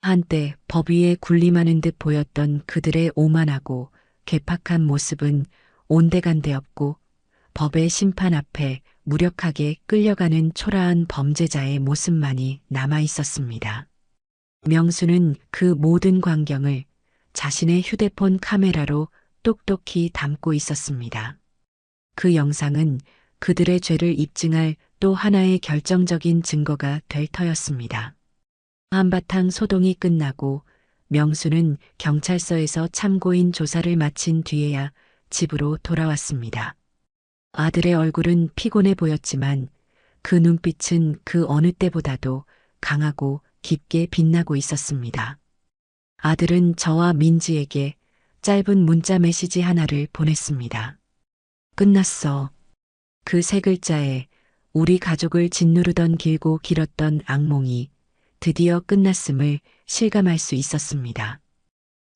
한때 법 위에 군림하는 듯 보였던 그들의 오만하고 괴팍한 모습은 온데간데 없고 법의 심판 앞에 무력하게 끌려가는 초라한 범죄자의 모습만이 남아 있었습니다. 명수는 그 모든 광경을 자신의 휴대폰 카메라로 똑똑히 담고 있었습니다. 그 영상은 그들의 죄를 입증할 또 하나의 결정적인 증거가 될 터였습니다. 한바탕 소동이 끝나고 명수는 경찰서에서 참고인 조사를 마친 뒤에야 집으로 돌아왔습니다. 아들의 얼굴은 피곤해 보였지만 그 눈빛은 그 어느 때보다도 강하고 깊게 빛나고 있었습니다. 아들은 저와 민지에게 짧은 문자 메시지 하나를 보냈습니다. 끝났어. 그 세 글자에 우리 가족을 짓누르던 길고 길었던 악몽이 드디어 끝났음을 실감할 수 있었습니다.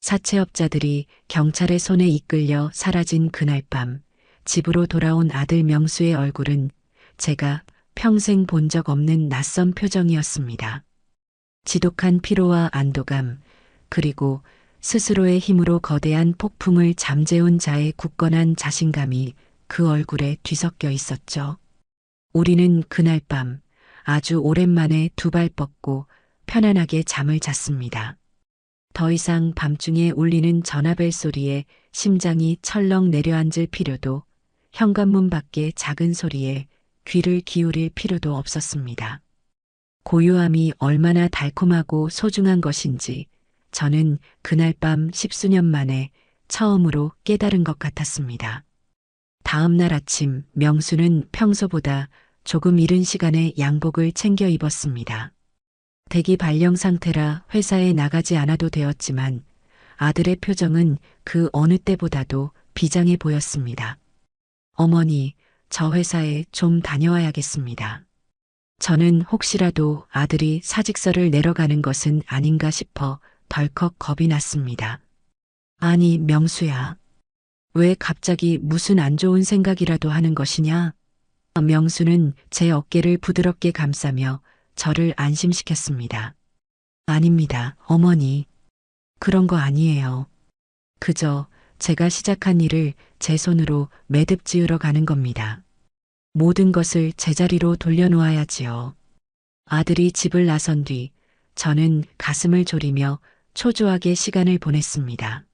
사채업자들이 경찰의 손에 이끌려 사라진 그날 밤, 집으로 돌아온 아들 명수의 얼굴은 제가 평생 본 적 없는 낯선 표정이었습니다. 지독한 피로와 안도감, 그리고 스스로의 힘으로 거대한 폭풍을 잠재운 자의 굳건한 자신감이 그 얼굴에 뒤섞여 있었죠. 우리는 그날 밤 아주 오랜만에 두 발 뻗고 편안하게 잠을 잤습니다. 더 이상 밤중에 울리는 전화벨 소리에 심장이 철렁 내려앉을 필요도, 현관문 밖의 작은 소리에 귀를 기울일 필요도 없었습니다. 고요함이 얼마나 달콤하고 소중한 것인지 저는 그날 밤 10수년 만에 처음으로 깨달은 것 같았습니다. 다음 날 아침 명수는 평소보다 조금 이른 시간에 양복을 챙겨 입었습니다. 대기 발령 상태라 회사에 나가지 않아도 되었지만 아들의 표정은 그 어느 때보다도 비장해 보였습니다. 어머니, 저 회사에 좀 다녀와야겠습니다. 저는 혹시라도 아들이 사직서를 내러 가는 것은 아닌가 싶어 덜컥 겁이 났습니다. 아니, 명수야. 왜 갑자기 무슨 안 좋은 생각이라도 하는 것이냐? 명수는 제 어깨를 부드럽게 감싸며 저를 안심시켰습니다. 아닙니다, 어머니. 그런 거 아니에요. 그저 제가 시작한 일을 제 손으로 매듭 지으러 가는 겁니다. 모든 것을 제자리로 돌려놓아야지요. 아들이 집을 나선 뒤 저는 가슴을 졸이며 초조하게 시간을 보냈습니다.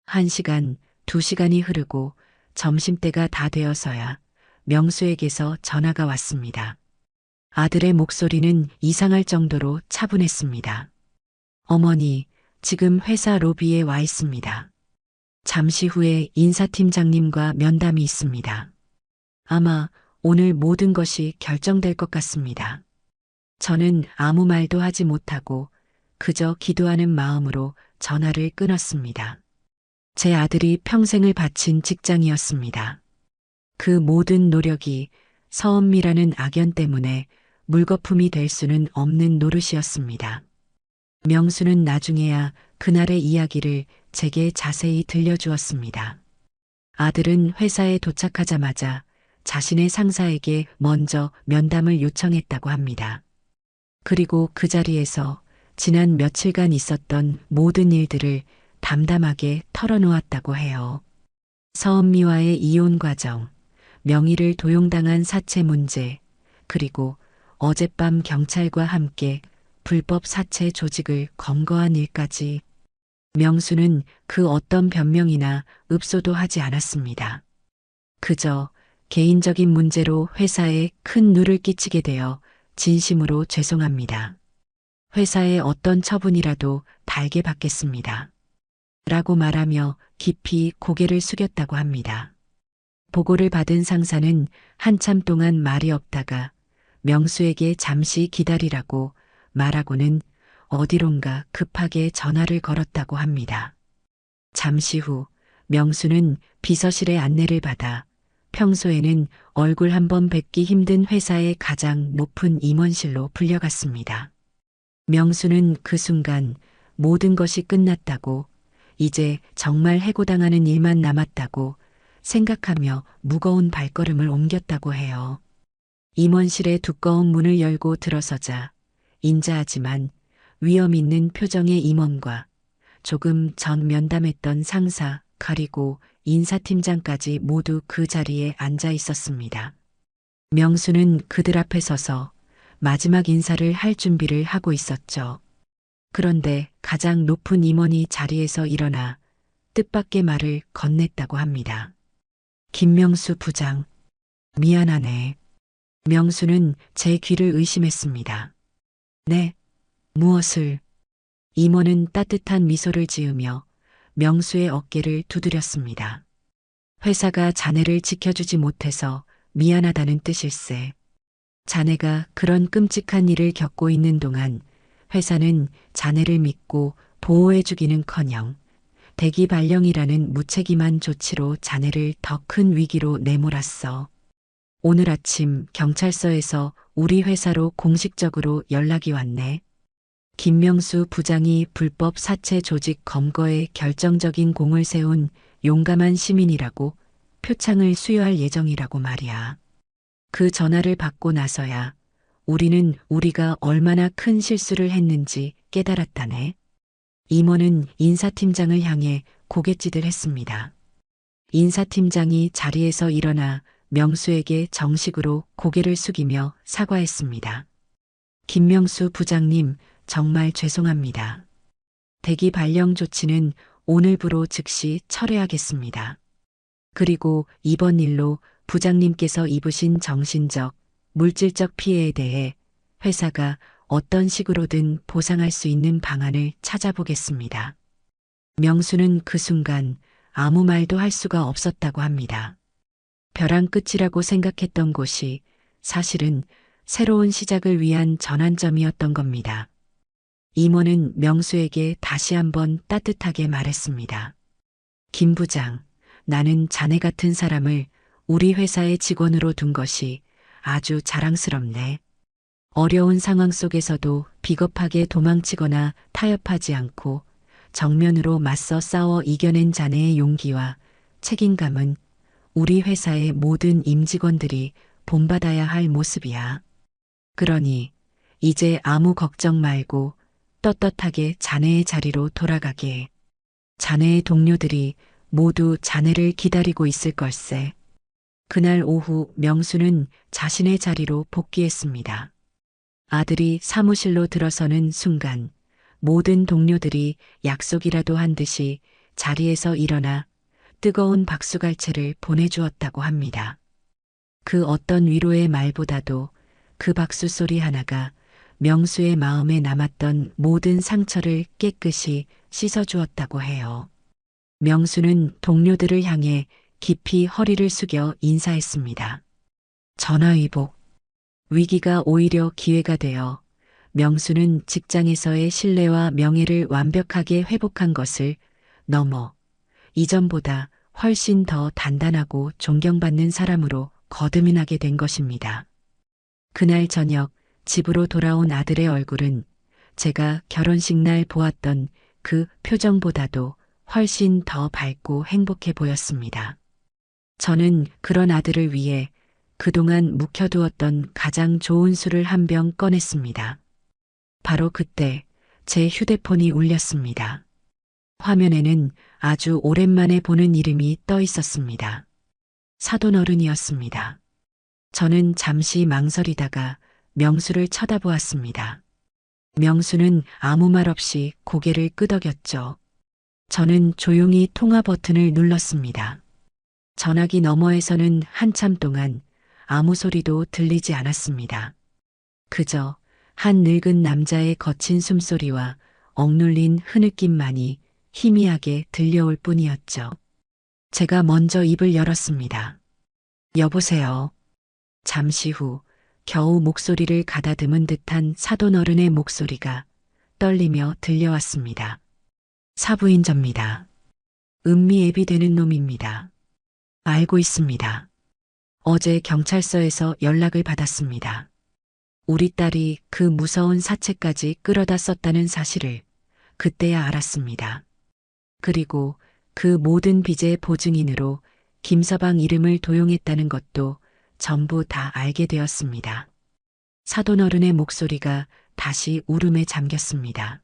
1시간, 2시간이 흐르고 점심때가 다 되어서야 명수에게서 전화가 왔습니다. 아들의 목소리는 이상할 정도로 차분했습니다. 어머니, 지금 회사 로비에 와 있습니다. 잠시 후에 인사팀장님과 면담이 있습니다. 아마 오늘 모든 것이 결정될 것 같습니다. 저는 아무 말도 하지 못하고 그저 기도하는 마음으로 전화를 끊었습니다. 제 아들이 평생을 바친 직장이었습니다. 그 모든 노력이 서은미라는 악연 때문에 물거품이 될 수는 없는 노릇이었습니다. 명수는 나중에야 그날의 이야기를 제게 자세히 들려주었습니다. 아들은 회사에 도착하자마자 자신의 상사에게 먼저 면담을 요청했다고 합니다. 그리고 그 자리에서 지난 며칠간 있었던 모든 일들을 담담하게 털어놓았다고 해요. 서은미와의 이혼 과정, 명의를 도용당한 사채 문제, 그리고 어젯밤 경찰과 함께 불법 사채 조직을 검거한 일까지. 명수는 그 어떤 변명이나 읍소도 하지 않았습니다. 그저 개인적인 문제로 회사에 큰 누를 끼치게 되어 진심으로 죄송합니다. 회사의 어떤 처분이라도 달게 받겠습니다. 라고 말하며 깊이 고개를 숙였다고 합니다. 보고를 받은 상사는 한참 동안 말이 없다가 명수에게 잠시 기다리라고 말하고는 어디론가 급하게 전화를 걸었다고 합니다. 잠시 후 명수는 비서실의 안내를 받아 평소에는 얼굴 한번 뵙기 힘든 회사의 가장 높은 임원실로 불려갔습니다. 명수는 그 순간 모든 것이 끝났다고, 이제 정말 해고당하는 일만 남았다고 생각하며 무거운 발걸음을 옮겼다고 해요. 임원실의 두꺼운 문을 열고 들어서자 인자하지만 위험 있는 표정의 임원과 조금 전 면담했던 상사 그리고 인사팀장까지 모두 그 자리에 앉아 있었습니다. 명수는 그들 앞에 서서 마지막 인사를 할 준비를 하고 있었죠. 그런데 가장 높은 임원이 자리에서 일어나 뜻밖의 말을 건넸다고 합니다. 김명수 부장, 미안하네. 명수는 제 귀를 의심했습니다. 네, 무엇을? 임원은 따뜻한 미소를 지으며 명수의 어깨를 두드렸습니다. 회사가 자네를 지켜주지 못해서 미안하다는 뜻일세. 자네가 그런 끔찍한 일을 겪고 있는 동안 회사는 자네를 믿고 보호해주기는커녕 대기 발령이라는 무책임한 조치로 자네를 더 큰 위기로 내몰았어. 오늘 아침 경찰서에서 우리 회사로 공식적으로 연락이 왔네. 김명수 부장이 불법 사채 조직 검거에 결정적인 공을 세운 용감한 시민이라고 표창을 수여할 예정이라고 말이야. 그 전화를 받고 나서야 우리는 우리가 얼마나 큰 실수를 했는지 깨달았다네. 임원은 인사팀장을 향해 고갯짓을 했습니다. 인사팀장이 자리에서 일어나 명수에게 정식으로 고개를 숙이며 사과했습니다. 김명수 부장님, 정말 죄송합니다. 대기 발령 조치는 오늘부로 즉시 철회하겠습니다. 그리고 이번 일로 부장님께서 입으신 정신적, 물질적 피해에 대해 회사가 어떤 식으로든 보상할 수 있는 방안을 찾아보겠습니다. 명수는 그 순간 아무 말도 할 수가 없었다고 합니다. 벼랑 끝이라고 생각했던 곳이 사실은 새로운 시작을 위한 전환점이었던 겁니다. 임원은 명수에게 다시 한번 따뜻하게 말했습니다. 김 부장, 나는 자네 같은 사람을 우리 회사의 직원으로 둔 것이 아주 자랑스럽네. 어려운 상황 속에서도 비겁하게 도망치거나 타협하지 않고 정면으로 맞서 싸워 이겨낸 자네의 용기와 책임감은 우리 회사의 모든 임직원들이 본받아야 할 모습이야. 그러니 이제 아무 걱정 말고 떳떳하게 자네의 자리로 돌아가게. 자네의 동료들이 모두 자네를 기다리고 있을 걸세. 그날 오후 명수는 자신의 자리로 복귀했습니다. 아들이 사무실로 들어서는 순간 모든 동료들이 약속이라도 한 듯이 자리에서 일어나 뜨거운 박수갈채를 보내주었다고 합니다. 그 어떤 위로의 말보다도 그 박수 소리 하나가 명수의 마음에 남았던 모든 상처를 깨끗이 씻어주었다고 해요. 명수는 동료들을 향해 깊이 허리를 숙여 인사했습니다. 전화위복. 위기가 오히려 기회가 되어 명수는 직장에서의 신뢰와 명예를 완벽하게 회복한 것을 넘어 이전보다 훨씬 더 단단하고 존경받는 사람으로 거듭나게 된 것입니다. 그날 저녁 집으로 돌아온 아들의 얼굴은 제가 결혼식 날 보았던 그 표정보다도 훨씬 더 밝고 행복해 보였습니다. 저는 그런 아들을 위해 그동안 묵혀두었던 가장 좋은 술을 한 병 꺼냈습니다. 바로 그때 제 휴대폰이 울렸습니다. 화면에는 아주 오랜만에 보는 이름이 떠 있었습니다. 사돈어른이었습니다. 저는 잠시 망설이다가 명수를 쳐다보았습니다. 명수는 아무 말 없이 고개를 끄덕였죠. 저는 조용히 통화 버튼을 눌렀습니다. 전화기 너머에서는 한참 동안 아무 소리도 들리지 않았습니다. 그저 한 늙은 남자의 거친 숨소리와 억눌린 흐느낌만이 희미하게 들려올 뿐이었죠. 제가 먼저 입을 열었습니다. 여보세요. 잠시 후 겨우 목소리를 가다듬은 듯한 사돈어른의 목소리가 떨리며 들려왔습니다. 사부인 접니다. 은미애비 되는 놈입니다. 알고 있습니다. 어제 경찰서에서 연락을 받았습니다. 우리 딸이 그 무서운 사채까지 끌어다 썼다는 사실을 그때야 알았습니다. 그리고 그 모든 빚의 보증인으로 김서방 이름을 도용했다는 것도 전부 다 알게 되었습니다. 사돈어른의 목소리가 다시 울음에 잠겼습니다.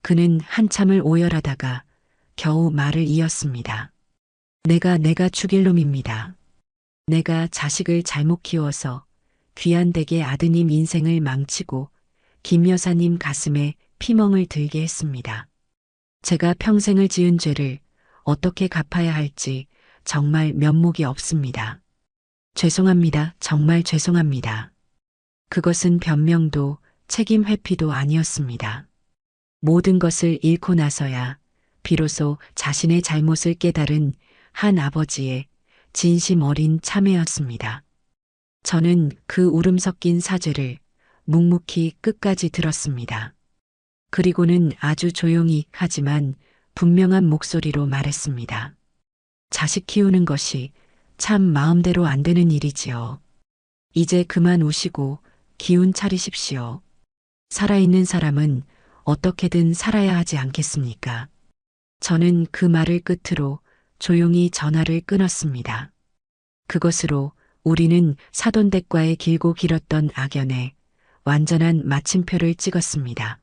그는 한참을 오열하다가 겨우 말을 이었습니다. 내가 죽일 놈입니다. 내가 자식을 잘못 키워서 귀한 댁의 아드님 인생을 망치고 김 여사님 가슴에 피멍을 들게 했습니다. 제가 평생을 지은 죄를 어떻게 갚아야 할지 정말 면목이 없습니다. 죄송합니다. 정말 죄송합니다. 그것은 변명도 책임 회피도 아니었습니다. 모든 것을 잃고 나서야 비로소 자신의 잘못을 깨달은 한 아버지의 진심 어린 참회였습니다. 저는 그 울음 섞인 사죄를 묵묵히 끝까지 들었습니다. 그리고는 아주 조용히 하지만 분명한 목소리로 말했습니다. 자식 키우는 것이 참 마음대로 안 되는 일이지요. 이제 그만 우시고 기운 차리십시오. 살아있는 사람은 어떻게든 살아야 하지 않겠습니까? 저는 그 말을 끝으로 조용히 전화를 끊었습니다. 그것으로 우리는 사돈댁과의 길고 길었던 악연에 완전한 마침표를 찍었습니다.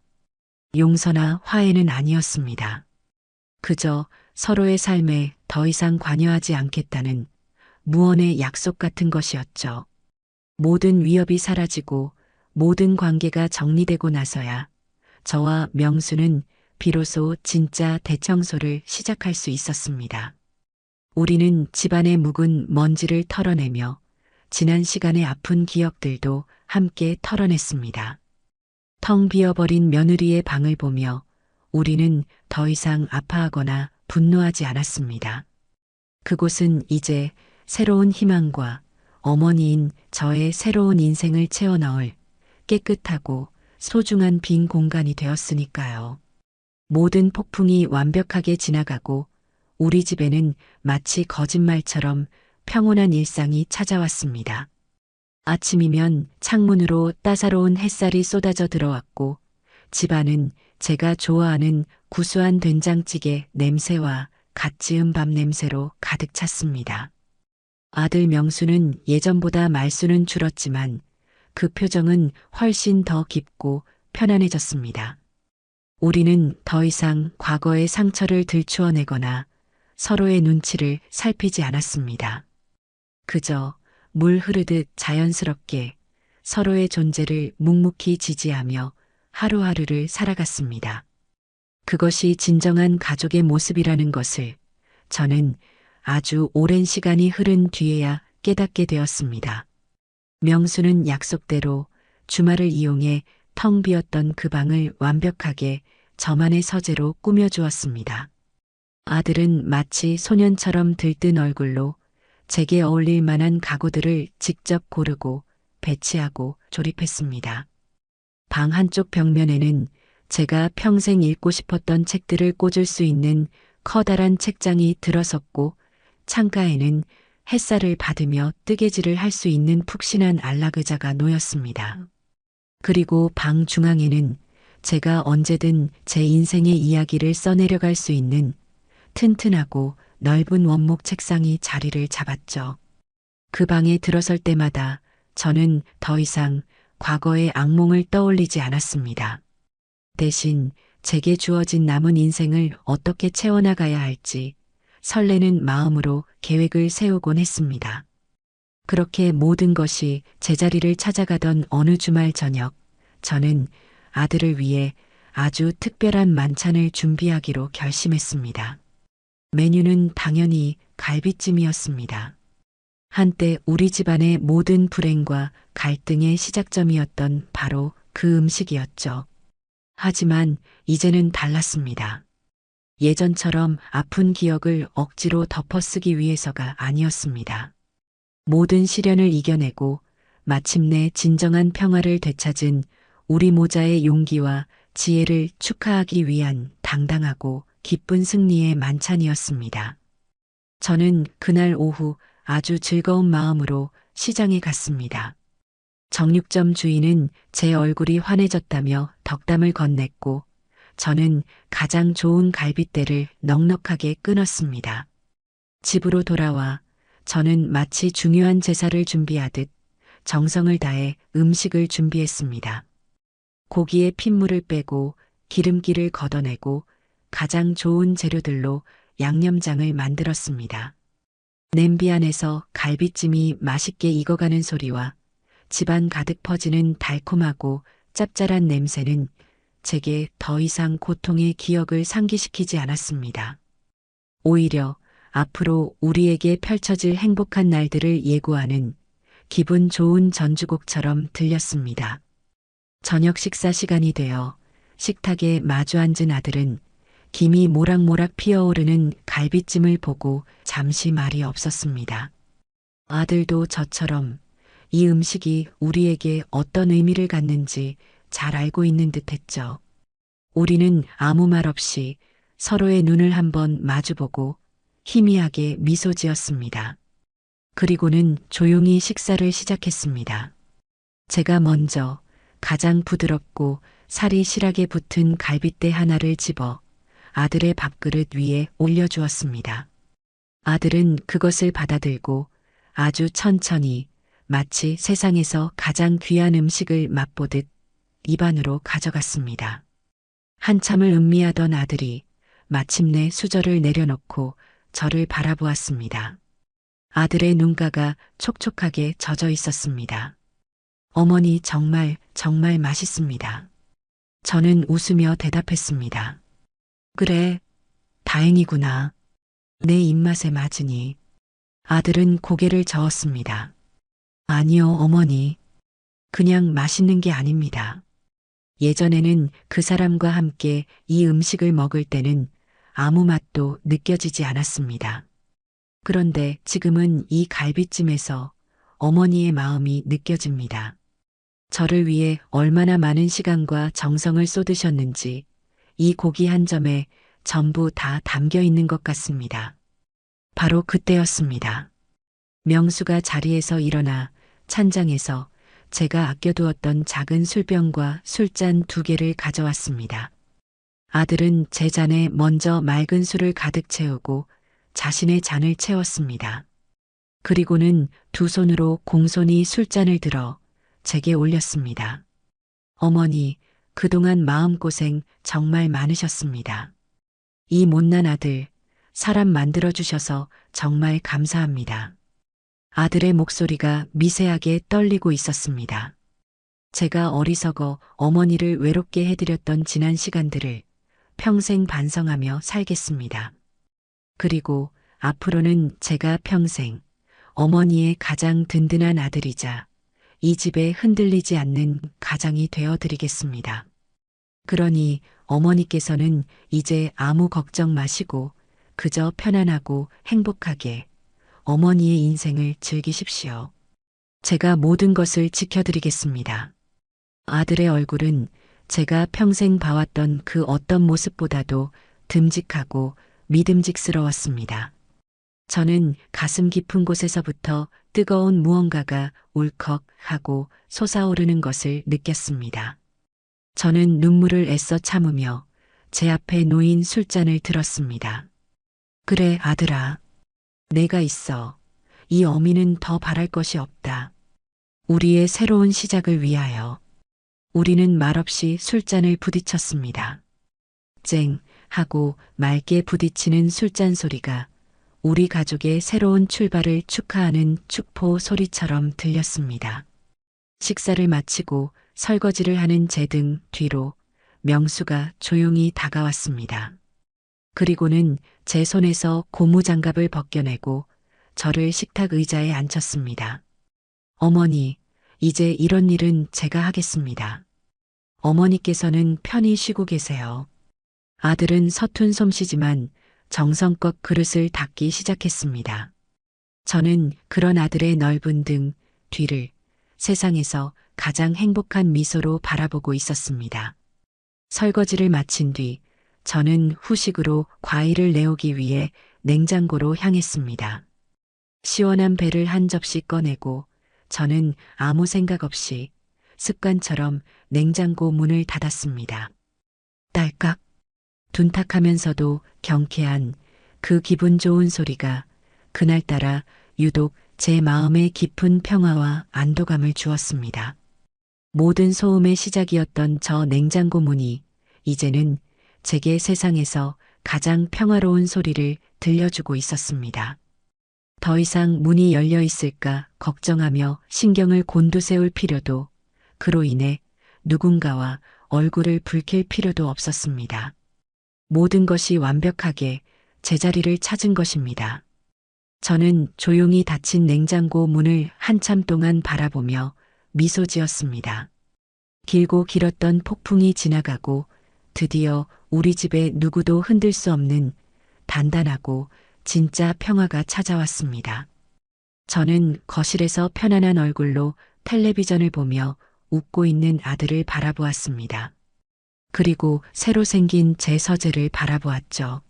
용서나 화해는 아니었습니다. 그저 서로의 삶에 더 이상 관여하지 않겠다는 무언의 약속 같은 것이었죠. 모든 위협이 사라지고 모든 관계가 정리되고 나서야 저와 명수는 비로소 진짜 대청소를 시작할 수 있었습니다. 우리는 집안의 묵은 먼지를 털어내며 지난 시간의 아픈 기억들도 함께 털어냈습니다. 텅 비어버린 며느리의 방을 보며 우리는 더 이상 아파하거나 분노하지 않았습니다. 그곳은 이제 새로운 희망과 어머니인 저의 새로운 인생을 채워 넣을 깨끗하고 소중한 빈 공간이 되었으니까요. 모든 폭풍이 완벽하게 지나가고 우리 집에는 마치 거짓말처럼 평온한 일상이 찾아왔습니다. 아침이면 창문으로 따사로운 햇살이 쏟아져 들어왔고 집안은 제가 좋아하는 구수한 된장찌개 냄새와 갓 지은 밥 냄새로 가득 찼습니다. 아들 명수는 예전보다 말수는 줄었지만 그 표정은 훨씬 더 깊고 편안해졌습니다. 우리는 더 이상 과거의 상처를 들추어내거나 서로의 눈치를 살피지 않았습니다. 그저 물 흐르듯 자연스럽게 서로의 존재를 묵묵히 지지하며 하루하루를 살아갔습니다. 그것이 진정한 가족의 모습이라는 것을 저는 아주 오랜 시간이 흐른 뒤에야 깨닫게 되었습니다. 명수는 약속대로 주말을 이용해 텅 비었던 그 방을 완벽하게 저만의 서재로 꾸며주었습니다. 아들은 마치 소년처럼 들뜬 얼굴로 제게 어울릴 만한 가구들을 직접 고르고 배치하고 조립했습니다. 방 한쪽 벽면에는 제가 평생 읽고 싶었던 책들을 꽂을 수 있는 커다란 책장이 들어섰고 창가에는 햇살을 받으며 뜨개질을 할 수 있는 푹신한 안락의자가 놓였습니다. 그리고 방 중앙에는 제가 언제든 제 인생의 이야기를 써내려갈 수 있는 튼튼하고 넓은 원목 책상이 자리를 잡았죠. 그 방에 들어설 때마다 저는 더 이상 과거의 악몽을 떠올리지 않았습니다. 대신 제게 주어진 남은 인생을 어떻게 채워나가야 할지 설레는 마음으로 계획을 세우곤 했습니다. 그렇게 모든 것이 제자리를 찾아가던 어느 주말 저녁, 저는 아들을 위해 아주 특별한 만찬을 준비하기로 결심했습니다. 메뉴는 당연히 갈비찜이었습니다. 한때 우리 집안의 모든 불행과 갈등의 시작점이었던 바로 그 음식이었죠. 하지만 이제는 달랐습니다. 예전처럼 아픈 기억을 억지로 덮어쓰기 위해서가 아니었습니다. 모든 시련을 이겨내고 마침내 진정한 평화를 되찾은 우리 모자의 용기와 지혜를 축하하기 위한 당당하고 기쁜 승리의 만찬이었습니다. 저는 그날 오후 아주 즐거운 마음으로 시장에 갔습니다. 정육점 주인은 제 얼굴이 환해졌다며 덕담을 건넸고 저는 가장 좋은 갈빗대를 넉넉하게 끊었습니다. 집으로 돌아와 저는 마치 중요한 제사를 준비하듯 정성을 다해 음식을 준비했습니다. 고기의 핏물을 빼고 기름기를 걷어내고 가장 좋은 재료들로 양념장을 만들었습니다. 냄비 안에서 갈비찜이 맛있게 익어가는 소리와 집안 가득 퍼지는 달콤하고 짭짤한 냄새는 제게 더 이상 고통의 기억을 상기시키지 않았습니다. 오히려 앞으로 우리에게 펼쳐질 행복한 날들을 예고하는 기분 좋은 전주곡처럼 들렸습니다. 저녁 식사 시간이 되어 식탁에 마주 앉은 아들은 김이 모락모락 피어오르는 갈비찜을 보고 잠시 말이 없었습니다. 아들도 저처럼 이 음식이 우리에게 어떤 의미를 갖는지 잘 알고 있는 듯 했죠. 우리는 아무 말 없이 서로의 눈을 한번 마주보고 희미하게 미소 지었습니다. 그리고는 조용히 식사를 시작했습니다. 제가 먼저 가장 부드럽고 살이 실하게 붙은 갈빗대 하나를 집어 아들의 밥그릇 위에 올려주었습니다. 아들은 그것을 받아들고 아주 천천히 마치 세상에서 가장 귀한 음식을 맛보듯 입안으로 가져갔습니다. 한참을 음미하던 아들이 마침내 수저를 내려놓고 저를 바라보았습니다. 아들의 눈가가 촉촉하게 젖어 있었습니다. 어머니 정말 맛있습니다. 저는 웃으며 대답했습니다. 그래, 다행이구나. 내 입맛에 맞으니. 아들은 고개를 저었습니다. 아니요, 어머니. 그냥 맛있는 게 아닙니다. 예전에는 그 사람과 함께 이 음식을 먹을 때는 아무 맛도 느껴지지 않았습니다. 그런데 지금은 이 갈비찜에서 어머니의 마음이 느껴집니다. 저를 위해 얼마나 많은 시간과 정성을 쏟으셨는지 이 고기 한 점에 전부 다 담겨 있는 것 같습니다. 바로 그때였습니다. 명수가 자리에서 일어나 찬장에서 제가 아껴두었던 작은 술병과 술잔 2개를 가져왔습니다. 아들은 제 잔에 먼저 맑은 술을 가득 채우고 자신의 잔을 채웠습니다. 그리고는 두 손으로 공손히 술잔을 들어 제게 올렸습니다. 어머니, 그동안 마음고생 정말 많으셨습니다. 이 못난 아들, 사람 만들어주셔서 정말 감사합니다. 아들의 목소리가 미세하게 떨리고 있었습니다. 제가 어리석어 어머니를 외롭게 해드렸던 지난 시간들을 평생 반성하며 살겠습니다. 그리고 앞으로는 제가 평생 어머니의 가장 든든한 아들이자 이 집에 흔들리지 않는 가장이 되어드리겠습니다. 그러니 어머니께서는 이제 아무 걱정 마시고 그저 편안하고 행복하게 어머니의 인생을 즐기십시오. 제가 모든 것을 지켜드리겠습니다. 아들의 얼굴은 제가 평생 봐왔던 그 어떤 모습보다도 듬직하고 믿음직스러웠습니다. 저는 가슴 깊은 곳에서부터 뜨거운 무언가가 울컥하고 솟아오르는 것을 느꼈습니다. 저는 눈물을 애써 참으며 제 앞에 놓인 술잔을 들었습니다. 그래, 아들아. 내가 있어. 이 어미는 더 바랄 것이 없다. 우리의 새로운 시작을 위하여. 우리는 말없이 술잔을 부딪혔습니다. 쨍 하고 맑게 부딪히는 술잔 소리가 우리 가족의 새로운 출발을 축하하는 축포 소리처럼 들렸습니다. 식사를 마치고 설거지를 하는 제 등 뒤로 명수가 조용히 다가왔습니다. 그리고는 제 손에서 고무장갑을 벗겨내고 저를 식탁 의자에 앉혔습니다. 어머니, 이제 이런 일은 제가 하겠습니다. 어머니께서는 편히 쉬고 계세요. 아들은 서툰 솜씨지만 정성껏 그릇을 닦기 시작했습니다. 저는 그런 아들의 넓은 등 뒤를 세상에서 가장 행복한 미소로 바라보고 있었습니다. 설거지를 마친 뒤 저는 후식으로 과일을 내오기 위해 냉장고로 향했습니다. 시원한 배를 한 접시 꺼내고 저는 아무 생각 없이 습관처럼 냉장고 문을 닫았습니다. 딸깍, 둔탁하면서도 경쾌한 그 기분 좋은 소리가 그날따라 유독 제 마음에 깊은 평화와 안도감을 주었습니다. 모든 소음의 시작이었던 저 냉장고 문이 이제는 제게 세상에서 가장 평화로운 소리를 들려주고 있었습니다. 더 이상 문이 열려 있을까 걱정하며 신경을 곤두세울 필요도, 그로 인해 누군가와 얼굴을 붉힐 필요도 없었습니다. 모든 것이 완벽하게 제자리를 찾은 것입니다. 저는 조용히 닫힌 냉장고 문을 한참 동안 바라보며 미소 지었습니다. 길고 길었던 폭풍이 지나가고 드디어 우리 집에 누구도 흔들 수 없는 단단하고 진짜 평화가 찾아왔습니다. 저는 거실에서 편안한 얼굴로 텔레비전을 보며 웃고 있는 아들을 바라보았습니다. 그리고 새로 생긴 제 서재를 바라보았죠.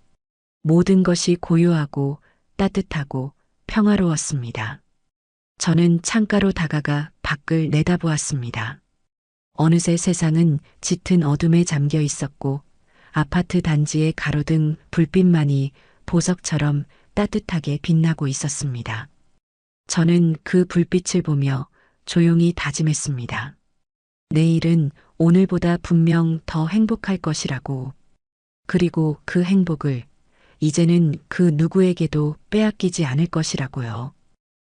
모든 것이 고요하고 따뜻하고 평화로웠습니다. 저는 창가로 다가가 밖을 내다보았습니다. 어느새 세상은 짙은 어둠에 잠겨 있었고 아파트 단지의 가로등 불빛만이 보석처럼 따뜻하게 빛나고 있었습니다. 저는 그 불빛을 보며 조용히 다짐했습니다. 내일은 오늘보다 분명 더 행복할 것이라고. 그리고 그 행복을 이제는 그 누구에게도 빼앗기지 않을 것이라고요.